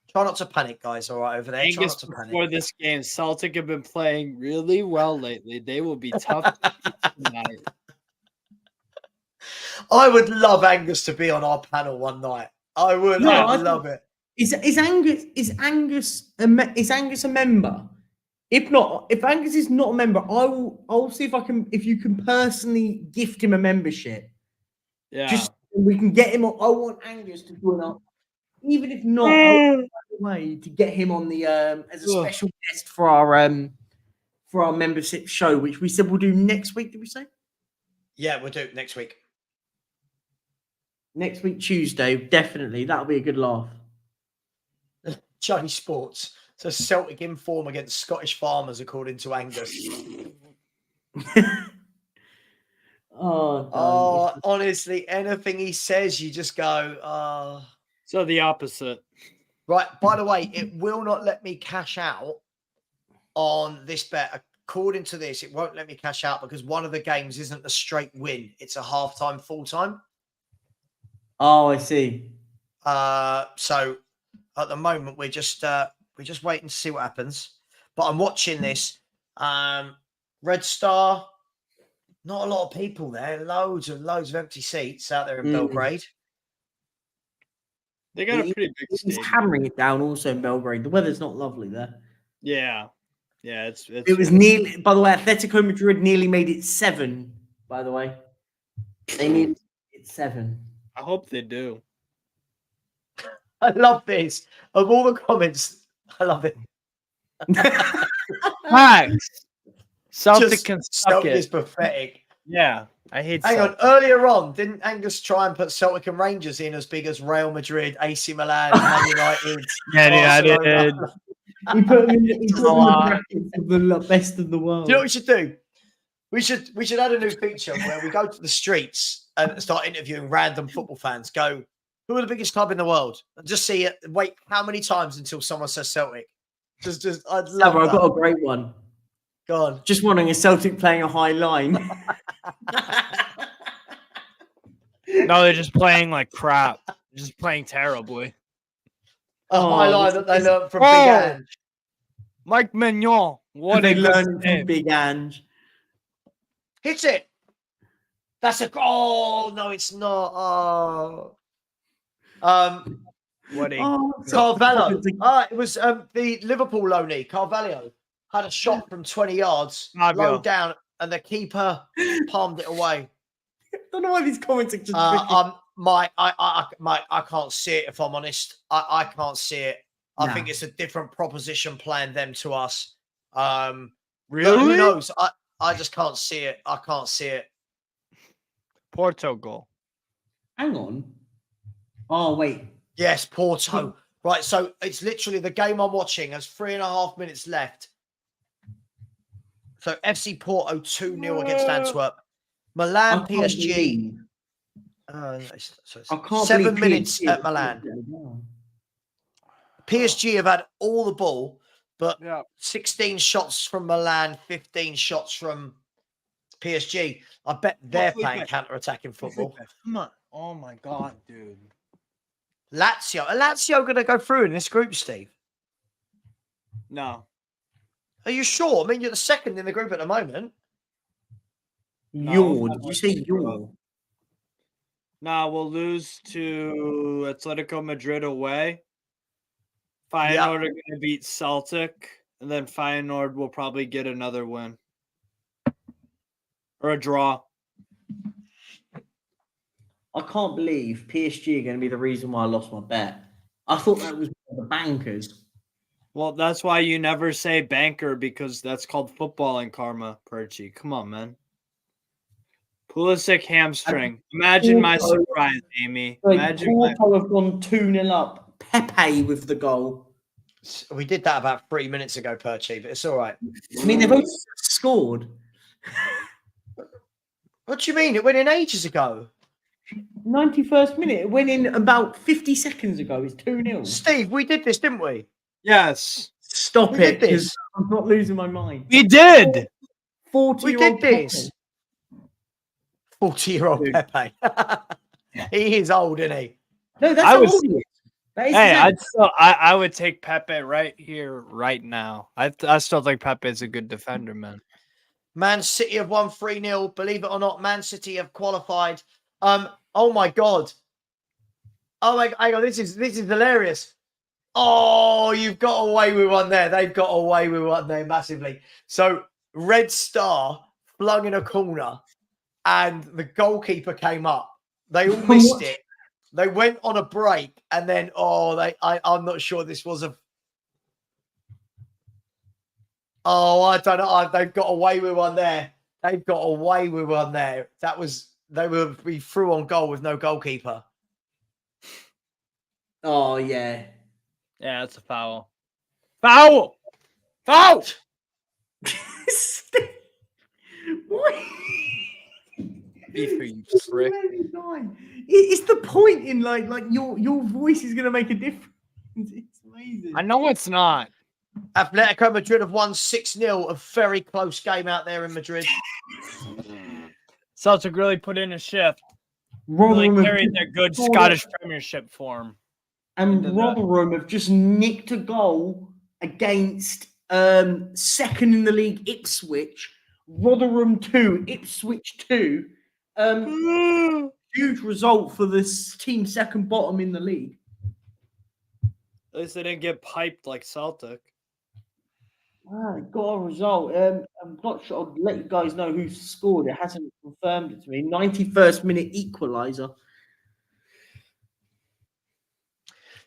Try not to panic, guys. All right, over there. Try not to panic. Before this game, Celtic have been playing really well lately. They will be tough tonight. I would love Angus to be on our panel one night. I would. I'd love it. Is Angus a member? If Angus is not a member, I'll see if you can personally gift him a membership. Yeah. Just we can get him on. I want Angus to join up. Even if not, I'll find a way to get him on the as a special guest for our membership show, which we said we'll do next week, did we say? Yeah, we'll do it next week. Next week, Tuesday, definitely. That'll be a good laugh. Johnny Sports. So Celtic in form against Scottish Farmers, according to Angus. Honestly, anything he says, you just go, So the opposite. Right, by the way, it will not let me cash out on this bet. According to this, it won't let me cash out because one of the games isn't a straight win. It's a half-time, full-time. Oh, I see. So at the moment, we're just waiting to see what happens. But I'm watching this. Red Star, not a lot of people there. Loads of empty seats out there in Belgrade. They got a pretty big He's stadium. hammering it down also in Belgrade. The weather's not lovely there. Yeah. It was nearly, by the way, Atletico Madrid nearly made it 7, by the way. They needed it 7. I hope they do. I love this. Of all the comments, I love it. Max. Celtic can suck Celtic it. is pathetic. Yeah, I hate Hang Celtic. on, earlier on, didn't Angus try and put Celtic and Rangers in as big as Real Madrid, AC Milan, Man United? Yeah, I did. He put them in the brackets of the best of the world. Do you know what we should do? We should add a new feature where we go to the streets and start interviewing random football fans. Go, who are the biggest club in the world? And just see it. Wait, how many times until someone says Celtic? Just I'd love I've got a great one. Go on. Just wondering, is Celtic playing a high line? No, they're just playing like crap. Just playing terribly. A high line that they learned from Big Ange. Mike Mignon. What they a good learned save. from Big Ange. Hits it. That's a goal. No, it's not. Oh. What a Carvalho. It was the Liverpool loanee, Carvalho, had a shot from 20 yards, low down, and the keeper palmed it away. I don't know why these comments are just Mike, I can't see it, if I'm honest. I can't see it. I think it's a different proposition plan, them to us. Really? Who knows? I just can't see it. I can't see it. Porto goal. Hang on. Oh, wait. Yes, Porto. Right, so it's literally the game I'm watching. There's 3.5 minutes left. So FC Porto 2-0 against Antwerp. Milan PSG. I can't 7 believe minutes PSG at Milan. PSG have had all the ball, but 16 shots from Milan, 15 shots from PSG. I bet they're playing counter-attacking football. Come on. Oh, my God, dude. Lazio. Are Lazio going to go through in this group, Steve? No. Are you sure? I mean, you're the second in the group at the moment. Did you say yaw? Nah, we'll lose to Atletico Madrid away. Feyenoord are going to beat Celtic, and then Feyenoord will probably get another win. Or a draw. I can't believe PSG are going to be the reason why I lost my bet. I thought that was the bankers. Well, that's why you never say banker, because that's called footballing karma, Perchy. Come on, man. Pulisic hamstring. Imagine my surprise, Amy. Imagine Porto have gone 2-0 up. Pepe with the goal. We did that about 3 minutes ago, Perchy, but it's all right. I mean, they've only scored. What do you mean? It went in ages ago. 91st minute. It went in about 50 seconds ago. It's 2-0. Steve, we did this, didn't we? Yes. Stop it. This. I'm not losing my mind. We did. 40 We did this. 40-year-old Pepe. He is old, isn't he? No, that's old. I would take Pepe right here, right now. I still think Pepe is a good defender, man. Man City have won 3-0. Believe it or not, Man City have qualified. Oh my God. Oh my God, this is hilarious. Oh, you've got away with one there. They've got away with one there massively. So Red Star flung in a corner and the goalkeeper came up. They all missed it. They went on a break and then, I'm not sure this was a... Oh, I don't know. They've got away with one there. They've got away with one there. We threw on goal with no goalkeeper. Oh, yeah. Yeah, it's a foul. Foul! Foul! What? For you frick. It's the point in like your voice is going to make a difference. It's amazing. I know it's not. Atletico Madrid have won 6-0. A very close game out there in Madrid. Celtic really put in a shift. Really carried their good Scottish Premiership form. And Rotherham have just nicked a goal against second in the league Ipswich. Rotherham 2, Ipswich 2. Huge result for this team second bottom in the league. At least they didn't get piped like Celtic. They got a result. I'm not sure. I'll let you guys know who scored. It hasn't confirmed it to me. 91st minute equaliser.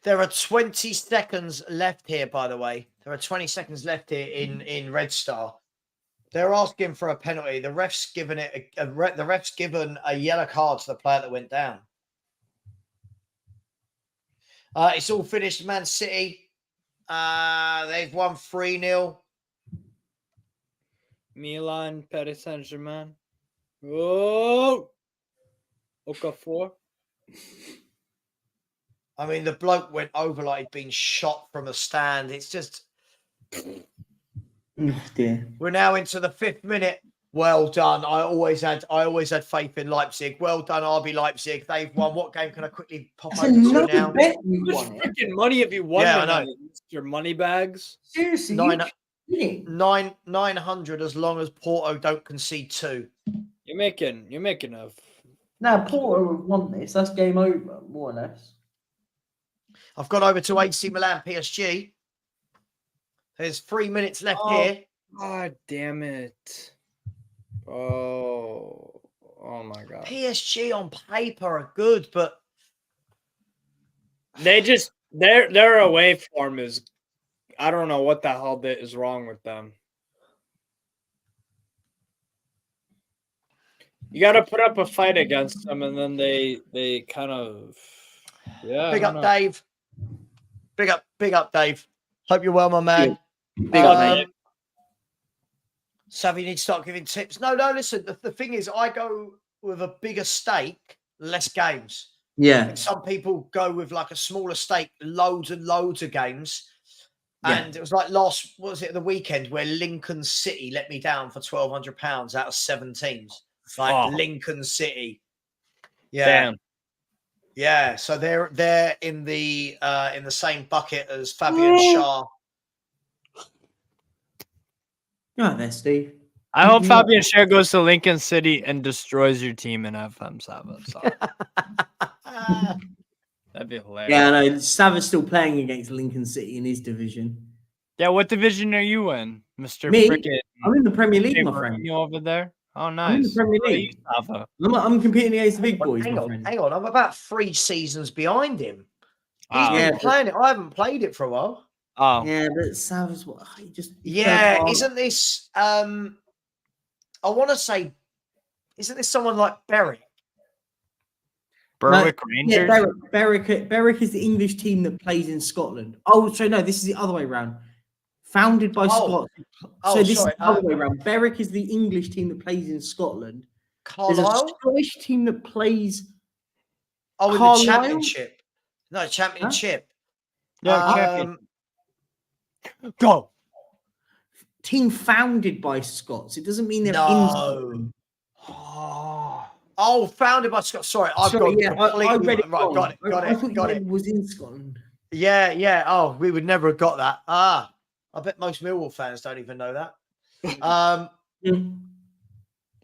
There are 20 seconds left here, by the way. There are 20 seconds left here in Red Star. They're asking for a penalty. The ref's given it. The ref's given a yellow card to the player that went down. It's all finished. Man City. They've won 3-0. Milan, Paris Saint-Germain. Oh, Okafor. I mean, the bloke went over like he'd been shot from a stand. It's just... Oh, dear. We're now into the 5th minute. Well done. I always had faith in Leipzig. Well done, RB Leipzig. They've won. What game can I quickly pop That's over to another now? bet you How much won. freaking money have you won Yeah, I tonight, know. Mr. Moneybags? Seriously, Nine- you kidding? 900 as long as Porto don't concede 2. You're making a Now, Porto have won this. That's game over, more or less. I've gone over to AC Milan PSG. There's 3 minutes left here. God damn it. Oh my god. PSG on paper are good, but their away form is, I don't know what the hell that is wrong with them. You got to put up a fight against them, and then they kind of big up Dave. Big up Dave. Hope you're well, my man. Big up, mate. Savvy, you need to start giving tips. No, listen. The thing is, I go with a bigger stake, less games. Yeah. Some people go with like a smaller stake, loads and loads of games. Yeah. And it was like the weekend where Lincoln City let me down for £1,200 out of 7 teams. Like Lincoln City. Yeah. Damn. Yeah. So they're in the same bucket as Fabian Schär. You're right there, Steve. I hope Fabian Schär goes to Lincoln City and destroys your team in FM Savva. So. That'd be hilarious. Yeah, I know. Savva's still playing against Lincoln City in his division. Yeah, what division are you in, Mr. Me? Frickin'? I'm in the Premier League, my friend. You over there? Oh, nice. I'm in the Premier League. I'm competing against the big boys, Hang my on, friend. I'm about 3 seasons behind him. He's Yeah, been playing it. I haven't played it for a while. Oh. Yeah, but Savva's what he just. Yeah, isn't this? I want to say, isn't this someone like Berwick? Berwick Rangers? Yeah, Berwick is the English team that plays in Scotland. Oh, so no, this is the other way around. Founded by Scots. So this is the other way around. Berwick is the English team that plays in Scotland. There's a Scottish team that plays. Oh, in Carlisle? the Championship. No, Championship. Yeah, champion. Go. Team founded by Scots. It doesn't mean they're in Scotland. Oh, founded by Scots. Sorry, I read it. Right, got it. It was in Scotland. Yeah. Oh, we would never have got that. I bet most Millwall fans don't even know that.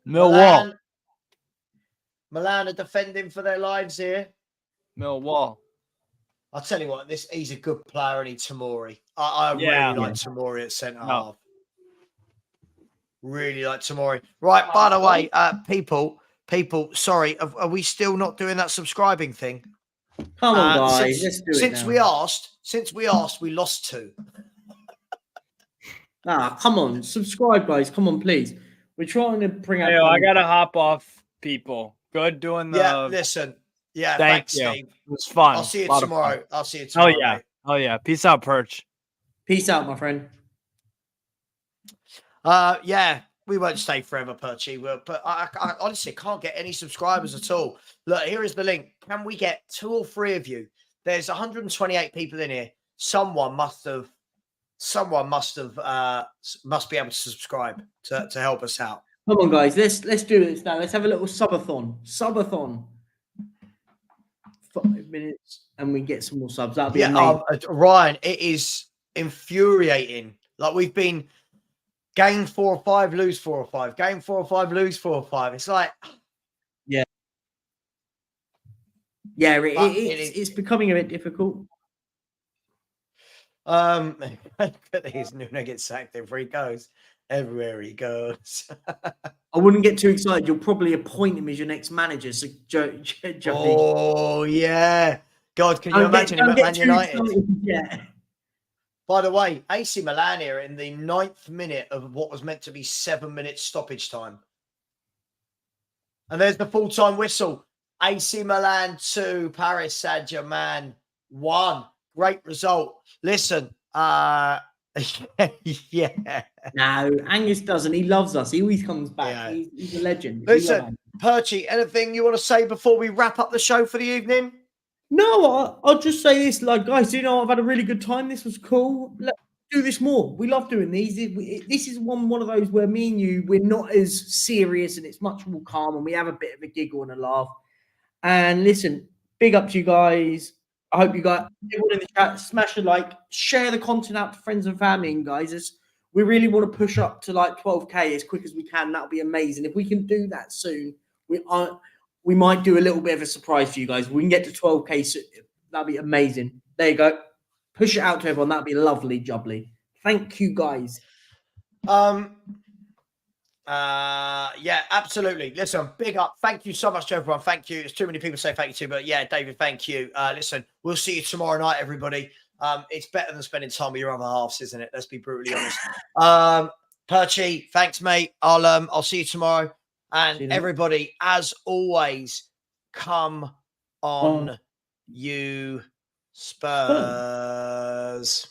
Millwall. Milan are defending for their lives here. Millwall. I'll tell you what, he's a good player, and Tamori. I really like Tamori at centre half. Really like Tamori. Right, by the way, people, sorry, are we still not doing that subscribing thing? Come on, guys, let's do it Since we asked, we lost 2. Come on, subscribe, guys. Come on, please. We're trying to bring out. I gotta hop off, people. Good doing the. Yeah, listen. Yeah, thanks, Steve. It was fun. I'll see you tomorrow. Oh yeah. Peace out, Perch. Peace out, my friend. Yeah, we won't stay forever, Perchy. But I honestly can't get any subscribers at all. Look, here is the link. Can we get 2 or 3 of you? There's 128 people in here. Someone must be able to subscribe to help us out. Come on, guys. Let's do this now. Let's have a little subathon. 5 minutes, and we get some more subs. That'll be amazing. Ryan, it is infuriating. Like, we've been game 4 or 5, lose 4 or 5. Game 4 or 5, lose 4 or 5. It's like, it's becoming a bit difficult. His Nuno gets sacked everywhere he goes. Everywhere he goes. I wouldn't get too excited. You'll probably appoint him as your next manager. So, oh yeah, God, can you imagine him at Man United? Yeah. By the way, AC Milan here in the 9th minute of what was meant to be 7 minutes stoppage time, and there's the full-time whistle. AC Milan 2, Paris Saint-Germain 1. Great result. Listen, yeah. No, Angus doesn't. He loves us. He always comes back. Yeah. He's a legend. Listen, Perchy, anything you want to say before we wrap up the show for the evening? No, I'll just say this. Like, guys, I've had a really good time. This was cool. do this more. We love doing these. This is one of those where me and you, we're not as serious and it's much more calm and we have a bit of a giggle and a laugh. And listen, big up to you guys. I hope you got everyone in the chat. Smash a like, share the content out to friends and family, and guys, we really want to push up to like 12k as quick as we can. That'll be amazing. If we can do that soon, we might do a little bit of a surprise for you guys. We can get to 12k soon. That'll be amazing. There you go. Push it out to everyone. That'd be lovely, jubbly. Thank you, guys. Yeah, absolutely. Listen, big up. Thank you so much to everyone. Thank you. There's too many people say thank you to, but yeah, David, thank you. Listen, we'll see you tomorrow night, everybody. It's better than spending time with your other halves, isn't it? Let's be brutally honest. Perchy, thanks, mate. I'll see you tomorrow. And everybody, as always, come on, you Spurs.